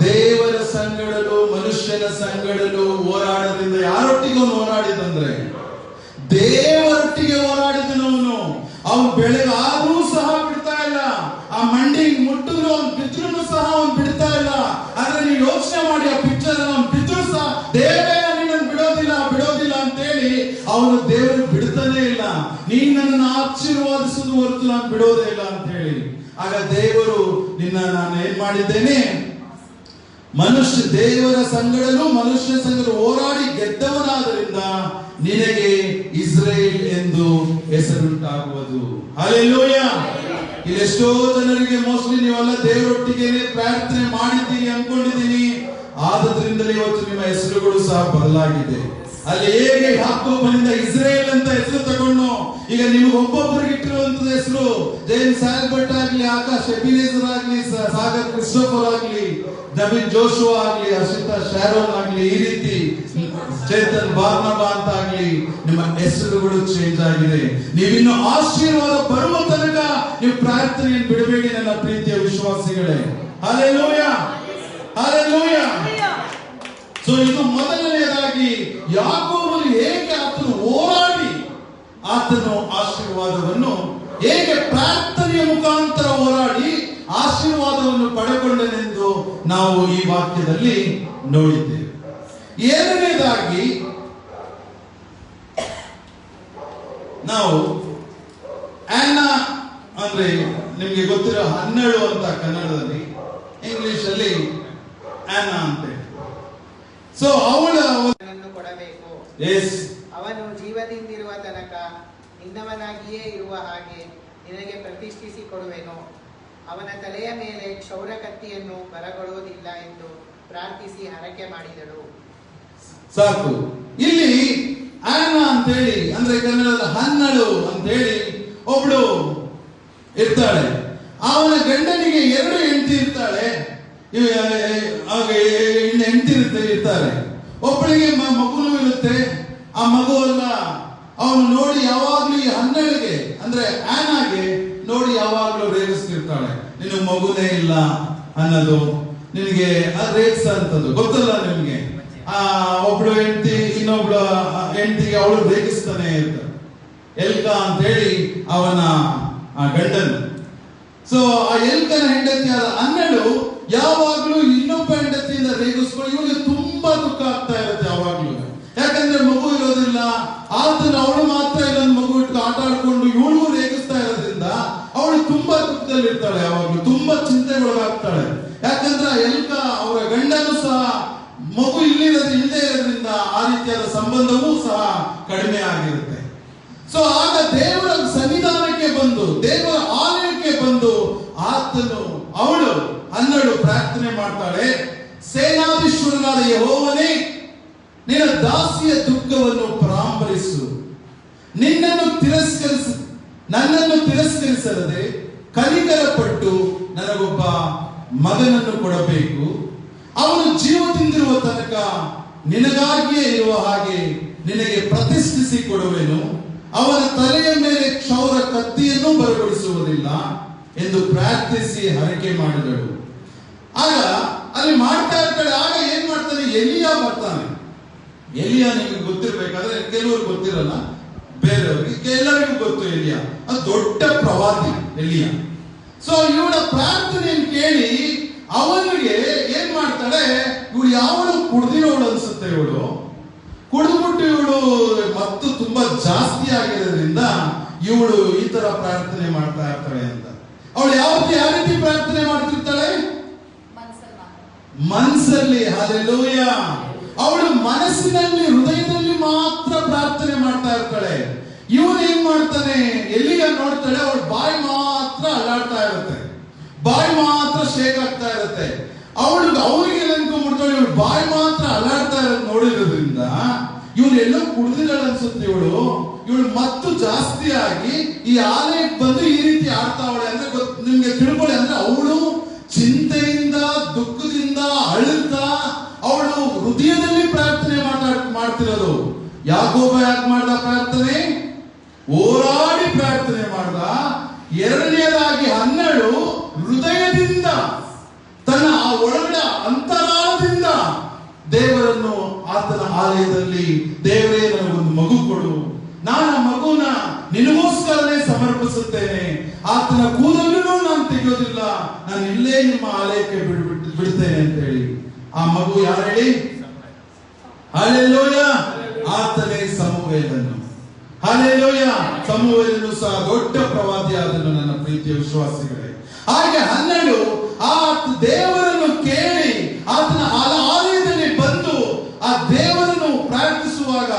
ದೇವರ ಸಂಗಡಲು ಮನುಷ್ಯನ ಸಂಗಡಲು ಹೋರಾಡದಿಂದ ಯಾರೊಟ್ಟಿಗೆ ಅವನು ಹೋರಾಡಿದಂದ್ರೆ ದೇವರೊಟ್ಟಿಗೆ ಹೋರಾಡಿದನು. ಅವನು ಬೆಳಗಾದ್ರೂ ಸಹ ಬಿಡ್ತಾ ಇಲ್ಲ, ಆ ಮಂಡಿ ಮುಟ್ಟಿದ್ರು ಅವ್ನು ಬಿದ್ರು ಸಹ ಅವನು ಬಿಡ್ತಾ ಇಲ್ಲ. ಆದ್ರೆ ನೀವು ಯೋಚನೆ ಮಾಡಿ, ಆ ಪಿಕ್ಚರ್ ಅವನು ಬಿದ್ರು ಸಹ ದೇವೇ ನಿನ್ನನ್ನು ಬಿಡೋದಿಲ್ಲ ಅಂತೇಳಿ ಅವನು ದೇವರು ಬಿಡ್ತಾನೆ ಇಲ್ಲ. ನೀನ್ ನನ್ನನ್ನು ಆಶೀರ್ವಾದಿಸುವುದು ಹೊರತು ನಾನು ಬಿಡೋದೇ ಇಲ್ಲ ಅಂತ ಹೇಳಿ. ಆಗ ದೇವರು ನಾನು ಏನ್ ಮಾಡಿದ್ದೇನೆ, ದೇವರ ಸಂಗಡಲು ಮನುಷ್ಯ ಸಂಗಡ ಹೋರಾಡಿ ಗೆದ್ದವನಾದ್ರಿಂದ ನಿನಗೆ ಇಸ್ರೇಲ್ ಎಂದು ಹೆಸರುಂಟಾಗುವುದು. ಹಲ್ಲೆಲೂಯ. ಇಲ್ಲಿ ಎಷ್ಟೋ ಜನರಿಗೆ ಮೋಸ್ಟ್ಲಿ ನೀವೆಲ್ಲ ದೇವರೊಟ್ಟಿಗೆ ಪ್ರಾರ್ಥನೆ ಮಾಡಿದ್ದೀರಿ ಅನ್ಕೊಂಡಿದ್ದೀನಿ. ಆದ್ರಿಂದಲೇ ಇವತ್ತು ನಿಮ್ಮ ಹೆಸರುಗಳು ಸಹ ಬದಲಾಗಿದೆ. ಅಲ್ಲಿ ಹೇಗೆ ಯಾಕೋಬನಿಂದ ಇಸ್ರೇಲ್ ಅಂತ ಹೆಸರು ತಗೊಂಡು ಈಗ ನಿಮ್ಗೆ ಒಬ್ಬೊಬ್ಬರಿಗೆ ಇಟ್ಟಿರುವಂತದ ಹೆಸರು ಜೇಮ್ಸ್ ಆಲ್ಬರ್ಟ್ ಆಗ್ಲಿ, ಆಕಾಶ್ ಎಬಿನೇಜರ್ ಆಗ್ಲಿ, ಸಾಗರ್ ಕ್ರಿಸ್ಟೋಫರ್ ಆಗ್ಲಿ, ಡವಿಡ್ ಜೋಶುವಾ ಆಗ್ಲಿ, ಹರ್ಷಿತಾ ಶಾರೋನ್ ಆಗ್ಲಿ, ಈ ರೀತಿ ಚೇತನ್ ಬಾರ್ನಬಾ ಅಂತ ಆಗ್ಲಿ, ನಿಮ್ಮ ಹೆಸರುಗಳು ಚೇಂಜ್ ಆಗಿದೆ. ನೀವಿನ್ನು ಆಶೀರ್ವಾದ ಬರುವ ತನಕ ನೀವು ಪ್ರಾರ್ಥನೆಯನ್ನು ಬಿಡಬೇಡಿ ನನ್ನ ಪ್ರೀತಿಯ ವಿಶ್ವಾಸಿಗಳೇ. Hallelujah, hallelujah. ಸೊ ಇದು ಮೊದಲನೆಯದಾಗಿ ಯಾಕೋಬನು ಹೇಗೆ ಆತನು ಹೋರಾಡಿ ಆತನು ಆಶೀರ್ವಾದವನ್ನು ಹೇಗೆ ಪ್ರಾರ್ಥನೆಯ ಮುಖಾಂತರ ಹೋರಾಡಿ ಆಶೀರ್ವಾದವನ್ನು ಪಡೆಕೊಂಡನೆಂದು ನಾವು ಈ ವಾಕ್ಯದಲ್ಲಿ ನೋಡಿದ್ದೇವೆ. ಎರಡನೇದಾಗಿ ನಾವು ಆನ್ನಾ ಅಂದ್ರೆ ನಿಮ್ಗೆ ಗೊತ್ತಿರೋ 12 ಅಂತ ಕನ್ನಡದಲ್ಲಿ, ಇಂಗ್ಲಿಷ್ ಅಲ್ಲಿ ಆನ್ನಾ ಅಂತ. ಸೊ ಅವಳನ್ನು ಕೊಡಬೇಕು. ಎಸ್, ಅವನು ಜೀವದಿಂದಿರುವ ತನಕ ನಿನ್ನವನಾಗಿಯೇ ಇರುವ ಹಾಗೆ ನಿನಗೆ ಪ್ರತಿಷ್ಠಿಸಿ ಕೊಡುವೆನು. ಅವನ ತಲೆಯ ಮೇಲೆ ಕ್ಷೌರ ಕತ್ತಿಯನ್ನು ಬರಗೊಡುವುದಿಲ್ಲ ಎಂದು ಪ್ರಾರ್ಥಿಸಿ ಹರಕೆ ಮಾಡಿದಳು. ಸಾಕು. ಇಲ್ಲಿ ಆನ್ನಾ ಅಂತೇಳಿ ಅಂದ್ರೆ ಕನ್ನಡದ 12 ಅಂತೇಳಿ ಒಬ್ಳು ಇರ್ತಾಳೆ. ಅವನ ಗಂಡನಿಗೆ 2 ಹೆಂಡತಿ ಇರ್ತಾಳೆ, ಹೆಂಡತಿ ಇರ್ತಾರೆ. ಒಬ್ಬಳಿಗೆ ಮಗುನು ಇರುತ್ತೆ. ಆ ಮಗುವನ್ನ ಅವನು ನೋಡಿ ಯಾವಾಗ್ಲೂ ಈ 12ಗೆ ಅಂದ್ರೆ ಆನ್ನಾಗೆ ನೋಡಿ ಯಾವಾಗ್ಲೂ ರೇಗಿಸ್ತಿರ್ತಾಳೆ. ನಿನಗೆ ಮಗುನೇ ಇಲ್ಲ ಅನ್ನೋದು, ನಿನಗೆ ರೇಗ್ಸ ಅಂತದ್ದು ಗೊತ್ತಲ್ಲ ನಿಮ್ಗೆ. ಒಬ್ಳು ಹೆಂಡತಿ ಇನ್ನೊಬ್ಳು ಹೆಂಡತಿಗೆ ಅವಳು ರೇಗಿಸ್ತಾನೆ ಇರ್ತಾರೆ. ಎಲ್ಕಾ ಅಂತ ಹೇಳಿ ಅವನ ಗಂಡನು. ಸೊ ಆ ಎಲ್ಕನ ಹೆಂಡತಿಯಾದ 12 ಯಾವಾಗ್ಲೂ ಇನ್ನೊಬ್ಬ ಹೆಂಡತಿಯಿಂದ ರೇಗಿಸ್ಕೊಂಡು ಇವಳಿಗೆ ತುಂಬಾ ದುಃಖ ಆಗ್ತಾ ಇರುತ್ತೆ ಯಾವಾಗ್ಲೂ. ಯಾಕಂದ್ರೆ ಮಗು ಇರೋದಿಲ್ಲ, ಆತನ ಅವಳು ಮಾತ್ರ ಇಲ್ಲೊಂದು ಮಗು ಇಟ್ಟು ಆಟ ಆಡ್ಕೊಂಡು ಇವಳಿಗೂ ರೇಗಿಸ್ತಾ ಇರೋದ್ರಿಂದ ಅವಳು ತುಂಬಾ ದುಃಖದಲ್ಲಿ ಇರ್ತಾಳೆ, ಯಾವಾಗ್ಲೂ ತುಂಬಾ ಚಿಂತೆಗೊಳಗಾಗ್ತಾಳೆ. ಯಾಕಂದ್ರೆ ಎಲ್ಕ ಅವರ ಗಂಡನು ಸಹ ಮಗು ಇಲ್ಲದೆ ಇರೋದ್ರಿಂದ ಆ ರೀತಿಯಾದ ಸಂಬಂಧವೂ ಸಹ ಕಡಿಮೆ ಆಗಿರುತ್ತೆ. ಸೊ ಆಗ ದೇವರ ಸನ್ನಿಧಾನಕ್ಕೆ ಬಂದು, ದೇವರ ಆಲಯಕ್ಕೆ ಬಂದು ಅವಳು 12 ಪ್ರಾರ್ಥನೆ ಮಾಡ್ತಾಳೆ. ಸೇನಾಧೀಶ್ವರನಾದ ಯೆಹೋವನೇ, ನಿನ್ನ ದಾಸಿಯ ದುಃಖವನ್ನು ಪರಾಂಬರಿಸು. ನನ್ನನ್ನು ತಿರಸ್ಕರಿಸದೆ ಕನಿಕರ ಪಟ್ಟು ನನಗೊಬ್ಬ ಮಗನನ್ನು ಕೊಡಬೇಕು. ಅವನು ಜೀವದಿಂದಿರುವ ತನಕ ನಿನಗಾಗಿಯೇ ಇರುವ ಹಾಗೆ ನಿನಗೆ ಪ್ರತಿಷ್ಠಿಸಿ ಕೊಡುವೆನು. ಅವನ ತಲೆಯ ಮೇಲೆ ಕ್ಷೌರ ಕತ್ತಿಯನ್ನು ಬರಗೊಡಿಸುವುದಿಲ್ಲ ಎಂದು ಪ್ರಾರ್ಥಿಸಿ ಹರಕೆ ಮಾಡಿದಳು. ಆಗ ಅಲ್ಲಿ ಮಾಡ್ತಾ ಇರ್ತಾಳೆ. ಆಗ ಏನ್ ಮಾಡ್ತಾನೆ, ಎಲಿಯಾ ಬರ್ತಾನೆ. ಎಲಿಯಾ ನಿಮಗೆ ಗೊತ್ತಿರ್ಬೇಕಾದ್ರೆ, ಕೆಲವರು ಗೊತ್ತಿರಲ್ಲ, ಬೇರೆಯವರಿಗೆ ಎಲ್ಲರಿಗೂ ಗೊತ್ತು. ಎಲಿಯಾ ಅದು ದೊಡ್ಡ ಪ್ರವಾದಿ ಎಲಿಯಾ. ಸೊ ಇವಳ ಪ್ರಾರ್ಥನೆಯನ್ನು ಕೇಳಿ ಅವನಿಗೆ ಏನ್ ಮಾಡ್ತಾಳೆ, ಇವಳು ಯಾವಳು ಕುಡ್ದಿರೋಳು ಅನ್ಸುತ್ತೆ. ಇವಳು ಕುಡಿದ್ಬಿಟ್ಟು ಇವಳು ಮತ್ತು ತುಂಬಾ ಜಾಸ್ತಿ ಆಗಿರೋದ್ರಿಂದ ಇವಳು ಈ ತರ ಪ್ರಾರ್ಥನೆ ಮಾಡ್ತಾ ಇರ್ತಾಳೆ ಅಂತ. ಅವಳು ಯಾವ ರೀತಿ ಪ್ರಾರ್ಥನೆ ಮಾಡ್ತಿರ್ತಾಳೆ, ಮನಸ್ಸಲ್ಲಿ. ಹಲ್ಲೆಲೂಯಾ. ಅವಳು ಮನಸ್ಸಿನಲ್ಲಿ, ಹೃದಯದಲ್ಲಿ ಮಾತ್ರ ಪ್ರಾರ್ಥನೆ ಮಾಡ್ತಾ ಇರ್ತಾಳೆ. ಇವನು ಏನ್ ಮಾಡ್ತಾನೆ, ಎಲ್ಲಿಗ ನೋಡ್ತಾಳೆ, ಅವಳು ಬಾಯಿ ಮಾತ್ರ ಅಲ್ಲಾಡ್ತಾ ಇರುತ್ತೆ, ಬಾಯಿ ಮಾತ್ರ ಶೇಕ್ ಆಗ್ತಾ ಇರುತ್ತೆ. ಅವಳಿಗೆ ಅನ್ಕೊಂಡ್ಬಿಡ್ತಾಳೆ, ಇವಳು ಬಾಯಿ ಮಾತ್ರ ಅಲ್ಲಾಡ್ತಾ ಇರೋದು ನೋಡಿರೋದ್ರಿಂದ ಇವಳು ಎಲ್ಲೋ ಕುಡ್ದಿದ್ದಾಳೆ ಅನ್ಸುತ್ತೆ. ಇವಳು ಮತ್ತು ಜಾಸ್ತಿ ಆಗಿ ಈ ಆಲಯಕ್ಕೆ ಬಂದು ಈ ರೀತಿ ಆಡ್ತಾವಳೆ ಅಂದ್ರೆ ನಿಮ್ಗೆ ತಿಳ್ಕೊಳ್ಳಿ. ಅಂದ್ರೆ ಅವಳು ಚಿಂತೆಯಿಂದ, ದುಃಖದಿಂದ, ಅಳುತ್ತಾ ಅವಳು ಹೃದಯದಲ್ಲಿ ಪ್ರಾರ್ಥನೆ ಮಾಡ್ತಿರೋದು. ಯಾಕೋಬ ಯಾಕೆ ಮಾಡ್ದ ಪ್ರಾರ್ಥನೆ, ಹೋರಾಡಿ ಪ್ರಾರ್ಥನೆ ಮಾಡ್ದ. ಎರಡನೆಯದಾಗಿ 12 ಹೃದಯದಿಂದ, ತನ್ನ ಒಳಗಡೆ ಅಂತರಾಳದಿಂದ ದೇವರನ್ನು, ಆತನ ಆಲಯದಲ್ಲಿ, ದೇವರೇ ನನಗೊಂದು ಮಗು ಕೊಡು, ನಾನು ಆ ಮಗುನ ನಿನಗೋಸ್ಕರನೇ ಸಮರ್ಪಿಸುತ್ತೇನೆ, ಆತನ ಕೂದಲನ್ನು ನಾನು ತೆಗೆಯೋದಿಲ್ಲ, ನಾನು ಇಲ್ಲೇ ನಿಮ್ಮ ಆಲಯಕ್ಕೆ ಬಿಡ್ತೇನೆ ಅಂತ ಹೇಳಿ. ಆ ಮಗು ಯಾರು ಹೇಳಿ, ಹಲ್ಲೆಲೂಯಾ, ಆತನೇ ಸಮುವೇಲನು. ಹಲ್ಲೆಲೂಯಾ. ಸಮುವೇಲನು ಸಹ ದೊಡ್ಡ ಪ್ರವಾದಿ ಆದನು ನನ್ನ ಪ್ರೀತಿಯ ವಿಶ್ವಾಸಿಗಳೇ. ಹಾಗೆ 12 ಆ ದೇವರನ್ನು ಕೇಳಿ ಆತನ ಆಲಯದಲ್ಲಿ ಬಂದು ಆ ದೇವರನ್ನು ಪ್ರಾರ್ಥಿಸುವಾಗ,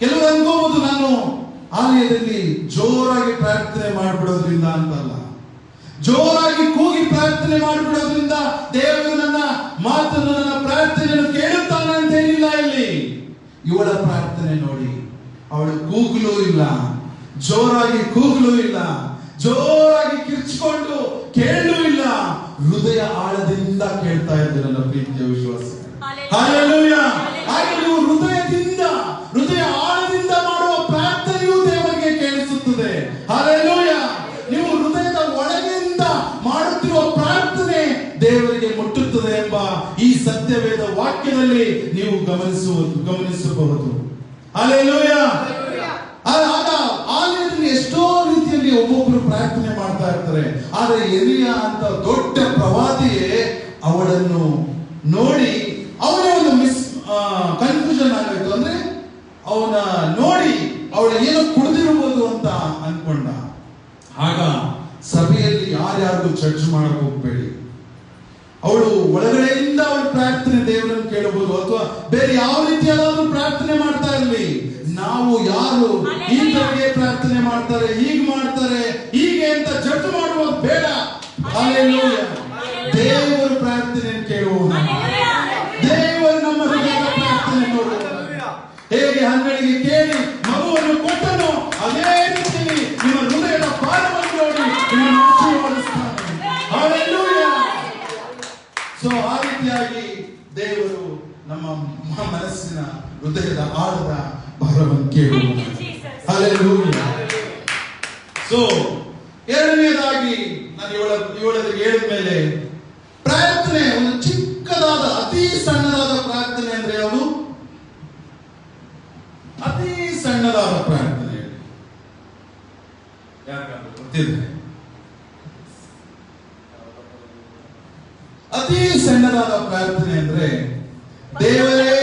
ಕೆಲವರು ಅನ್ಕೋಬಹುದು ನಾನು ಆಲಯದಲ್ಲಿ ಜೋರಾಗಿ ಪ್ರಾರ್ಥನೆ ಮಾಡಿಬಿಡೋದ್ರಿಂದ ಅಂತಲ್ಲ, ಜೋರಾಗಿ ಕೂಗಿ ಪ್ರಾರ್ಥನೆ ಮಾಡಿಬಿಡೋದ್ರಿಂದ ದೇವರು ನನ್ನ ಮಾತನ್ನು, ನನ್ನ ಪ್ರಾರ್ಥನೆಯನ್ನು ಕೇಳುತ್ತಾನೆ ಅಂತ ಏನಿಲ್ಲ. ಇಲ್ಲಿ ಇವಳ ಅವಳು ಕೂಗಲೂ ಇಲ್ಲ, ಜೋರಾಗಿ ಕೂಗಲೂ ಇಲ್ಲ, ಜೋರಾಗಿ ಕಿರ್ಚಿಕೊಂಡು ಕೇಳಲೂ ಇಲ್ಲ. ಹೃದಯ ಆಳದಿಂದ ಕೇಳ್ತಾ ಇದ್ದಾರೆ ನನ್ನ ಪ್ರೀತಿಯ ವಿಶ್ವಾಸ. ಹಲ್ಲೆಲೂಯ. ಹಾಗೆ ನೀವು ಹೃದಯ ಆಳದಿಂದ ಮಾಡುವ ಪ್ರಾರ್ಥನೆಯೂ ದೇವರಿಗೆ ಕೇಳಿಸುತ್ತದೆ. ಹಲ್ಲೆಲೂಯ. ನೀವು ಹೃದಯದ ಒಳಗಿಂದ ಮಾಡುತ್ತಿರುವ ಪ್ರಾರ್ಥನೆ ದೇವರಿಗೆ ಮುಟ್ಟುತ್ತದೆ ಎಂಬ ಈ ಸತ್ಯವೇದ ವಾಕ್ಯದಲ್ಲಿ ನೀವು ಗಮನಿಸಬಹುದು. ಹಲ್ಲೆಲೂಯ. ಆಗ ಆಲಯದಲ್ಲಿ ಎಷ್ಟೋ ರೀತಿಯಲ್ಲಿ ಒಬ್ಬೊಬ್ರು ಪ್ರಾರ್ಥನೆ ಮಾಡ್ತಾ ಇರ್ತಾರೆ. ಆದ್ರೆ ಎಲಿಯ ಅಂತ ದೊಡ್ಡ ಪ್ರವಾದಿಯೇ ಅವಳನ್ನು ನೋಡಿ ಅವನೇ ಒಂದು ಕನ್ಫ್ಯೂಷನ್ ಆಗೋಯ್ತು. ಅಂದ್ರೆ ಅವನ ನೋಡಿ ಅವಳು ಏನೋ ಕುಡಿದಿರಬಹುದು ಅಂತ ಅನ್ಕೊಂಡ. ಆಗ ಸಭೆಯಲ್ಲಿ ಯಾರ್ಯಾರಿಗೂ ಜಡ್ಜ್ ಮಾಡಕ್ ಹೋಗ್ಬೇಡಿ. ಅವಳು ಒಳಗಡೆಯಿಂದ ಅವಳ ಪ್ರಾರ್ಥನೆ ದೇವರನ್ನು ಕೇಳಬಹುದು, ಅಥವಾ ಬೇರೆ ಯಾವ ರೀತಿಯಾದ್ರೂ ಪ್ರಾರ್ಥನೆ ಮಾಡ್ತಾ ಇರಲಿ. ನಾವು ಯಾರು ಈ ತರಗೆ ಪ್ರಾರ್ಥನೆ ಮಾಡ್ತಾರೆ, ಹೀಗೆ ಮಾಡ್ತಾರೆ, ಹೀಗೆ ಅಂತ ಜಡ್ಜ್ ಮಾಡುವುದು ಬೇಡ. ಹಲ್ಲೆಲೂಯ. ದೇವರು ಪ್ರಾರ್ಥನೆಯನ್ನು ಕೇಳುವುದು, ದೇವರು ನಮ್ಮ ಹೃದಯದ ಪ್ರಾರ್ಥನೆ ನೋಡುವುದು. ಹೇಗೆ ಹಂಗಳಿಗೆ ಕೇಳಿ ಮಗುವನ್ನು ಕೊಟ್ಟನು, ಅದೇ ರೀತಿ ನಿಮ್ಮ ಹೃದಯದ ಭಾರವನ್ನು ನೋಡಿ ನಿಮ್ಮನ್ನು ಆಶೀರ್ವದಿಸ್ತಾನೆ. ಹಲ್ಲೆಲೂಯ. ಸೊ ಆ ರೀತಿಯಾಗಿ ದೇವರು ನಮ್ಮ ಮನಸ್ಸಿನ ಹೃದಯದ ಆಳದ ಭಾರವನ್ನು ಕೇಳುವುದು. ಹಲ್ಲೆಲೂಯ. ಸೊ ಎರಡನೇದಾಗಿ ನಾನು ಇವಳರಿಗೆ ಹೇಳಿದ ಮೇಲೆ ಪ್ರಾರ್ಥನೆ ಒಂದು ಚಿಕ್ಕದಾದ ಅತಿ ಸಣ್ಣದಾದ ಪ್ರಾರ್ಥನೆ ಅಂದ್ರೆ ಯಾವುದು? ಅತಿ ಸಣ್ಣದಾದ ಪ್ರಾರ್ಥನೆ ಯಾಕಂದ್ರೆ ಗೊತ್ತಿದೆ. ಅತಿ ಸಣ್ಣದಾದ ಪ್ರಾರ್ಥನೆ ಅಂದ್ರೆ ದೇವರೇ,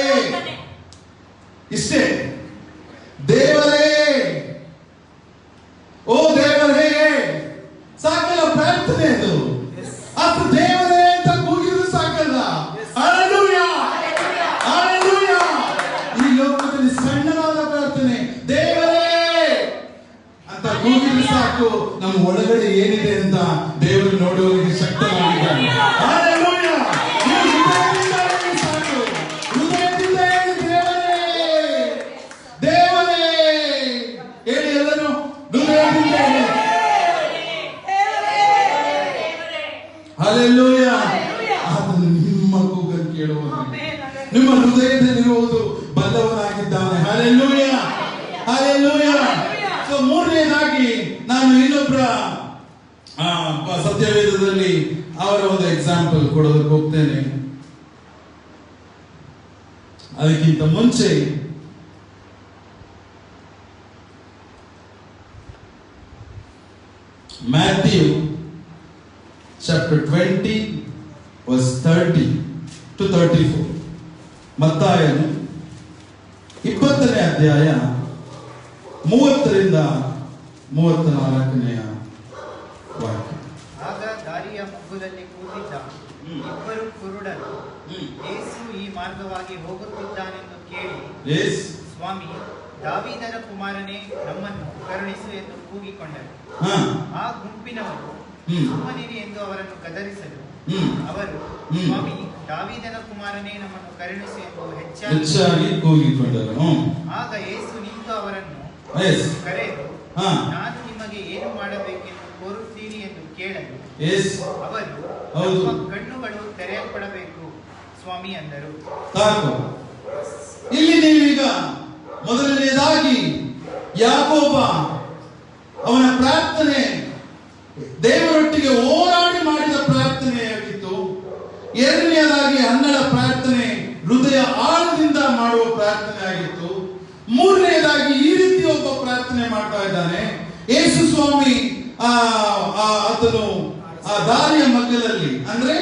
ಇಷ್ಟೇ. ದೇವರೇ, ಓ ದೇವರೇ, ಸಾಕಲ್ಲ ಪ್ರಾರ್ಥನೆ ಅದು. ಅದು ದೇವರೇ ಅಂತ ಕೂಗಿದ್ರು ಸಾಕಲ್ಲ. ಹಲ್ಲೆಲೂಯ. ಹಲ್ಲೆಲೂಯ. ಈ ಲೋಕದಲ್ಲಿ ಸಣ್ಣದಾದ ಪ್ರಾರ್ಥನೆ ದೇವರೇ ಅಂತ ಕೂಗಿದ್ರು ಸಾಕು, ನಮ್ಮ ಒಳಗಡೆ ಏನಿದೆ ಅಂತ ದೇವರು ನೋಡುವವರಿಗೆ ಶಕ್ತನಾಗಿದ್ದಾನೆ. ಹಲ್ಲೆಲೂಯ. ಸಾಕು, ಹೃದಯದಿಂದ ದೇವರೇ ಹೇಳಿ ಎಲ್ಲರೂ, ಹೃದಯದಿಂದ ಹೇಳಿ. ಹಲ್ಲೆಲೂಯ. ಅದು ನಿಮ್ಮ ಕೂಗನ್ನು ಕೇಳುವುದು, ನಿಮ್ಮ ಹೃದಯದಲ್ಲಿರುವುದು ಬಲ್ಲವನಾಗಿದ್ದಾನೆ. ಹಲ್ಲೆಲೂಯ. ಹಲ್ಲೆಲೂಯ. ಸೊ ಮೂರನೇದಾಗಿ ನಾನು ಇನ್ನೊಬ್ಬರ ಸತ್ಯವೇದದಲ್ಲಿ ಅವರ ಒಂದು ಎಕ್ಸಾಂಪಲ್ ಕೊಡೋದಕ್ಕೆ ಹೋಗ್ತೇನೆ. ಅದಕ್ಕಿಂತ ಮುಂಚೆ Matthew chapter 20 verse 30 to 34. ಮತ್ತಾಯನು 20ನೇ ಅಧ್ಯಾಯ 30ರಿಂದ 34ನೇ ವಾಕ್ಯ. ಆಗ ದಾರಿಯ ಮಗ್ಗುಲಲ್ಲಿ ಕೂತಿದ್ದ ಇಬ್ಬರು ಕುರುಡರು ಯೇಸು ಈ ಮಾರ್ಗವಾಗಿ ಹೋಗುತ್ತಿದ್ದಾನೆಂದು ಕೇಳಿ, ಸ್ವಾಮಿ, ದಾವೀದನ ಕುಮಾರನೇ, ನಮ್ಮನ್ನು ಕರುಣಿಸು ಎಂದು ಕೂಗಿಕೊಂಡರು. ಆ ಗುಂಪಿನವರು ಸುಮ್ಮನಿರಿ ಎಂದು ಅವರನ್ನು ಗದರಿಸಲು ಅವರು, ಸ್ವಾಮಿ, ದಾವೀದನ ಕುಮಾರನೇ, ನಮ್ಮನ್ನು ಕರುಣಿಸು ಎಂದು ಹೆಚ್ಚಾಗಿ ಕೂಗಿಕೊಂಡರು. ಆಗ ಯೇಸು ನಿಂತು ಅವರನ್ನು ಕರೆದು, ನಾನು ನಿಮಗೆ ಏನು ಮಾಡಬೇಕೆಂದು ಕೋರುತ್ತೀರಿ ಎಂದು ಕೇಳಲು ಅವರು, ನಮ್ಮ ಕಣ್ಣುಗಳು ತೆರೆಯಲ್ಪಡಬೇಕು ಸ್ವಾಮಿ ಅಂದರು. ಇಲ್ಲಿ ನೀವೀಗ ಮೊದಲನೇದಾಗಿ ಯಾಕೋಬ ಅವನ ಪ್ರಾರ್ಥನೆ ದೇವರೊಟ್ಟಿಗೆ ಹೋರಾಡಿ ಮಾಡಿದ ಪ್ರಾರ್ಥನೆಯಾಗಿತ್ತು. ಎರಡನೆಯದಾಗಿ ಹನ್ನಳ ಪ್ರಾರ್ಥನೆ ಹೃದಯ ಆಳದಿಂದ ಮಾಡುವ ಪ್ರಾರ್ಥನೆ ಆಗಿತ್ತು. ಮೂರನೆಯದಾಗಿ ಈ ರೀತಿ ಒಬ್ಬ ಪ್ರಾರ್ಥನೆ ಮಾಡ್ತಾ ಇದ್ದಾನೆ. ಯೇಸು ಸ್ವಾಮಿ ಆತನು ಆ ದಾರಿಯ ಮಗ್ಗಲಲ್ಲಿ, ಅಂದ್ರೆ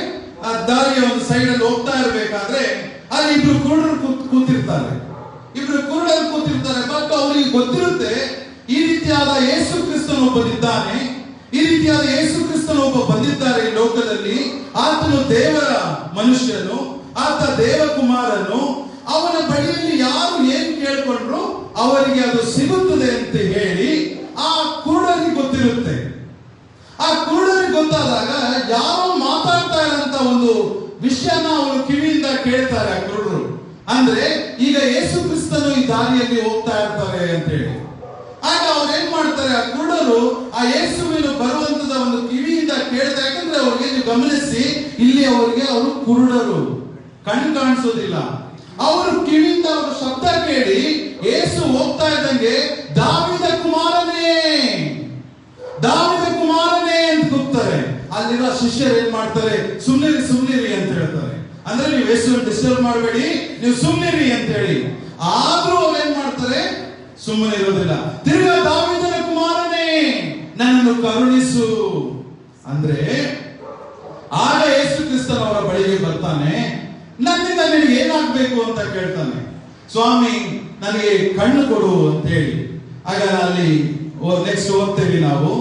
ಆ ದಾರಿಯ ಒಂದು ಸೈಡ್ ಅಲ್ಲಿ ಹೋಗ್ತಾ ಇರ್ಬೇಕಾದ್ರೆ ಅಲ್ಲಿ ಇಬ್ರು ಕುರುಡರು ಕೂತಿರ್ತಾರೆ. ಬಟ್ ಅವರಿಗೆ ಗೊತ್ತಿರುತ್ತೆ ಈ ರೀತಿಯಾದ ಯೇಸು ಕ್ರಿಸ್ತನು ಒಬ್ಬನಿದ್ದಾನೆ, ಈ ರೀತಿಯಾದ ಯೇಸು ಕ್ರಿಸ್ತನು ಒಬ್ಬ ಬಂದಿದ್ದಾರೆ ಈ ಲೋಕದಲ್ಲಿ. ಆತನು ದೇವರ ಮನುಷ್ಯನು, ಆತ ದೇವಕುಮಾರನು. ಅವನ ಬಳಿಯಲ್ಲಿ ಯಾರು ಏನ್ ಕೇಳ್ಕೊಂಡ್ರು ಅವರಿಗೆ ಅದು ಸಿಗುತ್ತದೆ ಅಂತ ಹೇಳಿ ಆ ಕುರುಡರಿಗೆ ಗೊತ್ತಿರುತ್ತೆ. ಆ ಕುರುಡರಿಗೆ ಗೊತ್ತಾದಾಗ ಯಾರೋ ಮಾತಾಡ್ತಾ ಇರೋಂತ ಒಂದು ವಿಷಯನ ಅವರು ಕಿವಿಯಿಂದ ಕೇಳ್ತಾರೆ ಆ ಕುರುಡರು. ಅಂದ್ರೆ ಈಗ ಯೇಸು ಕ್ರಿಸ್ತನು ಈ ದಾರಿಯಲ್ಲಿ ಹೋಗ್ತಾ ಇರ್ತಾರೆ ಅಂತ ಹೇಳಿ. ಆಗ ಅವ್ರು ಏನ್ ಮಾಡ್ತಾರೆ, ಆ ಕುರುಡರು ಆ ಯೇಸುವಿನ ಬರುವಂತದ ಒಂದು ಕಿವಿಯಿಂದ ಕೇಳ್ತಾರೆ. ಯಾಕಂದ್ರೆ ಅವ್ರಿಗೆ ನೀವು ಗಮನಿಸಿ, ಇಲ್ಲಿ ಅವರು ಕುರುಡರು, ಕಣ್ಣು ಕಾಣಿಸೋದಿಲ್ಲ. ಅವರು ಕಿವಿಯಿಂದ ಅವರ ಶಬ್ದ ಕೇಳಿ ಯೇಸು ಹೋಗ್ತಾ ಇದ್ದಂಗೆ ದಾವಿದ ಕುಮಾರನೇ, ದಾವಿದ ಕುಮಾರನೇ ಅಂತ ಕೂಗ್ತಾರೆ. ಅಲ್ಲಿರೋ ಶಿಷ್ಯರು ಏನ್ ಮಾಡ್ತಾರೆ, ಸುಮ್ನಿರಿ ಅಂತ ಹೇಳ್ತಾರೆ. ಅಂದ್ರೆ ನೀವು ಯೇಸುವನ್ನು ಡಿಸ್ಟರ್ಬ್ ಮಾಡಬೇಡಿ, ನೀವು ಸುಮ್ನಿರಿ ಅಂತ ಹೇಳಿ. ಆದ್ರೂ ಅವ್ರು ಏನ್ ಮಾಡ್ತಾರೆ, ಸುಮ್ಮನೆ ಇರೋದಿಲ್ಲ. ತಿರ್ಗಾ ದಾವಿದನ ಕುಮಾರನೇ ನನ್ನನ್ನು ಕರುಣಿಸು ಅಂದ್ರೆ ಆಗ ಯೇಸು ಕ್ರಿಸ್ತನ ಅವರ ಬಳಿಗೆ ಬರ್ತಾನೆ. ನನ್ನಿಂದ ನಿನಗೆ ಏನಾಗ್ಬೇಕು ಅಂತ ಕೇಳ್ತಾನೆ. ಸ್ವಾಮಿ ನನಗೆ ಕಣ್ಣು ಕೊಡು ಅಂತ ಹೇಳಿ. ಆಗ ಅಲ್ಲಿ ನೆಕ್ಸ್ಟ್ ಓದ್ತೇವೆ ನಾವು,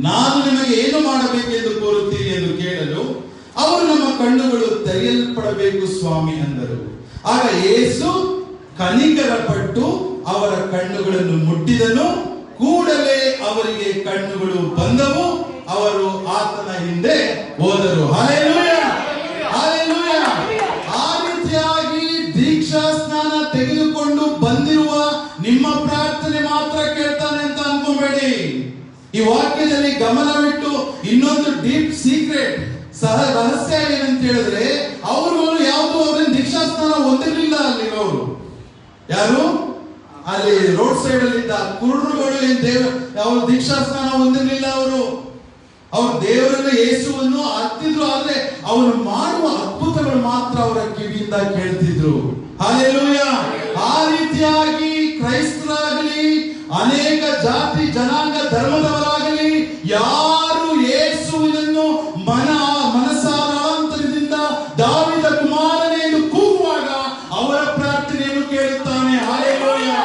ನಾನು ನಿಮಗೆ ಏನು ಮಾಡಬೇಕೆಂದು ಕೋರುತ್ತೀರಿ ಎಂದು ಕೇಳಲು ಅವರು ನಮ್ಮ ಕಣ್ಣುಗಳು ತೆರೆಯಲ್ಪಡಬೇಕು ಸ್ವಾಮಿ ಅಂದರು. ಆಗ ಯೇಸು ಕನಿಕರ ಪಟ್ಟು ಅವರ ಕಣ್ಣುಗಳನ್ನು ಮುಟ್ಟಿದನು. ಕೂಡಲೇ ಅವರಿಗೆ ಕಣ್ಣುಗಳು ಬಂದವು. ಅವರು ಆತನ ಹಿಂದೆ ಹೋದರು. Hallelujah, hallelujah. ಆ ರೀತಿಯಾಗಿ ದೀಕ್ಷಾ ಸ್ನಾನ ತೆಗೆದುಕೊಂಡು ಬಂದಿರುವ ನಿಮ್ಮ ಪ್ರಾರ್ಥನೆ ಮಾತ್ರ ಕೇಳ್ತಾನೆ ಅಂತ ಅನ್ಕೋಬೇಡಿ. ಈ ವಾಕ್ಯದಲ್ಲಿ ಗಮನವಿಟ್ಟು ಇನ್ನೊಂದು ಡೀಪ್ ಸೀಕ್ರೆಟ್ ಸಹ ರಹಸ್ಯ ಏನಂತ ಹೇಳಿದ್ರೆ, ಅವರು ಯಾವುದು ಅವರನ್ನು ದೀಕ್ಷಾ ಸ್ನಾನ ಹೊಂದಿರಲಿಲ್ಲ. ಅಲ್ಲಿರೋರು ಯಾರು, ಅಲ್ಲಿ ರೋಡ್ ಸೈಡ್ ಅಲ್ಲಿ ಇದ್ದ ಕುರುಡರುಗಳು ಅವರು ದೀಕ್ಷಾ ಸ್ನಾನ ಹೊಂದಿರಲಿಲ್ಲ. ಅವರು ದೇವರನ್ನು ಯೇಸುವನ್ನು ಅರ್ತಿದ್ರು. ಆದ್ರೆ ಅವರು ಮಾಡುವ ಅದ್ಭುತಗಳು ಮಾತ್ರ ಅವರ ಕಿವಿಯಿಂದ ಕೇಳ್ತಿದ್ರು. ಹಲ್ಲೆಲೂಯಾ. ಆ ರೀತಿಯಾಗಿ ಕ್ರೈಸ್ತರಾಗಲಿ ಅನೇಕ ಜಾತಿ ಜನಾಂಗ ಧರ್ಮದವರಾಗಲಿ ಯಾರು ಯೇಸುವಿನನ್ನು ಮನಸಾರ ಅಂತರದಿಂದ ದಾವಿದ ಕುಮಾರನೇ ಎಂದು ಕೂಗುವಾಗ ಅವರ ಪ್ರಾರ್ಥನೆಯನ್ನು ಕೇಳುತ್ತಾನೆ. ಹಲ್ಲೆಲೂಯಾ.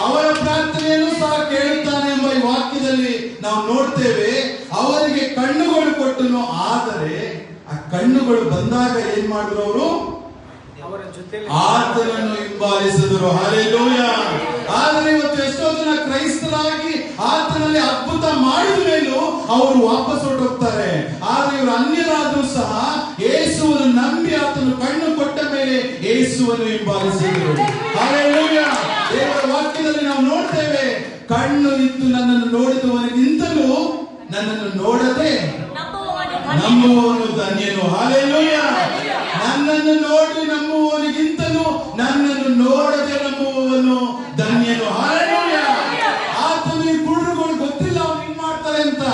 ಅವರ ಪ್ರಾರ್ಥನೆಯನ್ನು ಸಹ ಕೇಳುತ್ತಾನೆ ಎಂಬ ಈ ವಾಕ್ಯದಲ್ಲಿ ನಾವು ನೋಡ್ತೇವೆ. ಅವರಿಗೆ ಕಣ್ಣುಗಳು ಕೊಟ್ಟನು, ಆದರೆ ಆ ಕಣ್ಣುಗಳು ಬಂದಾಗ ಏನ್ ಮಾಡಿದ್ರು, ಅವರು ಆತನನ್ನು ಹಿಂಬಾಲಿಸಿದರು. ಹಲ್ಲೆಲೂಯಾ. ಆದರೆ ಇವತ್ತು ಎಷ್ಟೋ ಜನ ಕ್ರೈಸ್ತರಾಗಿ ಆತನಲ್ಲಿ ಅದ್ಭುತ ಮಾಡಿದ ಮೇಲೂ ಅವರು ವಾಪಸ್ ಹೊರಟೋಗ್ತಾರೆ. ಆದ್ರೆ ಇವರು ಅನ್ಯರಾದ್ರೂ ಸಹ ಯೇಸುವನ್ನು ನಂಬಿ ಆತನು ಕಣ್ಣು ಕೊಟ್ಟ ಮೇಲೆ ಯೇಸುವನ್ನು ಹಿಂಬಾಲಿಸಿದರು. ಹಲ್ಲೆಲೂಯಾ. ದೇವರ ವಾಕ್ಯದಲ್ಲಿ ನಾವು ನೋಡ್ತೇವೆ, ಕಣ್ಣು ಇದ್ದು ನನ್ನನ್ನು ನೋಡಿದವನಿಗಿಂತಲೂ ನನ್ನನ್ನು ನೋಡದೆ ನಂಬುವವನು ಧನ್ಯನು. ಹಲ್ಲೆಲೂಯಾ. ನನ್ನನ್ನು ನೋಡಿ ನಂಬುವವನಿಗಿಂತಲೂ ನನ್ನನ್ನು ನೋಡದೆ ನಂಬುವವನು ಧನ್ಯನು. ಹಲ್ಲೆಲೂಯಾ. ಆತನು ಈ ಕುರುಡರುಗಳು ಗೊತ್ತಿಲ್ಲ ಅವ್ನು ಹಿಂಗ್ ಮಾಡ್ತಾರೆ ಅಂತ.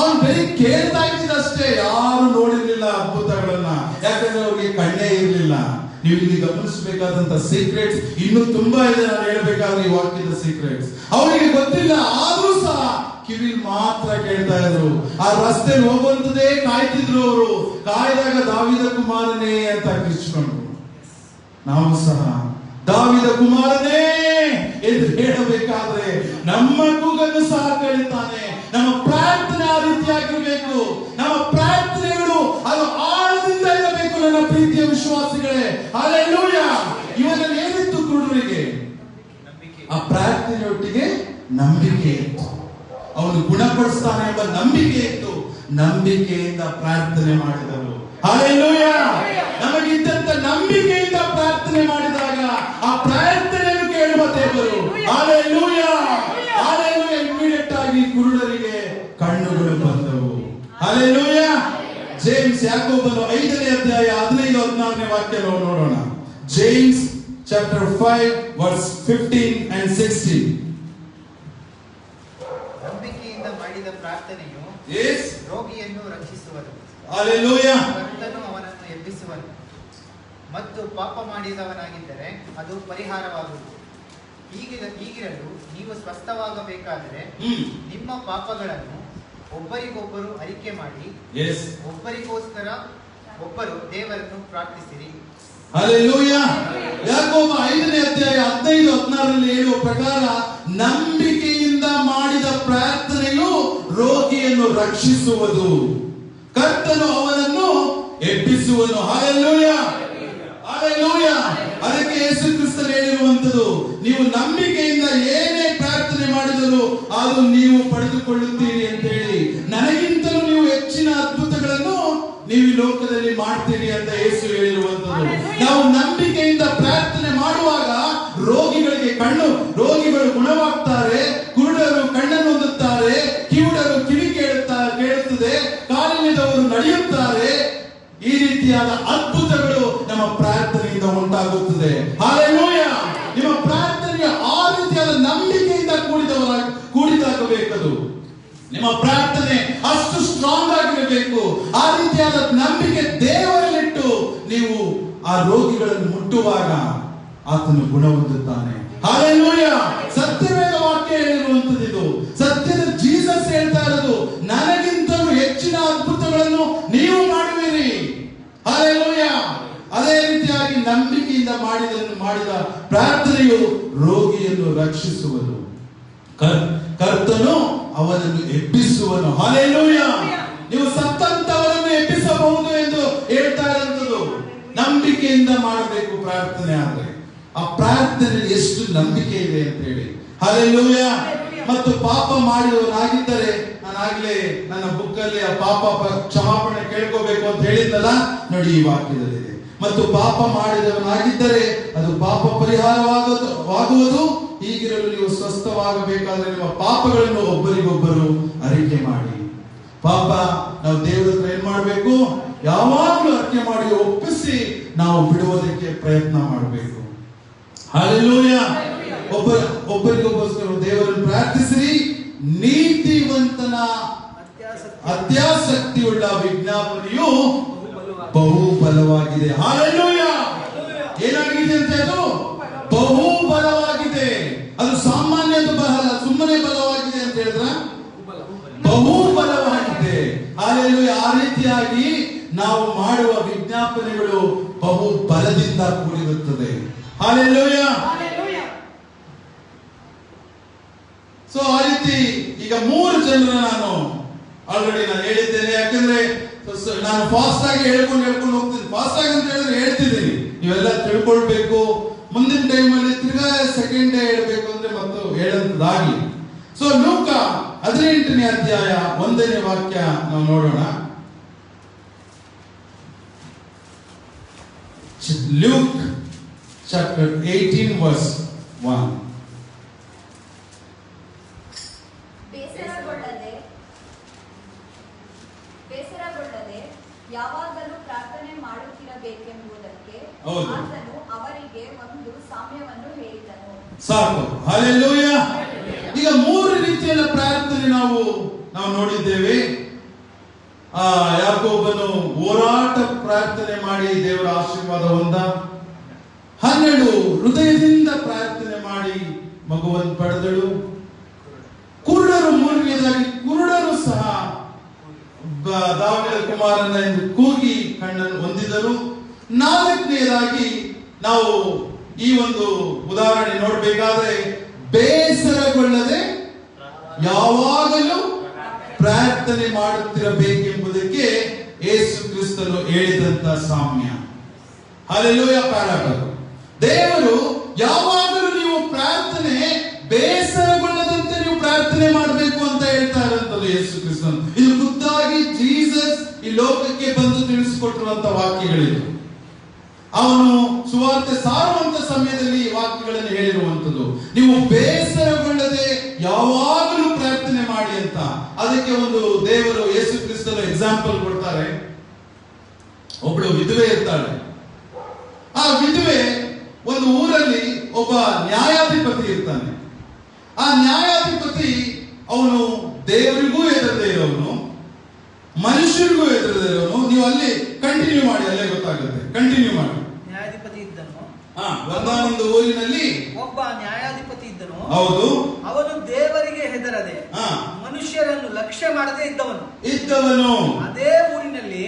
ಅವ್ನು ಬರೀ ಕೇಳ್ತಾ ಇದ್ದಿದ್ದಷ್ಟೇ, ಯಾರು ನೋಡಿರ್ಲಿಲ್ಲ ಅದ್ಭುತಗಳನ್ನ. ಯಾಕಂದ್ರೆ ಅವ್ರಿಗೆ ಕಣ್ಣೇ ಇರಲಿಲ್ಲ. ನೀವು ಇಲ್ಲಿ ಗಮನಿಸಬೇಕಾದಂತ ಸೀಕ್ರೆಟ್ಸ್ ಇನ್ನೂ ತುಂಬಾ ಇದೆ. ನಾನು ಹೇಳಬೇಕಾದ್ರೆ ಈ ವಾಕ್ಯದ ಸೀಕ್ರೆಟ್ಸ್ ಅವರಿಗೆ ಗೊತ್ತಿಲ್ಲ, ಆದ್ರೂ ಸಹ ಕಿವಿ ಮಾತ್ರ ಕೇಳ್ತಾ ಇದ್ರು. ಆ ರಸ್ತೆ ಹೋಗುವಂತದೇ ಕಾಯ್ತಿದ್ರು. ಅವರು ಕಾಯ್ದಾಗ ದಾವಿದ ಕುಮಾರನೇ ಅಂತ ಕಿರ್ಚ್ಕೊಂಡ್ರು. ನಾವು ಸಹ ದಾವಿದ ಕುಮಾರನೇ ಎಂದು ಹೇಳಬೇಕಾದ್ರೆ ನಮ್ಮ ಕೂಗನ್ನು ಸಹ ಕೇಳುತ್ತಾನೆ. ನಮ್ಮ ಪ್ರಾರ್ಥನೆ ಆ ರೀತಿಯಾಗಿರಬೇಕು. ನಮ್ಮ ಪ್ರಾರ್ಥನೆಗಳು ಅದು ಆಳದಿಂದ ಇರಬೇಕು ನನ್ನ ಪ್ರೀತಿಯ ವಿಶ್ವಾಸಿಗಳೇ. ಹಲ್ಲೆಲೂಯಾ. ಇವನಲ್ಲಿ ಏನಿತ್ತು ಕುರುಡರಿಗೆ? ಆ ಪ್ರಾರ್ಥನೆಯೊಟ್ಟಿಗೆ ನಂಬಿಕೆ ಇತ್ತು. ಅವನು ಗುಣಪಡಿಸ್ತಾನೆ ಎಂಬ ನಂಬಿಕೆ ಇತ್ತು. ನಂಬಿಕೆಯಿಂದ ಪ್ರಾರ್ಥನೆ ಮಾಡಿದರು. ಹಲ್ಲೆಲೂಯಾ. ನಮಗಿದ್ದಂತ ನಂಬಿಕೆಯಿಂದ ಪ್ರಾರ್ಥನೆ ಮಾಡಿದಾಗ ಆ ಪ್ರಾರ್ಥನೆಯನ್ನು ಕೇಳುವ ದೇವರು. ಹಲ್ಲೆಲೂಯಾ. ಹಲ್ಲೆಲೂಯಾ. ಇಮಿಡಿಯೇಟ್ ಆಗಿ ಕುರುಡರಿಗೆ ಕಣ್ಣುಗಳು ಬಂದವು. ಹಲ್ಲೆಲೂಯಾ. ಜೇಮ್ಸ್ ಯಾಕೋಬನು 5ನೇ ಅಧ್ಯಾಯ 15-16ನೇ ವಾಕ್ಯ ನೋಡೋಣ. James chapter 5 verse 15 and 16. ನಂಬಿಕೆಯಿಂದ ಮಾಡಿದ ಪ್ರಾರ್ಥನೆಯು ರೋಗಿಯನ್ನು ರಕ್ಷಿಸುವುದು. ಹಲ್ಲೆಲೂಯಾ. ಕರ್ತನು ಅವನನ್ನು ಎಬ್ಬಿಸುವನು. ಮತ್ತು ಪಾಪ ಮಾಡಿದವನಾಗಿದ್ದರೆ ಅದು ಪರಿಹಾರವಾಗುವುದು. ಹೀಗಿರಲು ನೀವು ಸ್ವಸ್ಥವಾಗಬೇಕಾದರೆ ನಿಮ್ಮ ಪಾಪಗಳನ್ನು ಒಬ್ಬರಿಗೊಬ್ಬರು ಅರಿಕೆ ಮಾಡಿ ಒಬ್ಬರಿಗೋಸ್ಕರ ಒಬ್ಬರು ದೇವರನ್ನು ಪ್ರಾರ್ಥಿಸಿರಿ. ಹಲ್ಲೆಲೂಯಾ. ಯಾಕೋಬ 5ನೇ ಅಧ್ಯಾಯ 15-16ರಲ್ಲಿ ಹೇಳುವ ಪ್ರಕಾರ ನಂಬಿಕೆಯಿಂದ ಮಾಡಿದ ಪ್ರಾರ್ಥನೆಯು ರೋಗಿಯನ್ನು ರಕ್ಷಿಸುವುದು, ಕರ್ತನು ಅವನನ್ನು ಎಬ್ಬಿಸುವನು. ಹಲ್ಲೆಲೂಯಾ. ಹಲ್ಲೆಲೂಯಾ. ಅದಕ್ಕೆ ಯೇಸು ಕ್ರಿಸ್ತನು ಹೇಳಿರುವಂತದ್ದು, ನೀವು ನಂಬಿಕೆಯಿಂದ ಏನೇ ಪ್ರಾರ್ಥನೆ ಮಾಡಿದರೂ ಅದು ನೀವು ಪಡೆದುಕೊಳ್ಳುತ್ತೀರಿ ಅಂತ ಹೇಳಿ. ನನಗಿಂತಲೂ ನೀವು ಹೆಚ್ಚಿನ ಅದ್ಭುತಗಳನ್ನು ನೀವು ಲೋಕದಲ್ಲಿ ಮಾಡ್ತೀನಿ ಅಂತ ಯೇಸು ಹೇಳಿರುವಂತದ್ದು. ನಾವು ನಂಬಿಕೆಯಿಂದ ಪ್ರಾರ್ಥನೆ ಮಾಡುವಾಗ ರೋಗಿಗಳು ಗುಣವಾಗ್ತಾರೆ, ಕುರುಡರು ಕಣ್ಣನ್ನು ಹೊಂದುತ್ತಾರೆ, ಕಿವುಡರು ಕಿವಿ ಕೇಳುತ್ತದೆ, ಕಾಲಿಲ್ಲದವರು ನಡೆಯುತ್ತಾರೆ. ಈ ರೀತಿಯಾದ ಅದ್ಭುತಗಳು ನಮ್ಮ ಪ್ರಾರ್ಥನೆಯಿಂದ ಉಂಟಾಗುತ್ತದೆ. ಹಲ್ಲೆಲೂಯ! ನಿಮ್ಮ ಪ್ರಾರ್ಥನೆಗೆ ಆ ರೀತಿಯಾದ ನಂಬಿಕೆಯಿಂದ ಕೂಡಿದಾಗಬೇಕದು. ನಿಮ್ಮ ಪ್ರಾರ್ಥನೆ ಅಷ್ಟು ಸ್ಟ್ರಾಂಗ್ ಆಗಿರಬೇಕು. ಆ ರೀತಿಯಾದ ನಂಬಿಕೆ ದೇವರಲ್ಲಿಟ್ಟು ನೀವು ಆ ರೋಗಿಗಳನ್ನು ಮುಟ್ಟುವಾಗ ಆತನು ಗುಣ ಹೊಂದುತ್ತಾನೆ. ಹಲ್ಲೆಲೂಯ! ಸತ್ಯವೇದ ವಾಕ್ಯ ಹೇಳಿರುವಂತದ್ದು ಇದು. ಸತ್ಯದ ಜೀಸಸ್ ಹೇಳ್ತಾ ಇರೋದು, ನನಗಿಂತಲೂ ಹೆಚ್ಚಿನ ಅದ್ಭುತಗಳನ್ನು ನೀವು ಮಾಡುವಿರಿ. ಹಲ್ಲೆಲೂಯ! ಅದೇ ರೀತಿಯಾಗಿ ನಂಬಿಕೆಯಿಂದ ಮಾಡಿದ ಪ್ರಾರ್ಥನೆಯು ರೋಗಿಯನ್ನು ರಕ್ಷಿಸುವುದು. ಕರ್ತನು ಅವನನ್ನು ಎಬ್ಬಿಸುವನು. ಹಲ್ಲೆಲೂಯ! ನೀವು ಸತ್ತಂತವರನ್ನು ಎಬ್ಬಿಸಬಹುದು ಎಂದು ಹೇಳ್ತಾ ಇರುವಂತದ್ದು. ನಂಬಿಕೆಯಿಂದ ಮಾಡಬೇಕು ಪ್ರಾರ್ಥನೆ. ಆದ್ರೆ ಆ ಪ್ರಾರ್ಥನೆ ಎಷ್ಟು ನಂಬಿಕೆ ಇದೆ ಅಂತ ಹೇಳಿ. ಹಲ್ಲೆಲೂಯ! ಮತ್ತು ಪಾಪ ಮಾಡಿದವನಾಗಿದ್ದರೆ, ನಾನಾಗ್ಲೇ ನನ್ನ ಬುಕ್ ಅಲ್ಲಿ ಆ ಪಾಪ ಕ್ಷಮಾಪಣೆ ಕೇಳ್ಕೋಬೇಕು ಅಂತ ಹೇಳಿದ್ನಲ್ಲ, ನೋಡಿ ಈ ವಾಕ್ಯದಲ್ಲಿದೆ. ಮತ್ತು ಪಾಪ ಮಾಡಿದವನಾಗಿದ್ದರೆ ಅದು ಪಾಪ ಪರಿಹಾರವಾಗುವುದು. ಹೀಗಿರಲು ನೀವು ಸ್ವಸ್ಥವಾಗಬೇಕಾದ್ರೆ ನಿಮ್ಮ ಪಾಪಗಳನ್ನು ಒಬ್ಬರಿಗೊಬ್ಬರು ಅರಿಕೆ ಮಾಡಿ. ಪಾಪ ನಾವು ದೇವರ ಹತ್ರ ಏನ್ ಮಾಡಬೇಕು? ಯಾವಾಗಲೂ ಅರಿಕೆ ಮಾಡಿ ಒಪ್ಪಿಸಿ ನಾವು ಬಿಡುವುದಕ್ಕೆ ಪ್ರಯತ್ನ ಮಾಡಬೇಕು. ಹಲ್ಲೆಲೂಯ! ಒಬ್ಬರಿಗೊಬ್ಬರು ದೇವರನ್ನು ಪ್ರಾರ್ಥಿಸಿರಿ. ನೀತಿವಂತನ ಅತ್ಯಾಸಕ್ತಿಯುಳ್ಳ ವಿಜ್ಞಾಪನೆಯು ಬಹು ಬಲವಾಗಿದೆ. ಹಲ್ಲೆಲೂಯ! ಏನಾಗಿದೆ ಅಂತ? ಅದು ಬಹು ಬಲವಾಗಿದೆ. ಅದು ಸಾಮಾನ್ಯದ ಬಲ, ಸುಮ್ಮನೆ ಬಲವಾಗಿದೆ ಅಂತ ಹೇಳಿದ್ರ ಬಹು ಬಲವಾಗಿದೆ. ಹಲ್ಲೆಲೂಯ! ಆ ರೀತಿಯಾಗಿ ನಾವು ಮಾಡುವ ವಿಜ್ಞಾಪನೆಗಳು ಬಹು ಬಲದಿಂದ ಕೂಡಿರುತ್ತದೆ. ಹಲ್ಲೆಲೂಯ! ಸೊ ಆ ರೀತಿ ಈಗ 3 ಜನರು ನಾನು ಆಲ್ರೆಡಿ ಹೇಳಿದ್ದೇನೆ. ಯಾಕಂದ್ರೆ ನಾನು ಫಾಸ್ಟ್ ಆಗಿ ಹೇಳ್ಕೊಂಡು ಹೋಗ್ತೀನಿ. ಫಾಸ್ಟ್ ಆಗಿ ಅಂತ ಹೇಳಿದ್ರೆ ಹೇಳ್ತಿದ್ದೀನಿ, ನೀವೆಲ್ಲ ತಿಳ್ಕೊಳ್ಬೇಕು. ಮುಂದಿನ ಟೈಮಲ್ಲಿ ತಿರ್ಗಾ ಸೆಕೆಂಡ್ ಡೇ ಹೇಳ್ಬೇಕು ಅಂದ್ರೆ ಮತ್ತು ಹೇಳಂತದಾಗ್ಲಿ. ಸೊ ಲೂಕ 18ನೇ ಅಧ್ಯಾಯ 1ನೇ ವಾಕ್ಯ ನಾವು ನೋಡೋಣ. Luke chapter 18 verse 1. ಬೇಸರಗೊಳ್ಳದೆ ಯಾವಾಗಲೂ ಪ್ರಾರ್ಥನೆ ಮಾಡುತ್ತಿರಬೇಕೆಂಬುದಕ್ಕೆ ಆತನು ಅವರಿಗೆ ಒಂದು ಸಾಮ್ಯವನ್ನು ಹೇಳಿದನು. ಸಾಕು. ಹಲ್ಲೆಲೂಯ! ಈಗ 3 ರೀತಿಯ ಪ್ರಾರ್ಥನೆ ನಾವು ನೋಡಿದ್ದೇವೆ. ಯಾಕೋಬನು ಹೋರಾಟ ಪ್ರಾರ್ಥನೆ ಮಾಡಿ ದೇವರ ಆಶೀರ್ವಾದ ಹೊಂದ. 12 ಹೃದಯದಿಂದ ಪ್ರಾರ್ಥನೆ ಮಾಡಿ ಮಗುವನ್ನು ಪಡೆದಳು. ಕುರುಡರು 3ನೇದಾಗಿ ಕುರುಡರು ಸಹ ದಾವೀದ ಕುಮಾರನ ಎಂದು ಕೂಗಿ ಕಣ್ಣನ್ನು ಹೊಂದಿದರು. 4ನೇದಾಗಿ ನಾವು ಈ ಒಂದು ಉದಾಹರಣೆ ನೋಡಬೇಕಾದ್ರೆ, ಬೇಸರಗೊಳ್ಳದೆ ಯಾವಾಗಲೂ ಪ್ರಾರ್ಥನೆ ಮಾಡುತ್ತಿರಬೇಕೆಂಬುದಕ್ಕೆ ಯೇಸು ಕ್ರಿಸ್ತನು ಹೇಳಿದಂತ ಸಾಮ್ಯ. ಹಲ್ಲೆಲೂಯ! ಪ್ಯಾರಾಬಲ್. ದೇವರು ಯಾವಾಗಲೂ ನೀವು ಪ್ರಾರ್ಥನೆ ಬೇಸರಗೊಳ್ಳದಂತೆ ನೀವು ಪ್ರಾರ್ಥನೆ ಮಾಡಬೇಕು ಅಂತ ಹೇಳ್ತಾ ಇರುವಂತದ್ದು ಯೇಸು ಕ್ರಿಸ್ತನು. ಇದು ಖುದ್ದಾಗಿ ಜೀಸಸ್ ಈ ಲೋಕಕ್ಕೆ ಬಂದು ತಿಳಿಸಿಕೊಟ್ಟಿರುವಂತ ವಾಕ್ಯಗಳಿದು. ಅವನು ಸುವಾರ್ತೆ ಸಾರುವಂತ ಸಮಯದಲ್ಲಿ ಈ ವಾಕ್ಯಗಳನ್ನು ಹೇಳಿರುವಂತದ್ದು. ನೀವು ಬೇಸರಗೊಳ್ಳದೆ ಯಾವಾಗಲೂ ಪ್ರಾರ್ಥನೆ ಮಾಡಿ ಅಂತ. ಅದಕ್ಕೆ ಒಂದು ದೇವರು ಯೇಸು ಕ್ರಿಸ್ತನ ಎಕ್ಸಾಂಪಲ್ ಕೊಡ್ತಾರೆ. ಒಬ್ಬಳು ವಿಧವೆ ಇರ್ತಾಳೆ. ಆ ವಿಧವೆ ಒಂದು ಊರಲ್ಲಿ ಒಬ್ಬ ನ್ಯಾಯಾಧಿಪತಿ ಇರ್ತಾನೆ. ಆ ನ್ಯಾಯಾಧಿಪತಿ ಅವನು ದೇವರಿಗೂ ಹೆದರದೇ ಇರೋನು, ಮನುಷ್ಯರಿಗೂ ಹೆದರದೇ ಇರೋನು. ನೀವು ಅಲ್ಲಿ ಕಂಟಿನ್ಯೂ ಮಾಡಿ, ಅಲ್ಲೇ ಗೊತ್ತಾಗುತ್ತೆ. ಕಂಟಿನ್ಯೂ ಮಾಡಿ. ನ್ಯಾಯಾಧಿಪತಿ ಇದ್ದನು. ಒಂದಾನೊಂದು ಊರಿನಲ್ಲಿ ಒಬ್ಬ ನ್ಯಾಯಾಧಿಪತಿ ಇದ್ದನು. ಹೌದು. ಅವನು ದೇವರಿಗೆ ಹೆದರದೆ ಮನುಷ್ಯರನ್ನು ಲಕ್ಷ್ಯ ಮಾಡದೆ ಇದ್ದವನು. ಅದೇ ಊರಿನಲ್ಲಿ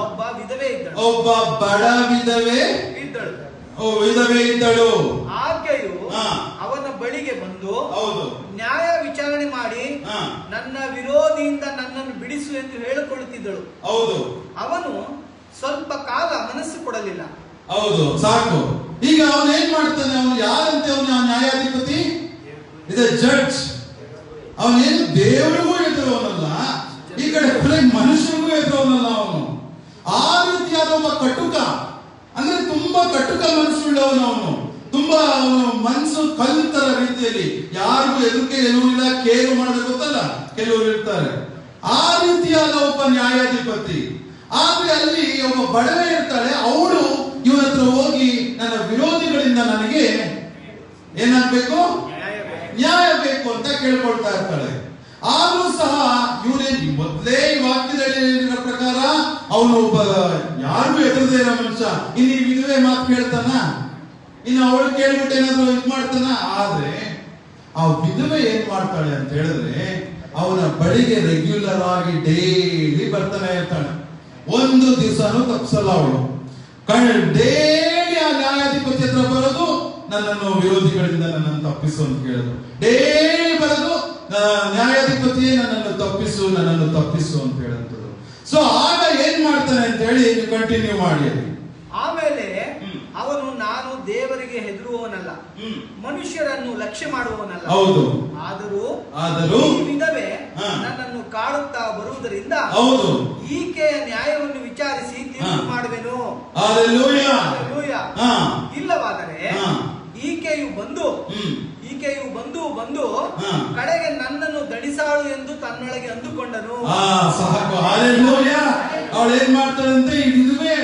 ಒಬ್ಬ ವಿಧವೆ ಇದ್ದಳು. ಒಬ್ಬ ಬಡ ವಿಧವೆ ಇದ್ದಳು. ಆಕೆಯು ಅವನ ಬಳಿಗೆ ಬಂದು, ಹೌದು, ನ್ಯಾಯ ವಿಚಾರಣೆ ಮಾಡಿ ನನ್ನ ವಿರೋಧಿಯಿಂದ ನನ್ನನ್ನು ಬಿಡಿಸು ಎಂದು ಹೇಳಿಕೊಳ್ಳುತ್ತಿದ್ದಳು. ಹೌದು. ಅವನು ಸ್ವಲ್ಪ ಕಾಲ ಮನಸ್ಸು ಕೊಡಲಿಲ್ಲ. ಹೌದು, ಸಾಕು. ಈಗ ಅವನು ಏನ್ ಮಾಡ್ತಾನೆ? ಅವನು ಯಾರಂತೆ? ಅವನು ನ್ಯಾಯಾಧಿಪತಿ, ಇದೆ ಜಡ್ಜ್. ಅವನೇನು ದೇವರಿಗೂ ಎದುರವನಲ್ಲ, ಈ ಕಡೆ ಮನುಷ್ಯರಿಗೂ ಎದುರವನಲ್ಲ. ಅವನು ಆ ರೀತಿಯಾದ ಒಬ್ಬ ಕಟುಕ, ಅಂದ್ರೆ ತುಂಬಾ ಕಟುಕ ಮನಸ್ಸುಳ್ಳವನು ಅವನು. ತುಂಬಾ ಅವನು ಮನಸ್ಸು ಕಲ್ಲಿತರ ರೀತಿಯಲ್ಲಿ, ಯಾರಿಗೂ ಎದುರಿಕೆ ಎನ್ನುವುದಿಲ್ಲ, ಕೇರು ಮಾಡೋದು ಗೊತ್ತಲ್ಲ ಕೆಲವರು ಇರ್ತಾರೆ. ಆ ರೀತಿಯಾದ ಒಬ್ಬ ನ್ಯಾಯಾಧಿಪತಿ. ಆದ್ರೆ ಅಲ್ಲಿ ಒಬ್ಬ ಬಡವೆ ಇರ್ತಾಳೆ, ಅವಳು ಇವನ ಹತ್ರ ಹೋಗಿ ನನ್ನ ವಿರೋಧಿಗಳಿಂದ ನನಗೆ ಏನಾಗ್ಬೇಕು, ನ್ಯಾಯ ಬೇಕು ಅಂತ ಕೇಳ್ಕೊಳ್ತಾ ಇರ್ತಾಳೆ. ಆದ್ರೂ ಸಹ ಇವನೇ ಮೊದಲೇ ಈ ವಾಕ್ಯದಲ್ಲಿ ಹೇಳಿರೋ ಪ್ರಕಾರ ಅವನು ಒಬ್ಬ ಯಾರಿಗೂ ಎದುರದೇ ಇರೋ ಮನುಷ್ಯ. ಇನ್ನು ಈ ವಿಧವೆ ಮಾತು ಕೇಳ್ತಾನ, ಇನ್ನು ಅವಳು ಕೇಳ್ಬಿಟ್ಟು ಏನಾದ್ರು ಇದು ಮಾಡ್ತಾನ. ಆದ್ರೆ ಆ ವಿಧವೆ ಏನ್ ಮಾಡ್ತಾಳೆ ಅಂತ ಹೇಳಿದ್ರೆ, ಅವನ ಬಳಿಗೆ ರೆಗ್ಯುಲರ್ ಆಗಿ ಡೈಲಿ ಬರ್ತಾನೆ ಇರ್ತಾಳೆ. ಒಂದು ದಿವಸನೂ ತಪ್ಪಿಸಲ್ಲ ಅವಳು. ಡೈಲಿ ಆ ನ್ಯಾಯಾಧಿಪತಿ ಹತ್ರ ಬರೋದು, ನನ್ನನ್ನು ವಿರೋಧಿಗಳಿಂದ ನನ್ನನ್ನು ತಪ್ಪಿಸು ಅಂತ ಕೇಳೋದು. ಡೈಲಿ ಬರೋದು, ನ್ಯಾಯಾಧಿಪತಿಯೇ ನನ್ನನ್ನು ತಪ್ಪಿಸು ಅಂತ ಹೇಳುವಂಥದ್ದು. ಸೊ ಆಗ ಏನ್ ಮಾಡ್ತಾನೆ ಅಂತ ಹೇಳಿ ನೀವು ಕಂಟಿನ್ಯೂ ಮಾಡಿ. ಆಮೇಲೆ ಅವನು, ನಾನು ದೇವರಿಗೆ ಹೆದರುವವನಲ್ಲ, ಮನುಷ್ಯರನ್ನು ಲಕ್ಷ್ಯ ಮಾಡುವವನಲ್ಲ. ಹೌದು. ಆದರೂ ಈ ವಿಧವೆ ನನ್ನನ್ನು ಕಾಡುತ್ತಾ ಬರುವುದರಿಂದ ಹೌದು, ಈಕೆಯ ನ್ಯಾಯವನ್ನು ವಿಚಾರಿಸಿ ತೀರ್ಪು ಮಾಡುವೆನು. ಹಲ್ಲೆಲೂಯಾ. ಇಲ್ಲವಾದರೆ ಈಕೆಯು ಬಂದು ಕಡೆಗೆ ನನ್ನನ್ನು ದಣಿಸಾಳು ಎಂದು ತನ್ನೊಳಗೆ ಅಂದುಕೊಂಡನು. ಸಾಕು, ಹಲ್ಲೆಲೂಯಾ. ಅವಳು ಏನ್ ಮಾಡ್ತಾಳಂತೆ, ಈ ವಿಧವೆ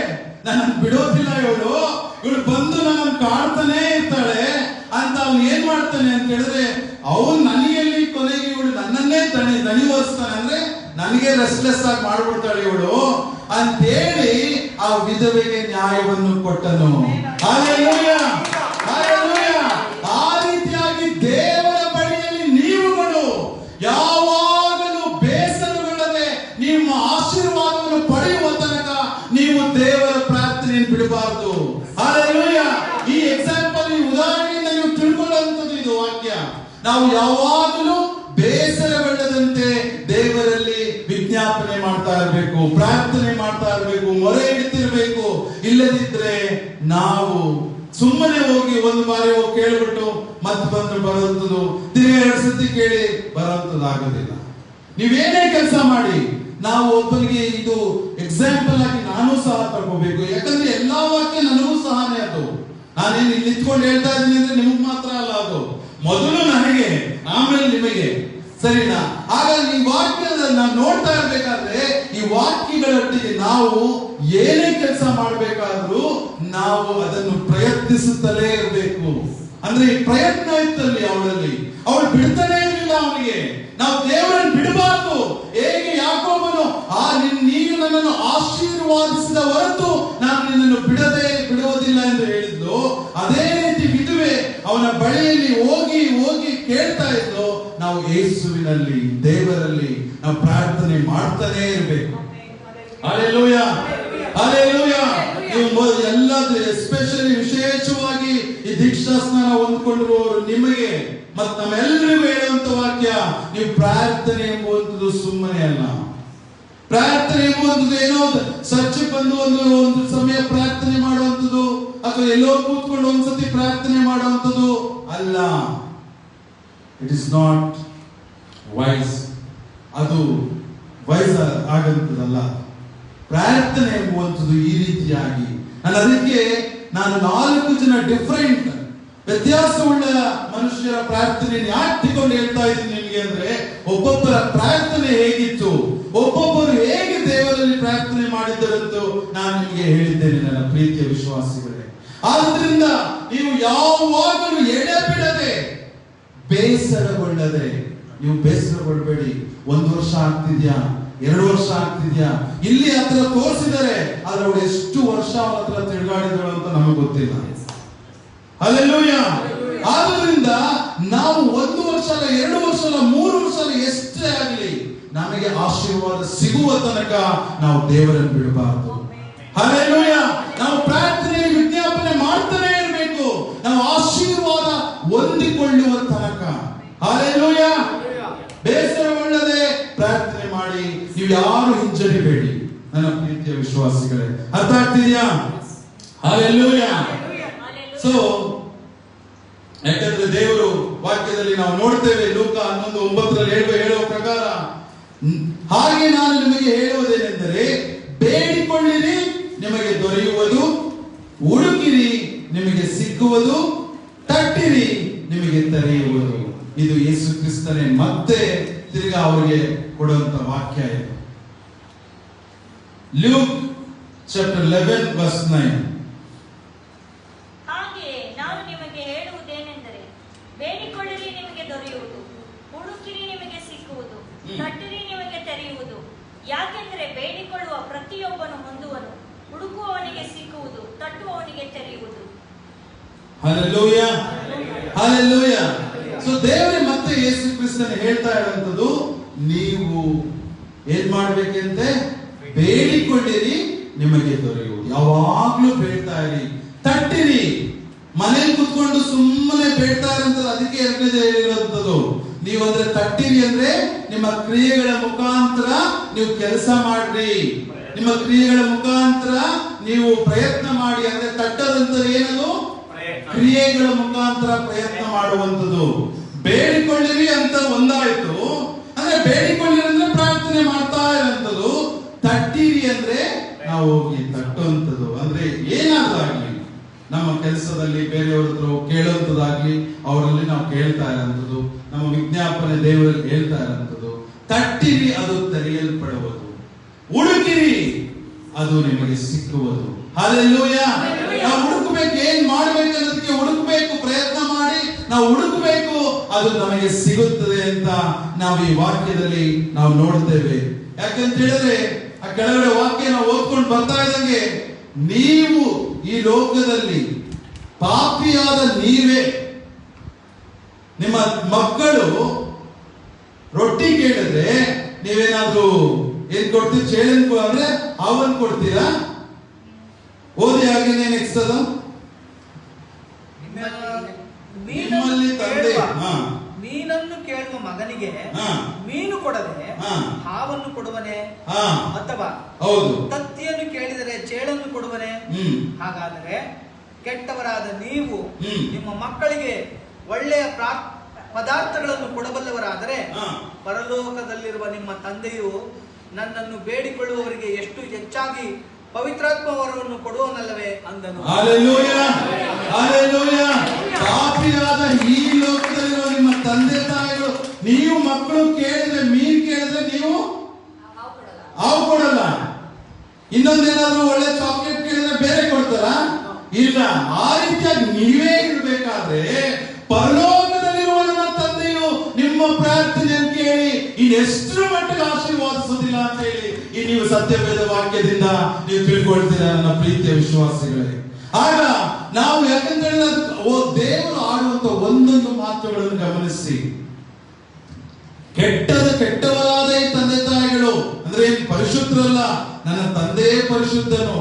ನನ್ನ ಬಿಡೋದಿಲ್ಲ, ಇವಳು ಬಂದು ನನ್ನನ್ನು ಕಾಡ್ತಾನೆ ಇರ್ತಾಳೆ ಅಂತ. ಅವ್ನು ಏನ್ ಮಾಡ್ತಾನೆ ಅಂತ ಹೇಳಿದ್ರೆ, ಅವನ್ ನನಗೆಲ್ಲಿ ಕೊನೆಗೆ ಇವಳು ನನ್ನನ್ನೇ ದಣಿವರಿಸ್ತಾನೆ, ಅಂದ್ರೆ ನನಗೆ ರೆಸ್ಟ್ಲೆಸ್ ಆಗಿ ಮಾಡ್ಬಿಡ್ತಾಳೆ ಇವಳು ಅಂತೇಳಿ ಆ ವಿಧವೆಗೆ ನ್ಯಾಯವನ್ನು ಕೊಟ್ಟನು. Hallelujah, hallelujah. ಆ ರೀತಿಯಾಗಿ ದೇವರ ಬಳಿಯಲ್ಲಿ ನೀವುಗಳು ಯಾವಾಗಲೂ ಬೇಸರಗೊಳ್ಳದೆ ನಿಮ್ಮ ಆಶೀರ್ವಾದವನ್ನು ಪಡೆಯುವ ತನಕ ನೀವು ದೇವರ ಪ್ರಾರ್ಥನೆಯನ್ನು ಬಿಡಬಾರದು. ಹಲ್ಲೆಲೂಯಾ. ಈ ಎಕ್ಸಾಂಪಲ್, ಈ ಉದಾಹರಣೆಯಿಂದ ನೀವು ತಿಳ್ಕೊಳ್ಳುವಂಥದ್ದು ಇದು ವಾಕ್ಯ. ನಾವು ಯಾವಾಗಲೂ ಬೇಸರಗೊಳ್ಳದಂತೆ ದೇವರಲ್ಲಿ ವಿಜ್ಞಾಪನೆ ಮಾಡ್ತಾ ಇರಬೇಕು, ಪ್ರಾರ್ಥನೆ ಮಾಡ್ತಾ ಇರಬೇಕು, ಮೊರೆ ಇಡ್ತಿರ್ಬೇಕು. ಇಲ್ಲದಿದ್ರೆ ನಾವು ಸುಮ್ಮನೆ ಹೋಗಿ ಒಂದು ಬಾರಿ ಹೋಗಿ ಕೇಳ್ಬಿಟ್ಟು ಮತ್ತೆ ಬಂದು ಬರುವಂಥದ್ದು, ತಿರುಗಿ 2 ಸತಿ ಕೇಳಿ ಬರುವಂಥದ್ದು ಆಗೋದಿಲ್ಲ. ನೀವೇನೇ ಕೆಲಸ ಮಾಡಿ, ನಾವು ಒಬ್ಬನಿಗೆ ಇದು ಎಕ್ಸಾಂಪಲ್ ಆಗಿ ನಾನು ಸಹ ತಗೋಬೇಕು. ಯಾಕಂದ್ರೆ ಎಲ್ಲಾ ವಾಕ್ಯ ನನಗೂ ಸಹನೇ ಅದು. ನಾನೇನು ಇಲ್ಲಿ ನಿಂತ್ಕೊಂಡು ಹೇಳ್ತಾ ಇದ್ದೀನಿ ಅಂದ್ರೆ ನಿಮಗ್ ಮಾತ್ರ ಅಲ್ಲ, ಅದು ಮೊದಲು ನನಗೆ, ಆಮೇಲೆ ನಿಮಗೆ. ಸರಿನಾ? ಹಾಗಾಗಿ ಈ ವಾಕ್ಯದ ನಾವು ನೋಡ್ತಾ ಇರ್ಬೇಕಾದ್ರೆ, ಈ ವಾಕ್ಯಗಳೊಟ್ಟಿಗೆ ನಾವು ಏನೇ ಕೆಲಸ ಮಾಡಬೇಕಾದ್ರೂ ನಾವು ಅದನ್ನು ಪ್ರಯತ್ನಿಸುತ್ತಲೇ ಇರಬೇಕು. ಅಂದ್ರೆ ಈ ಪ್ರಯತ್ನ ಇತ್ತಲ್ಲಿ ಅವಳಲ್ಲಿ, ಅವಳು ಬಿಡ್ತಾನೆ ಇರಲಿಲ್ಲ ಅವನಿಗೆ. ನಾವು ದೇವರನ್ನು ಬಿಡಬಾರ್ದು. ಹೇಗೆ ಯಾಕೋಬನು ನೀನು ನನ್ನನ್ನು ಆಶೀರ್ವಾದಿಸಿದ ಹೊರತು ನಾನು ನಿನ್ನನ್ನು ಬಿಡುವುದಿಲ್ಲ ಎಂದು ಹೇಳಿದ್ದು, ಅದೇ ರೀತಿ ವಿಧವೆ ಅವನ ಬಳಿಯಲ್ಲಿ ಹೋಗಿ ಕೇಳ್ತಾ ಇದ್ದು, ನಾವು ಯೇಸುವಿನಲ್ಲಿ, ದೇವರಲ್ಲಿ ನಾವು ಪ್ರಾರ್ಥನೆ ಮಾಡ್ತಾನೆ ಇರಬೇಕು. Hallelujah, hallelujah. ನೀವು ಎಲ್ಲದೂ ಎಸ್ಪೆಷಲಿ ವಿಶೇಷವಾಗಿ ಈ ದೀಕ್ಷಾ ಸ್ನಾನ ಹೊಂದ್ಕೊಂಡಿರುವವರು ನಿಮಗೆ ಮತ್ತು ನಮ್ಮೆಲ್ಲರಿಗೂ ಹೇಳುವಂತ ವಾಕ್ಯ, ನೀವು ಪ್ರಾರ್ಥನೆ ಎಂಬುವಂಥದ್ದು ಸುಮ್ಮನೆ ಅಲ್ಲ. ಪ್ರಾರ್ಥನೆ ಎಂಬುವಂಥದ್ದು ಏನೋ ಚರ್ಚೆ ಬಂದು ಒಂದು ಸಮಯ ಪ್ರಾರ್ಥನೆ ಮಾಡುವಂಥದ್ದು ಅಥವಾ ಎಲ್ಲೋ ಕೂತ್ಕೊಂಡು ಒಂದ್ಸತಿ ಪ್ರಾರ್ಥನೆ ಮಾಡುವಂಥದ್ದು ಅಲ್ಲ. It is not wise. ಅದು ವೈಸ್ ಆಗಂತದಲ್ಲ. ಪ್ರಾರ್ಥನೆ ಎಂಬುವಂಥದ್ದು ಈ ರೀತಿಯಾಗಿ, ಅದಕ್ಕೆ ನಾನು 4 ಜನ ಡಿಫರೆಂಟ್ ವ್ಯತ್ಯಾಸವುಳ್ಳ ಮನುಷ್ಯರ ಪ್ರಾರ್ಥನೆಯನ್ನು ಯಾಕೆ ತಗೊಂಡು ಹೇಳ್ತಾ ಇದ್ದೀನಿ ನಿಮಗೆ ಅಂದ್ರೆ, ಒಬ್ಬೊಬ್ಬರ ಪ್ರಾರ್ಥನೆ ಹೇಗಿತ್ತು, ಒಬ್ಬೊಬ್ಬರು ಹೇಗೆ ದೇವರಲ್ಲಿ ಪ್ರಾರ್ಥನೆ ಮಾಡಿದ್ದರಂತೂ ನಾನು ನಿಮಗೆ ಹೇಳಿದ್ದೇನೆ ನನ್ನ ಪ್ರೀತಿಯ ವಿಶ್ವಾಸಿಗಳೇ. ಆದ್ರಿಂದ ನೀವು ಯಾವಾಗಲೂ ಎಡೆಬಿಡದೆ, ಬೇಸರಗೊಳ್ಳದೆ, ನೀವು ಬೇಸರಗೊಳ್ಳಬೇಡಿ. 1 ವರ್ಷ ಆಗ್ತಿದ್ಯಾ, 2 ವರ್ಷ ಆಗ್ತಿದ್ಯಾ, ಇಲ್ಲಿ ಹತ್ರ ತೋರಿಸಿದರೆ ಆದ್ರೆ ಅವಳು ಎಷ್ಟು ವರ್ಷ ಅವನ ಹತ್ರ ತಿರುಗಾಡಿದಳು ಅಂತ ನಮಗೆ ಗೊತ್ತಿಲ್ಲ. ಹಲ್ಲೆಲೂಯಾ. ಆದ್ರಿಂದ ನಾವು 1 ವರ್ಷ ಅಲ್ಲ, 2 ವರ್ಷ ಅಲ್ಲ, 3 ವರ್ಷ ಅಲ್ಲ, ಎಷ್ಟೇ ಆಗಲಿ ನಮಗೆ ಆಶೀರ್ವಾದ ಸಿಗುವ ತನಕ ನಾವು ದೇವರನ್ನು ಬಿಡಬಾರದು. ಹಲ್ಲೆಲೂಯಾ. ನಾವು ಪ್ರಾರ್ಥನೆ ವಿಜ್ಞಾಪನೆ ಮಾಡ್ತಾನೆ ಇರಬೇಕು, ನಾವು ಆಶೀರ್ವಾದ ಹೊಂದಿಕೊಳ್ಳುವ ತನಕ. ಹಲ್ಲೆಲೂಯಾ. ಬೇಸರಗೊಳ್ಳದೆ ಪ್ರಾರ್ಥನೆ ಮಾಡಿ, ನೀವು ಯಾರು ಹಿಂಜರಿಬೇಡಿ ನನ್ನ ಪ್ರೀತಿಯ ವಿಶ್ವಾಸಿಗಳೇ. ಅರ್ಥ ಆಗ್ತಿದ್ಯಾ? ಹಲ್ಲೆಲೂಯಾ. ಸೊ ಯಾಕಂದ್ರೆ ದೇವರು ವಾಕ್ಯದಲ್ಲಿ ನಾವು ನೋಡ್ತೇವೆ, ಲೂಕ 11:9 ಹೇಳುವ ಪ್ರಕಾರ, ಹಾಗೆ ನಾನು ನಿಮಗೆ ಹೇಳುವುದೇನೆಂದರೆ, ಬೇಡಿಕೊಳ್ಳ ಬೇಡಿಕೊಳ್ಳಿರಿ ನಿಮಗೆ ದೊರೆಯುವುದು, ಹುಡುಕಿರಿ ನಿಮಗೆ ಸಿಕ್ಕುವುದು, ತಟ್ಟಿರಿ ನಿಮಗೆ ತೆರೆಯುವುದು. ಇದು ಯೇಸು ಕ್ರಿಸ್ತನೇ ಮತ್ತೆ ತಿರ್ಗಾ ಅವರಿಗೆ ಕೊಡುವಂತ ವಾಕ್ಯ ಇದು. Luke chapter 11 verse 9. ಹಾಗೆಯೇ ನಾನು ನಿಮಗೆ ಹೇಳುವುದೇನೆಂದರೆ, ಬೇಡಿಕೊಳ್ಳಿರಿ ನಿಮಗೆ ದೊರೆಯುವುದು, ಹುಡುಕಿರಿ ನಿಮಗೆ ಸಿಕ್ಕುವುದು, ತಟ್ಟಿರಿ ನಿಮಗೆ ತೆರೆಯುವುದು. ಯಾಕೆಂದರೆ ಬೇಡಿಕೊಳ್ಳುವ ಪ್ರತಿಯೊಬ್ಬನು ಹೊಂದುವನು, ಹುಡುಕುವವನಿಗೆ ಸಿಕ್ಕುವುದು, ತಟ್ಟುವವನಿಗೆ ತೆರೆಯುವುದು. Hallelujah, hallelujah. ಸೊ ದೇವರೇ ಮತ್ತೆ ಯೇಸು ಕ್ರಿಸ್ತನ ಹೇಳ್ತಾ ಇರುವಂತದ್ದು, ನೀವು ಏನ್ ಮಾಡ್ಬೇಕಂತೆ? ಬೇಡಿಕೊಳ್ಳಿರಿ ನಿಮಗೆ ದೊರೆಯುವುದು. ಯಾವಾಗ್ಲೂ ಬೇಡ್ತಾ ಇರಿ, ತಟ್ಟಿರಿ. ಮನೇಲಿ ಕುತ್ಕೊಂಡು ಸುಮ್ಮನೆ ಬೇಡ್ತಾ ಇರುವಂತದ್ದು, ಅದಕ್ಕೆ ಎರಡನೇದು ಹೇಳಿರುವಂತದ್ದು. ನೀವು ಅಂದ್ರೆ ತಟ್ಟಿರಿ ಅಂದ್ರೆ ನಿಮ್ಮ ಕ್ರಿಯೆಗಳ ಮುಖಾಂತರ ನೀವು ಕೆಲಸ ಮಾಡ್ರಿ, ನಿಮ್ಮ ಕ್ರಿಯೆಗಳ ಮುಖಾಂತರ ನೀವು ಪ್ರಯತ್ನ ಮಾಡಿ. ಅಂದ್ರೆ ತಟ್ಟದಂತ ಏನದು? ಕ್ರಿಯೆಗಳ ಮುಖಾಂತರ ಪ್ರಯತ್ನ ಮಾಡುವಂಥದ್ದು. ಬೇಡಿಕೊಳ್ಳಿರಿ ಅಂತ ಒಂದಾಯ್ತು, ಅಂದ್ರೆ ಬೇಡಿಕೊಳ್ಳಿರಿ ಅಂದ್ರೆ ಪ್ರಾರ್ಥನೆ ಮಾಡ್ತಾ ಇರುವಂಥದ್ದು. ತಟ್ಟಿರಿ ಅಂದ್ರೆ ನಾವು ಹೋಗಿ ತಟ್ಟುವಂಥದ್ದು. ಅಂದ್ರೆ ಏನಾದ್ರಾಗ್ಲಿ, ನಮ್ಮ ಕೆಲಸದಲ್ಲಿ ಬೇರೆಯವ್ರ ಹತ್ರ ಕೇಳುವಂಥದ್ದಾಗ್ಲಿ, ಅವರಲ್ಲಿ ನಾವು ಕೇಳ್ತಾ ಇರುವಂಥದ್ದು, ನಮ್ಮ ವಿಜ್ಞಾಪನೆ ದೇವರಲ್ಲಿ ಹೇಳ್ತಾ ಇರುವಂಥದ್ದು. ತಟ್ಟಿರಿ, ಅದು ತೆರೆಯಲ್ಪಡುವುದು. ಹುಡುಕಿರಿ, ಅದು ನಿಮಗೆ ಸಿಕ್ಕುವುದು. ಹಲ್ಲೆಲೂಯಾ. ನಾವು ಹುಡುಕಬೇಕು, ಏನ್ ಮಾಡ್ಬೇಕು ಅನ್ನೋದಕ್ಕೆ ಹುಡುಕಬೇಕು, ಪ್ರಯತ್ನ ಮಾಡಿ ನಾವು ಹುಡುಕಬೇಕು, ಅದು ನಮಗೆ ಸಿಗುತ್ತದೆ ಅಂತ ನಾವು ಈ ವಾಕ್ಯದಲ್ಲಿ ನಾವು ನೋಡ್ತೇವೆ. ಯಾಕಂತ ಹೇಳಿದ್ರೆ ಆ ಕೆಳಗಡೆ ವಾಕ್ಯ ನಾವು ಓದ್ಕೊಂಡು ಬರ್ತಾ ಇದ್ದಂಗೆ, ನೀವು ಈ ಲೋಕದಲ್ಲಿ ಪಾಪಿಯಾದ ನೀವೇ, ನಿಮ್ಮ ಮಕ್ಕಳು ರೊಟ್ಟಿ ಕೇಳಿದ್ರೆ ನೀವೇನಾದ್ರೂ ಏನ್ ಕೊಡ್ತೀರಿ? ಚೇಳನ್ ಅಂದ್ರೆ ಹಾವನ್ ಕೊಡ್ತೀರಾ? ಓದಿ ಹಾಗೇನೆ ನೆಕ್ಸ್ಟ್ ಅದು. ನಿಮ್ಮಲ್ಲಿ ತಂದೆ ಮೀನನ್ನು ಕೇಳುವ ಮಗನಿಗೆ ಮೀನು ಕೊಡದೆ ಹಾವನ್ನು ಕೊಡುವನೆ? ಅಥವಾ ಹೌದು, ತತ್ತಿಯನ್ನು ಕೇಳಿದರೆ ಚೇಳನ್ನು ಕೊಡುವನೆ? ಹಾಗಾದರೆ ಕೆಟ್ಟವರಾದ ನೀವು ನಿಮ್ಮ ಮಕ್ಕಳಿಗೆ ಒಳ್ಳೆಯ ಪದಾರ್ಥಗಳನ್ನು ಕೊಡಬಲ್ಲವರಾದರೆ ಪರಲೋಕದಲ್ಲಿರುವ ನಿಮ್ಮ ತಂದೆಯು ನನ್ನನ್ನು ಬೇಡಿಕೊಳ್ಳುವವರಿಗೆ ಎಷ್ಟು ಹೆಚ್ಚಾಗಿ ಪವಿತ್ರಾತ್ಮವರವನ್ನು ಕೊಡುವನಲ್ಲವೇ ಅಂದನು. Hallelujah, hallelujah. ಪಾಪಿಯಾದ ಈ ಲೋಕದಲ್ಲಿರುವ ನಿಮ್ಮ ತಂದೆ ತಾಯಿಗಳು, ನೀವು ಮಕ್ಕಳು ಕೇಳಿದ್ರೆ, ಮೀನ್ ಕೇಳಿದ್ರೆ ನೀವು ಹಾವು ಕೊಡಲ್ಲ. ಇನ್ನೊಂದೇನಾದ್ರೂ ಒಳ್ಳೆ ಚಾಕ್ಲೇಟ್ ಕೇಳಿದ್ರೆ ಬೇರೆ ಕೊಡ್ತಾರ? ಇಲ್ಲ. ಆ ರೀತಿಯಾಗಿ ನೀವೇ ಇರಬೇಕಾದ್ರೆ ಪರಲೋಕದಲ್ಲಿರುವ ನನ್ನ ತಂದೆಯು ನಿಮ್ಮ ಪ್ರಾರ್ಥನೆಯನ್ನು ಕೇಳಿ ಇನ್ನೆಷ್ಟರ ಮಟ್ಟಿಗೆ ಆಶೀರ್ವಾದಿಸುವುದಿಲ್ಲ ಅಂತ ಹೇಳಿ ಈ ನೀವು ಸತ್ಯವೇದ ವಾಕ್ಯದಿಂದ ನೀವು ತಿಳ್ಕೊಳ್ತೀರಾ ನನ್ನ ಪ್ರೀತಿಯ ವಿಶ್ವಾಸಿಗಳೇ. ಆಗ ನಾವು ಯಾಕಂತ ಹೇಳಿದ್ರೆ ದೇವರು ಆಡುವಂತ ಒಂದೊಂದು ಮಾತುಗಳನ್ನು ಗಮನಿಸಿ. ಕೆಟ್ಟವರಾದ ಈ ತಂದೆ ತಾಯಿಗಳು ಅಂದ್ರೆ ಏನ್ ಪರಿಶುದ್ಧರಲ್ಲ, ನನ್ನ ತಂದೆ ಪರಿಶುದ್ಧನು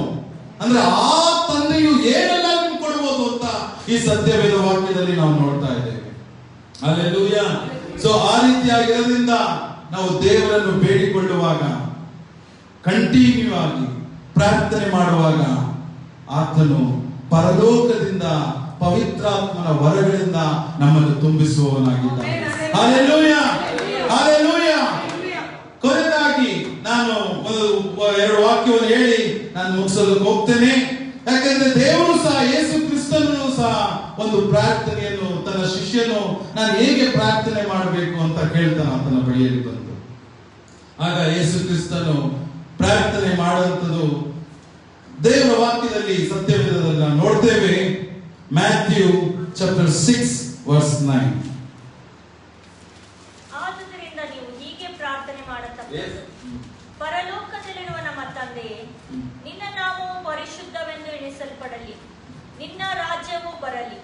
ಅಂದ್ರೆ ಆ ತಂದೆಯು ಏನೆಲ್ಲ ನಿಮ್ಗೆ ಕೊಡ್ಬೋದು ಅಂತ ಈ ಸತ್ಯವೇದ ವಾಕ್ಯದಲ್ಲಿ ನಾವು ನೋಡ್ತಾ ಇದ್ದೇವೆ. ಹಲ್ಲೆಲೂಯಾ. ಸೊ ಆ ರೀತಿಯಾಗಿರೋದ್ರಿಂದ ನಾವು ದೇವರನ್ನು ಬೇಡಿಕೊಳ್ಳುವಾಗ, ಕಂಟಿನ್ಯೂ ಆಗಿ ಪ್ರಾರ್ಥನೆ ಮಾಡುವಾಗ, ಆತನು ಪರಲೋಕದಿಂದ ಪವಿತ್ರಾತ್ಮನ ವರಗಳಿಂದ ನಮ್ಮನ್ನು ತುಂಬಿಸುವವನಾಗಿದ್ದಾನೆ. Hallelujah, hallelujah. ಕೊನೆಯದಾಗಿ ನಾನು ಎರಡು ವಾಕ್ಯವನ್ನು ಹೇಳಿ ನಾನು ಮುಗಿಸೋದಕ್ಕೆ ಹೋಗ್ತೇನೆ. ಯಾಕಂದ್ರೆ ದೇವರು ಸಹ, ಯೇಸು ಕ್ರಿಸ್ತನು ಸಹ ಒಂದು ಪ್ರಾರ್ಥನೆಯನ್ನು ತನ್ನ ಶಿಷ್ಯನು ನಾನು ಹೇಗೆ ಪ್ರಾರ್ಥನೆ ಮಾಡಬೇಕು ಅಂತ ಕೇಳ್ತಾನೆ ಆತನ ಬಳಿಯಲ್ಲಿ ಬಂದು. ಆಗ ಯೇಸು ಕ್ರಿಸ್ತನು ಪ್ರಾರ್ಥನೆ ಮಾಡುವಂಥದ್ದು ದೇವರ ವಾಕ್ಯದಲ್ಲಿ ಸತ್ಯವೇದದಲ್ಲಿ ನಾವು ನೋಡ್ತೇವೆ. Matthew chapter 6 verse 9. ಆದುದರಿಂದ ನೀವು ಹೀಗೆ ಪ್ರಾರ್ಥನೆ ಮಾಡತಕ್ಕದ್ದು: ಪರಲೋಕದಲ್ಲಿರುವ ನಮ್ಮ ತಂದೆಯೇ, ನಿನ್ನ ನಾಮವು ಪರಿಶುದ್ಧವೆಂದು ಎಣಿಸಲ್ಪಡಲಿ, ನಿನ್ನ ರಾಜ್ಯವು ಬರಲಿ,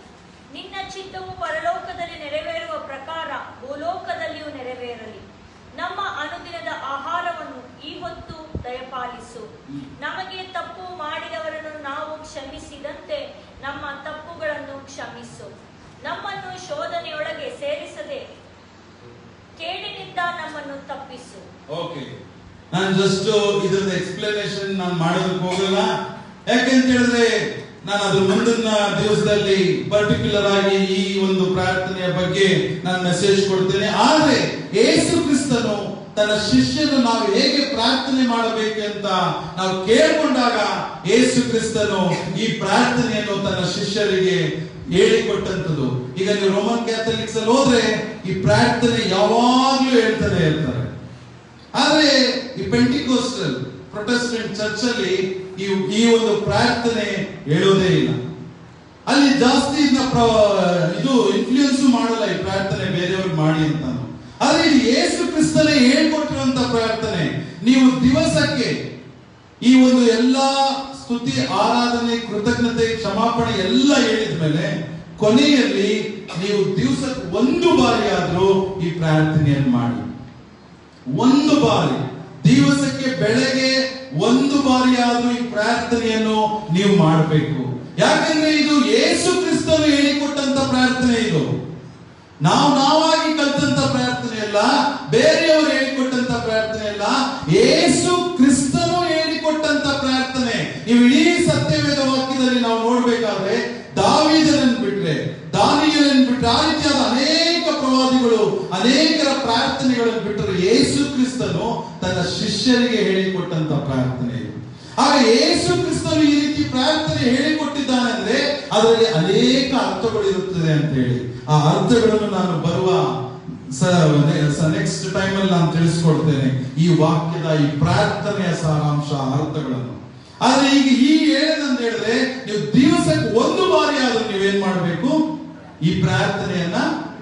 ನಿನ್ನ ಚಿತ್ತವು ಪರಲೋಕದಲ್ಲಿ ನೆರವೇರುವ ಪ್ರಕಾರ ಭೂಲೋಕದಲ್ಲಿಯೂ ನೆರವೇರಲಿ. ನಮ್ಮ ಅನುದಿನದ ಆಹಾರವನ್ನು ಈ ಹೊತ್ತು ದಯಪಾಲಿಸು. ನಮಗೆ ತಪ್ಪು ಮಾಡಿದವರನ್ನು ನಾವು ಕ್ಷಮಿಸಿದಂತೆ ನಮ್ಮ ತಪ್ಪುಗಳನ್ನು ಕ್ಷಮಿಸು. ನಮ್ಮನ್ನು ಶೋಧನೆಯೊಳಗೆ ಸೇರಿಸದೆ ಕೇಡಿನಿಂದ ನಮ್ಮನ್ನು ತಪ್ಪಿಸು. ಓಕೆ, ನಾನು ಜಸ್ಟ್ ಇದರದ ಎಕ್ಸ್ಪ್ಲನೇಷನ್ ನಾನು ಮಾಡೋದಕ್ಕೆ ಹೋಗಲ್ಲ. ಯಾಕೆಂತ ಹೇಳಿದ್ರೆ ನಾನು ಅದ್ರ ಮುಂದಿನ ದಿವಸದಲ್ಲಿ ಪರ್ಟಿಕ್ಯುಲರ್ ಆಗಿ ಈ ಒಂದು ಪ್ರಾರ್ಥನೆಯ ಬಗ್ಗೆ ನಾನು ಮೆಸೇಜ್ ಕೊಡ್ತೇನೆ. ಆದ್ರೆ ಯೇಸು ಕ್ರಿಸ್ತನು ತನ್ನ ಶಿಷ್ಯನು ನಾವು ಹೇಗೆ ಪ್ರಾರ್ಥನೆ ಮಾಡಬೇಕಂತ ನಾವು ಕೇಳಿಕೊಂಡಾಗ ಯೇಸು ಕ್ರಿಸ್ತನು ಈ ಪ್ರಾರ್ಥನೆಯನ್ನು ತನ್ನ ಶಿಷ್ಯರಿಗೆ ಹೇಳಿಕೊಟ್ಟಂತದ್ದು. ಈಗ ನೀವು ರೋಮನ್ ಕ್ಯಾಥಲಿಕ್ಸ್ ಅಲ್ಲಿ ಹೋದ್ರೆ ಈ ಪ್ರಾರ್ಥನೆ ಯಾವಾಗ್ಲೂ ಹೇಳ್ತಾನೆ ಇರ್ತಾರೆ. ಆದ್ರೆ ಈ ಪೆಂಟಿಕೋಸ್ಟಲ್ ಪ್ರೊಟೆಸ್ಟೆಂಟ್ ಚರ್ಚ್ ಅಲ್ಲಿ ಈ ಒಂದು ಪ್ರಾರ್ಥನೆ ಹೇಳೋದೇ ಇಲ್ಲ. ಅಲ್ಲಿ ಜಾಸ್ತಿ ಇದು ಇನ್ಫ್ಲೂಯೆನ್ಸ್ ಮಾಡಲ್ಲ ಈ ಪ್ರಾರ್ಥನೆ ಬೇರೆಯವ್ರಿಗೆ ಮಾಡಿ ಅಂತ. ಆದ್ರೆ ಇದು ಯೇಸು ಕ್ರಿಸ್ತನೇ ಹೇಳ್ಕೊಟ್ಟಿರುವಂತ ಪ್ರಾರ್ಥನೆ. ನೀವು ದಿವಸಕ್ಕೆ ಈ ಒಂದು ಎಲ್ಲಾ ಸ್ತುತಿ, ಆರಾಧನೆ, ಕೃತಜ್ಞತೆ, ಕ್ಷಮಾಪಣೆ ಎಲ್ಲ ಹೇಳಿದ ಮೇಲೆ ಕೊನೆಯಲ್ಲಿ ನೀವು ದಿವಸಕ್ಕೆ ಒಂದು ಬಾರಿ ಆದ್ರೂ ಈ ಪ್ರಾರ್ಥನೆಯನ್ನು ಮಾಡಿ. ಒಂದು ಬಾರಿ ದಿವಸಕ್ಕೆ ಬೆಳಗ್ಗೆ ಒಂದು ಬಾರಿ ಆದ್ರೂ ಈ ಪ್ರಾರ್ಥನೆಯನ್ನು ನೀವು ಮಾಡಬೇಕು. ಯಾಕಂದ್ರೆ ಇದು ಯೇಸು ಕ್ರಿಸ್ತನು ಹೇಳಿಕೊಟ್ಟಂತ ಪ್ರಾರ್ಥನೆ. ಇದು ನಾವಾಗಿ ಕಲ್ತಂತ ಪ್ರಾರ್ಥನೆ ಅಲ್ಲ, ಬೇರೆಯವರು ಹೇಳಿಕೊಟ್ಟಂತ ಪ್ರಾರ್ಥನೆ ಅಲ್ಲ, ಯೇಸು ಕ್ರಿಸ್ತನು ಹೇಳಿಕೊಟ್ಟಂತ ಪ್ರಾರ್ಥನೆ. ನೀವು ಇಡೀ ಸತ್ಯವೇದ ವಾಕ್ಯದಲ್ಲಿ ನಾವು ನೋಡ್ಬೇಕಾದ್ರೆ ದಾವೀದನನ್ನು ಬಿಟ್ರೆ, ದಾನಿಯೇಲನನ್ನು ಬಿಟ್ರೆ, ಆ ರೀತಿಯಾದ ಅನೇಕ ಪ್ರವಾದಿಗಳು ಅನೇಕರ ಪ್ರಾರ್ಥನೆಗಳನ್ನು ಬಿಟ್ಟರೆ ಯೇಸು ಕ್ರಿಸ್ತನು ತನ್ನ ಶಿಷ್ಯರಿಗೆ ಹೇಳಿಕೊಟ್ಟಂತ ಪ್ರಾರ್ಥನೆ. ಆಗ ಯೇಸು ಕ್ರಿಸ್ತನು ಈ ರೀತಿ ಪ್ರಾರ್ಥನೆ ಹೇಳಿಕೊಟ್ಟಿದ್ದಾನೆ ಅಂದ್ರೆ ಅದರಲ್ಲಿ ಅನೇಕ ಅರ್ಥಗಳು ಇರುತ್ತದೆ ಅಂತ ಹೇಳಿ, ಆ ಅರ್ಥಗಳನ್ನು ನಾನು ಬರುವ ನೆಕ್ಸ್ಟ್ ಟೈಮ್ ಅಲ್ಲಿ ನಾನು ತಿಳಿಸ್ಕೊಡ್ತೇನೆ ಈ ವಾಕ್ಯದ ಈ ಪ್ರಾರ್ಥನೆಯ ಸಾರಾಂಶ, ಅರ್ಥಗಳನ್ನು. ಆದ್ರೆ ಈಗ ಹೇಳದಂತ ಹೇಳಿದ್ರೆ ನೀವು ದಿವಸಕ್ಕೆ ಒಂದು ಬಾರಿ ಆದ್ರೂ ನೀವೇನ್ ಮಾಡಬೇಕು, ಈ ಪ್ರಾರ್ಥನೆಯನ್ನ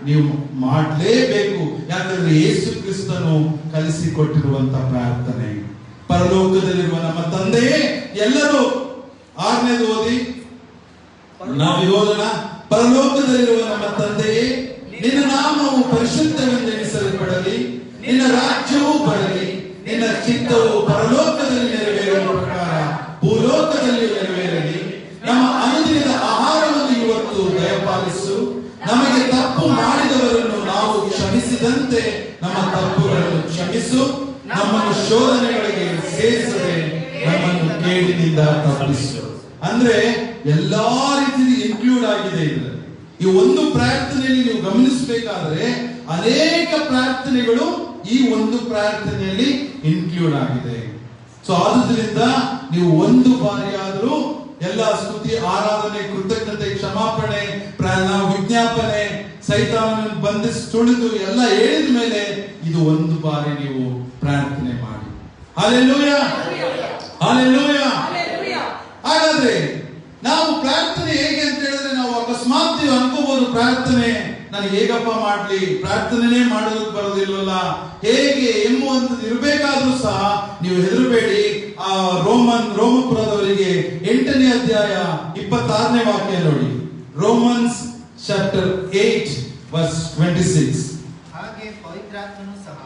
ನೀವು ಮಾಡಲೇಬೇಕು. ಯಾಕಂದ್ರೆ ಯೇಸು ಕ್ರಿಸ್ತನು ಕಲಿಸಿಕೊಟ್ಟಿರುವಂತ ಪ್ರಾರ್ಥನೆ. ಪರಲೋಕದಲ್ಲಿರುವ ನಮ್ಮ ತಂದೆಯೇ, ಎಲ್ಲರೂ 6ನೇದು ಓದಿ, ನಾವು ಓದೋಣ. ಪರಲೋಕದಲ್ಲಿರುವ ನಮ್ಮ ತಂದೆಯೇ, ನಿನ್ನ ನಾಮವು ಪರಿಶುದ್ಧವೆಂದೆನಿಸಲ್ಪಡಲಿ, ನಿನ್ನ ರಾಜ್ಯವು ಬರಲಿ, ನಿನ್ನ ಚಿತ್ತವು ಪರಲೋಕದಲ್ಲಿ ನೆರವೇರುವ ಪ್ರಕಾರ ಭೂಲೋಕದಲ್ಲಿ ನೆರವೇರಲಿ. ನಮ್ಮ ಅನುದಿನದ ಆಹಾರವನ್ನು ಇವತ್ತು ದಯಪಾಲಿಸು. ನಮಗೆ ತಪ್ಪು ಮಾಡಿದವರನ್ನು ನಾವು ಕ್ಷಮಿಸಿದಂತೆ ನಮ್ಮ ತಪ್ಪುಗಳನ್ನು ಕ್ಷಮಿಸು. ನಮ್ಮನ್ನು ಶೋಧನೆಗಳಿಗೆ ಸೇರಿಸದೆ ನಮ್ಮನ್ನು ಕೇಡಿನಿಂದ ತಪ್ಪಿಸು. ಅಂದ್ರೆ ಎಲ್ಲಾ ರೀತಿಯಲ್ಲಿ ಇನ್ಕ್ಲೂಡ್ ಆಗಿದೆ ಇದರಲ್ಲಿ. ಈ ಒಂದು ಪ್ರಾರ್ಥನೆಯಲ್ಲಿ ನೀವು ಗಮನಿಸಬೇಕಾದ್ರೆ ಅನೇಕ ಪ್ರಾರ್ಥನೆಗಳು ಈ ಒಂದು ಪ್ರಾರ್ಥನೆಯಲ್ಲಿ ಇನ್ಕ್ಲೂಡ್ ಆಗಿದೆ. ಸೊ ಆದುದರಿಂದ ನೀವು ಒಂದು ಬಾರಿ ಆದರೂ ಎಲ್ಲ ಸ್ತುತಿ, ಆರಾಧನೆ, ಕೃತಜ್ಞತೆ, ಕ್ಷಮಾಪಣೆ, ವಿಜ್ಞಾಪನೆ, ಸೈತಾನನನ್ನು ಬಂಧಿಸಿ ತುಳಿದು ಎಲ್ಲ ಹೇಳಿದ ಮೇಲೆ ಇದು ಒಂದು ಬಾರಿ ನೀವು ಪ್ರಾರ್ಥನೆ ಮಾಡಿ. Hallelujah, hallelujah. ಹಾಗಾದ್ರೆ ನಾವು ಪ್ರಾರ್ಥನೆ ಹೇಗೆ ಅಂತ ಹೇಳಿದ್ರೆ, ನಾವು ಅಕಸ್ಮಾತ್ ನೀವು ಅನ್ಕೋಬಹುದು ಪ್ರಾರ್ಥನೆ ನನಗೆ ಹೇಗಪ್ಪ ಮಾಡ್ಲಿ, ಪ್ರಾರ್ಥನೆ ಮಾಡೋದಕ್ಕೆ ಬರೋದಿಲ್ವಲ್ಲ ಹೇಗೆ ಎಂಬುವಂಥದ್ದು ಇರಬೇಕಾದ್ರೂ ಸಹ ನೀವು ಹೆದರಬೇಡಿ. ಆ ರೋಮಪುರದವರಿಗೆ 8ನೇ ಅಧ್ಯಾಯ 26ನೇ ವಾಕ್ಯ ನೋಡಿ. Romans chapter 8 verse 26. ಹಾಗೆ ಪವಿತ್ರಾತ್ಮನು ಸಹ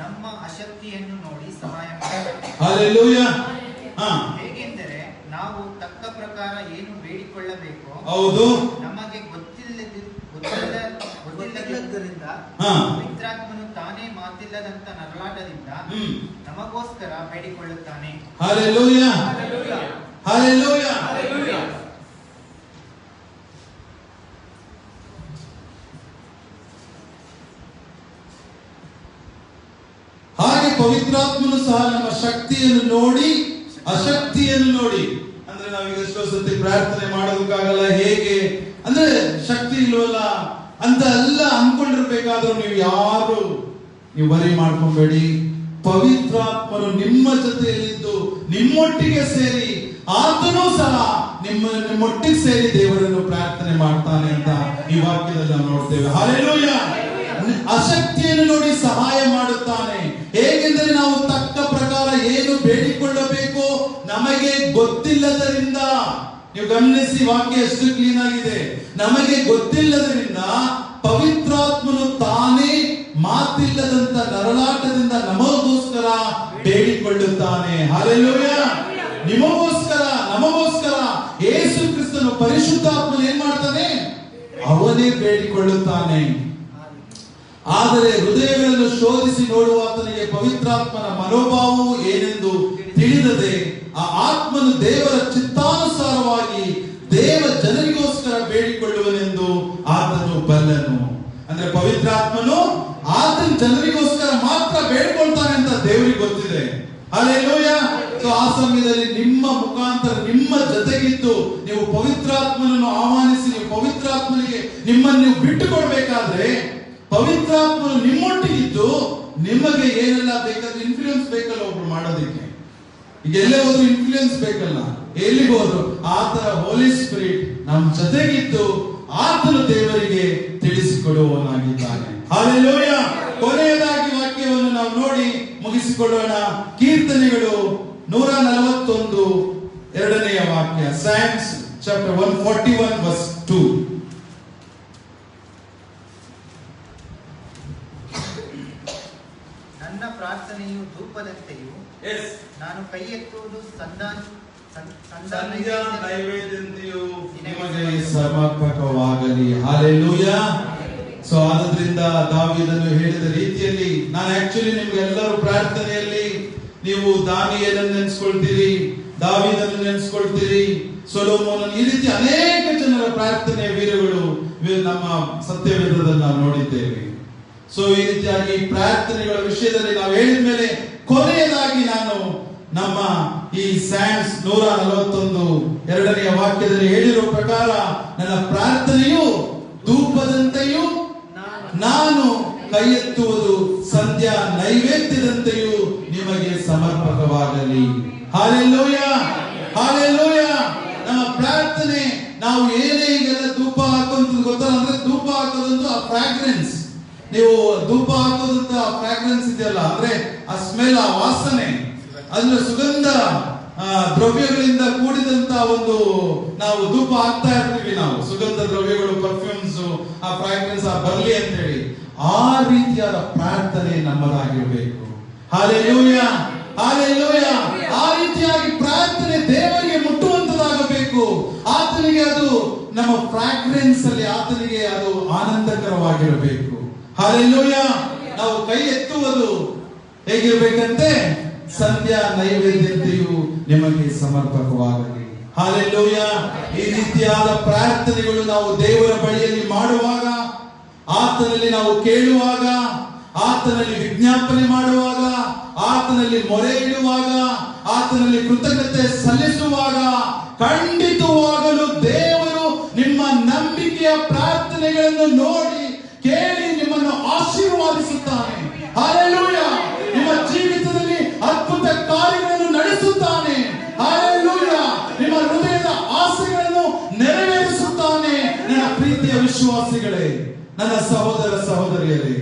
ನಮ್ಮ ಅಶಕ್ತಿಯನ್ನು ನೋಡಿ ಸಹಾಯ ಮಾಡುತ್ತಾನೆ. ಹಲ್ಲೆಲೂಯಾ. ಹೇಗೆಂದರೆ ನಾವು ತಕ್ಕ ಪ್ರಕಾರ ಏನು ಬೇಡಿಕೊಳ್ಳಬೇಕೋ ಹೌದು ನಮಗೆ ಗೊತ್ತಿಲ್ಲದ್ದರಿಂದ ಪವಿತ್ರಾತ್ಮನು ತಾನೇ ಮಾತಿಲ್ಲದಂತ ನರಳಾಟದಿಂದ ನಮಗೋಸ್ಕರ ಬೇಡಿಕೊಳ್ಳುತ್ತಾನೆ. Hallelujah, hallelujah. ಹಾಗೆ ಪವಿತ್ರಾತ್ಮನು ಸಹ ನಮ್ಮ ಶಕ್ತಿಯನ್ನು ನೋಡಿ ಅಶಕ್ತಿಯನ್ನು ನೋಡಿ. ಅಂದ್ರೆ ನಾವೀಗ ಎಷ್ಟೋ ಸತಿ ಪ್ರಾರ್ಥನೆ ಮಾಡೋದಕ್ಕಾಗಲ್ಲ, ಹೇಗೆ ಅಂದ್ರೆ ಶಕ್ತಿ ಇಲ್ವಲ್ಲ ಅಂತ ಎಲ್ಲ ಅನ್ಕೊಂಡಿರ್ಬೇಕಾದ್ರೂ ನೀವು ವರಿ ಮಾಡ್ಕೊಬೇಡಿ. ಪವಿತ್ರಾತ್ಮನು ನಿಮ್ಮ ಜೊತೆಯಲ್ಲಿದ್ದು ನಿಮ್ಮೊಟ್ಟಿಗೆ ಸೇರಿ ಆತನೂ ಸಹ ನಿಮ್ಮೊಟ್ಟಿಗೆ ಸೇರಿ ದೇವರನ್ನು ಪ್ರಾರ್ಥನೆ ಮಾಡ್ತಾನೆ ಅಂತ ಈ ವಾಕ್ಯದಲ್ಲಿ ನಾವು ನೋಡ್ತೇವೆ. ಹಲ್ಲೆಲೂಯಾ. ಅಶಕ್ತಿಯನ್ನು ನೋಡಿ ಸಹಾಯ ಮಾಡುತ್ತಾನೆ. ಹೇಗೆಂದರೆ ನಾವು ತಕ್ಕ ಪ್ರಕಾರ ಏನು ಬೇಡಿಕೊಳ್ಳಬೇಕು ನಮಗೆ ಗೊತ್ತಿಲ್ಲದರಿಂದ. ನೀವು ಗಮನಿಸಿ, ವಾಕ್ಯ ಎಷ್ಟು ಕ್ಲೀನ್ ಆಗಿದೆ. ನಮಗೆ ಗೊತ್ತಿಲ್ಲದರಿಂದ ಪವಿತ್ರಾತ್ಮನು ತಾನೇ ಮಾತಿಲ್ಲದಂತ ನರಳಾಟದಿಂದ ನಮಗೋಸ್ಕರ ಬೇಡಿಕೊಳ್ಳುತ್ತಾನೆ. ಹಲ್ಲೆಲೂಯಾ. ನಿಮಗೋಸ್ಕರ, ನಮಗೋಸ್ಕರ ಯೇಸು ಕ್ರಿಸ್ತನು ಪರಿಶುದ್ಧಾತ್ಮನು ಏನ್ ಮಾಡ್ತಾನೆ, ಅವನೇ ಬೇಡಿಕೊಳ್ಳುತ್ತಾನೆ. ಆದರೆ ಹೃದಯಗಳನ್ನು ಶೋಧಿಸಿ ನೋಡುವ ಆತನಿಗೆ ಪವಿತ್ರಾತ್ಮನ ಮನೋಭಾವವು ಏನೆಂದು ತಿಳಿದದೆ ಆ ಆತ್ಮನು ದೇವರ ಚಿತ್ತಾನುಸಾರವಾಗಿ ದೇವ ಜನರಿಗೋಸ್ಕರ ಬೇಡಿಕೊಳ್ಳುವನೆಂದು ಆತನು ಬಲ್ಲನು. ಅಂದ್ರೆ ಪವಿತ್ರಾತ್ಮನು ಆತನ ಜನರಿಗೋಸ್ಕರ ಮಾತ್ರ ಬೇಡಿಕೊಳ್ಳುತ್ತಾನೆ. ಗೊತ್ತಿದೆ. ಹಲ್ಲೆಲೂಯಾ. ಸೊ ಆ ಸಮಯದಲ್ಲಿ ನಿಮ್ಮ ಮುಖಾಂತರ ನಿಮ್ಮ ಜೊತೆಗಿದ್ದು ನೀವು ಪವಿತ್ರಾತ್ಮನನ್ನು ಆಹ್ವಾನಿಸಿ, ನೀವು ಪವಿತ್ರಾತ್ಮನಿಗೆ ನಿಮ್ಮನ್ನು ನೀವು ಬಿಟ್ಟು ಕೊಡ್ಬೇಕಾದ್ರೆ, ಪವಿತ್ರಾತ್ಮನು ನಿಮ್ಮೊಟ್ಟಿಗಿದ್ದು ನಿಮಗೆ ಏನೆಲ್ಲ ಬೇಕಾದ್ರೆ ಇನ್ಫ್ಲೂಯೆನ್ಸ್ ಬೇಕಲ್ಲ ಒಬ್ರು ಮಾಡೋದಕ್ಕೆ. ಈಗ ಎಲ್ಲೇ ಹೋದ್ರು ಇನ್ಫ್ಲೂಯೆನ್ಸ್ ಬೇಕಲ್ಲ, ಎಲ್ಲಿಗೆ ಹೋದ್ರು ಆ ತರ ಹೋಲಿ ಸ್ಪಿರಿಟ್ ನಮ್ಮ ಜೊತೆಗಿದ್ದು ಆತನು ದೇವರಿಗೆ ತಿಳಿಸಿಕೊಡುವವನಾಗಿದ್ದಾನೆ. ಹಲ್ಲೆಲೂಯಾ. ಕೊನೆಯದಾಗಿ ವಾಕ್ಯವನ್ನು ನಾವು ನೋಡಿ ಮುಗಿಸಿಕೊಳ್ಳೋಣ. ಕೀರ್ತನೆಗಳು 141 2ನೇ ವಾಕ್ಯ. Psalms chapter 141 verse 2. ನನ್ನ ಪ್ರಾರ್ಥನೆಯು ಧೂಪದಂತೆಯೂ ನಾನು ಕೈ ಎತ್ತುವುದು ಸಂಧ್ಯಾ ನೈವೇದ್ಯಂತೆಯೂ ನಿಮಗೆ ಸಮರ್ಪಕವಾಗಲಿ. ಹಲ್ಲೆಲೂಯಾ. ಸೊ ಆದ್ರಿಂದ ದಾವೀದನು ಹೇಳಿದ ರೀತಿಯಲ್ಲಿ, ನಾನು ಆಕ್ಚುಲಿ ನಿಮ್ಗೆ ಎಲ್ಲರೂ ಪ್ರಾರ್ಥನೆಯಲ್ಲಿ ನೀವು ದಾನಿಯೇಲನ್ನು ನೆನೆಸ್ಕೊಳ್ತೀರಿ, ದಾವೀದನ್ನು ನೆನೆಸ್ಕೊಳ್ತೀರಿ, ಸೊಲೊಮೋನನ್, ಈ ರೀತಿ ಅನೇಕ ಜನರ ಪ್ರಾರ್ಥನೆಯ ವೀರಗಳು ನಮ್ಮ ಸತ್ಯವೇದದಲ್ಲಿ ನಾವು ನೋಡಿದ್ದೇವೆ. ಸೊ ಈ ರೀತಿಯಾಗಿ ಪ್ರಾರ್ಥನೆಗಳ ವಿಷಯದಲ್ಲಿ ನಾವು ಹೇಳಿದ ಮೇಲೆ ಕೊನೆಯದಾಗಿ ನಾನು ನಮ್ಮ ಈ Psalms 141 2ನೇ ವಾಕ್ಯದಲ್ಲಿ ಹೇಳಿರುವ ಪ್ರಕಾರ, ನನ್ನ ಪ್ರಾರ್ಥನೆಯು ಧೂಪದಂತೆಯೂ ನಾನು ಕೈ ಎತ್ತುವುದು ಸಂಧ್ಯಾ ನೈವೇದ್ಯದಂತೆಯೂ ನಿಮಗೆ ಸಮರ್ಪಕವಾಗಲಿ. ಹಲ್ಲೆಲೂಯಾ. ಹಲ್ಲೆಲೂಯಾ. ನಮ್ಮ ಪ್ರಾರ್ಥನೆ, ನಾವು ಏನೇ ಈಗೆಲ್ಲ ಧೂಪ ಹಾಕೋದು ಗೊತ್ತಲ್ಲ, ಅಂದ್ರೆ ಧೂಪ ಹಾಕೋದಂತೂ ಆ ಫ್ರಾಗ್ರೆನ್ಸ್, ನೀವು ಧೂಪ ಹಾಕೋದಂತ ಆ ಫ್ರಾಗ್ರೆನ್ಸ್ ಇದೆಯಲ್ಲ, ಅಂದ್ರೆ ಆ ಸ್ಮೆಲ್, ಆ ವಾಸನೆ, ಅಂದ್ರೆ ಸುಗಂಧ ದ್ರವ್ಯಗಳಿಂದ ಕೂಡಿದಂತ ಒಂದು ನಾವು ಧೂಪ ಹಾಕ್ತಾ ಇರ್ತೀವಿ. ನಾವು ಸುಗಂಧ ದ್ರವ್ಯಗಳು, ಪರ್ಫ್ಯೂಮ್ಸ್, ಆ ಫ್ರಾಗ್ರೆನ್ಸ್ ಬರ್ಲಿ ಅಂತ ಹೇಳಿ, ಆ ರೀತಿಯಾದ ಪ್ರಾರ್ಥನೆ ನಮ್ಮದಾಗಿರ್ಬೇಕು. ಹಲ್ಲೆಲೂಯಾ. ಹಲ್ಲೆಲೂಯಾ. ಆ ರೀತಿಯಾಗಿ ಪ್ರಾರ್ಥನೆ ದೇವರಿಗೆ ಮುಟ್ಟುವಂತದಾಗಬೇಕು. ಆತನಿಗೆ ಅದು ನಮ್ಮ ಫ್ರಾಗ್ರೆನ್ಸ್ ಅಲ್ಲಿ ಆತನಿಗೆ ಅದು ಆನಂದಕರವಾಗಿರಬೇಕು. ಹಲ್ಲೆಲೂಯಾ. ನಾವು ಕೈ ಎತ್ತುವುದು ಹೇಗಿರ್ಬೇಕಂತೆ, ಸಂಧ್ಯಾ ನೈವೇದ್ಯತೆಯು ನಿಮಗೆ ಸಮರ್ಪಕವಾಗಲಿ. ಹಲ್ಲೆಲೂಯಾ. ಈ ರೀತಿಯಾದ ಪ್ರಾರ್ಥನೆಗಳು ನಾವು ದೇವರ ಬಳಿಯಲ್ಲಿ ಮಾಡುವಾಗ, ಆತನಲ್ಲಿ ನಾವು ಕೇಳುವಾಗ, ಆತನಲ್ಲಿ ವಿಜ್ಞಾಪನೆ ಮಾಡುವಾಗ, ಆತನಲ್ಲಿ ಮೊರೆ ಇಡುವಾಗ, ಆತನಲ್ಲಿ ಕೃತಜ್ಞತೆ ಸಲ್ಲಿಸುವಾಗ, ಖಂಡಿತವಾಗಲು ದೇವರು ನಿಮ್ಮ ನಂಬಿಕೆಯ ಪ್ರಾರ್ಥನೆಗಳನ್ನು ನೋಡಿ ಕೇಳಿ ನಿಮ್ಮನ್ನು ಆಶೀರ್ವಾದಿಸುತ್ತಾನೆ. ಹಲ್ಲೆಲೂಯಾ. ನಿಮ್ಮ ಜೀವಿತದಲ್ಲಿ ಅದ್ಭುತ ಕಾರ್ಯಗಳನ್ನು ನಡೆಸುತ್ತಾನೆ. ಹಲ್ಲೆಲೂಯಾ. ನಿಮ್ಮ ಹೃದಯದ ಆಸೆಗಳನ್ನು ನೆರವೇರಿಸುತ್ತಾನೆ. ನನ್ನ ಪ್ರೀತಿಯ ವಿಶ್ವಾಸಿಗಳೇ, ನನ್ನ ಸಹೋದರ ಸಹೋದರಿಯರೇ,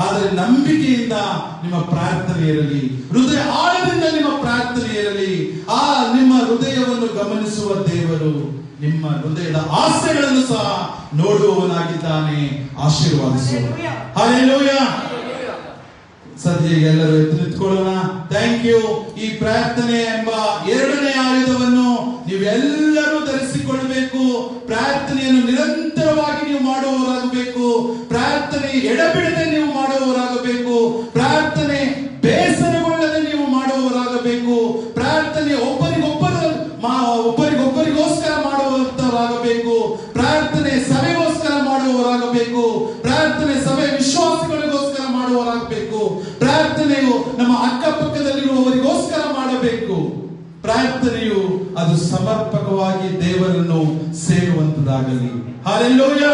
ಆದರೆ ನಂಬಿಕೆಯಿಂದ ನಿಮ್ಮ ಪ್ರಾರ್ಥನೆ ಇರಲಿ, ಹೃದಯ ಆಳದಿಂದ ನಿಮ್ಮ ಪ್ರಾರ್ಥನೆ ಇರಲಿ. ಆ ನಿಮ್ಮ ಹೃದಯವನ್ನು ಗಮನಿಸುವ ದೇವರು ನಿಮ್ಮ ಹೃದಯದ ಆಸೆಗಳನ್ನು ಸಹ ನೋಡುವವನಾಗಿದ್ದಾನೆ, ಆಶೀರ್ವಾದಿಸುವ. ಹಲ್ಲೆಲೂಯಾ. ಸದ್ಯ ಎಲ್ಲರೂ ಎದ್ದು ನಿಂತ್ಕೊಳ್ಳೋಣ. Thank you. ಈ ಪ್ರಾರ್ಥನೆ ಎಂಬ 2ನೇ ಆಯುಧವನ್ನು ನೀವೆಲ್ಲರೂ ಧರಿಸಿಕೊಳ್ಳಬೇಕು. ಪ್ರಾರ್ಥನೆಯನ್ನು ನಿರಂತರವಾಗಿ ನೀವು ಮಾಡುವವರಾಗಬೇಕು. ಪ್ರಾರ್ಥನೆ ಎಡಬಿಡದೆ ನೀವು ಮಾಡುವವರಾಗಬೇಕು. ಪ್ರಾರ್ಥನೆ ಬೇಸರಗೊಳ್ಳದೆ ನೀವು ಮಾಡುವವರಾಗಬೇಕು. ಪ್ರಾರ್ಥನೆ ಒಬ್ಬರಿಗೊಬ್ಬರಿಗೋಸ್ಕರ ಮಾಡುವಂತವರಾಗಬೇಕು. ಪ್ರಾರ್ಥನೆ ಸಭೆಗೋಸ್ಕರ ಮಾಡುವವರಾಗಬೇಕು. ಪ್ರಾರ್ಥನೆ ಸಭೆ ವಿಶ್ವಾಸಿಗಳಿಗೋಸ್ಕರ ಮಾಡುವವರಾಗಬೇಕು. ಪ್ರಾರ್ಥನೆಯು ನಮ್ಮ ಅಕ್ಕಪಕ್ಕದಲ್ಲಿರುವವರಿಗೋಸ್ಕರ ಮಾಡಬೇಕು. ಪ್ರಾರ್ಥನೆಯು ಅದು ಸಮರ್ಪಕವಾಗಿ ದೇವರನ್ನು ಸೇರುವಂತದಾಗಲಿ. ಹಲ್ಲೆಲೂಯಾ.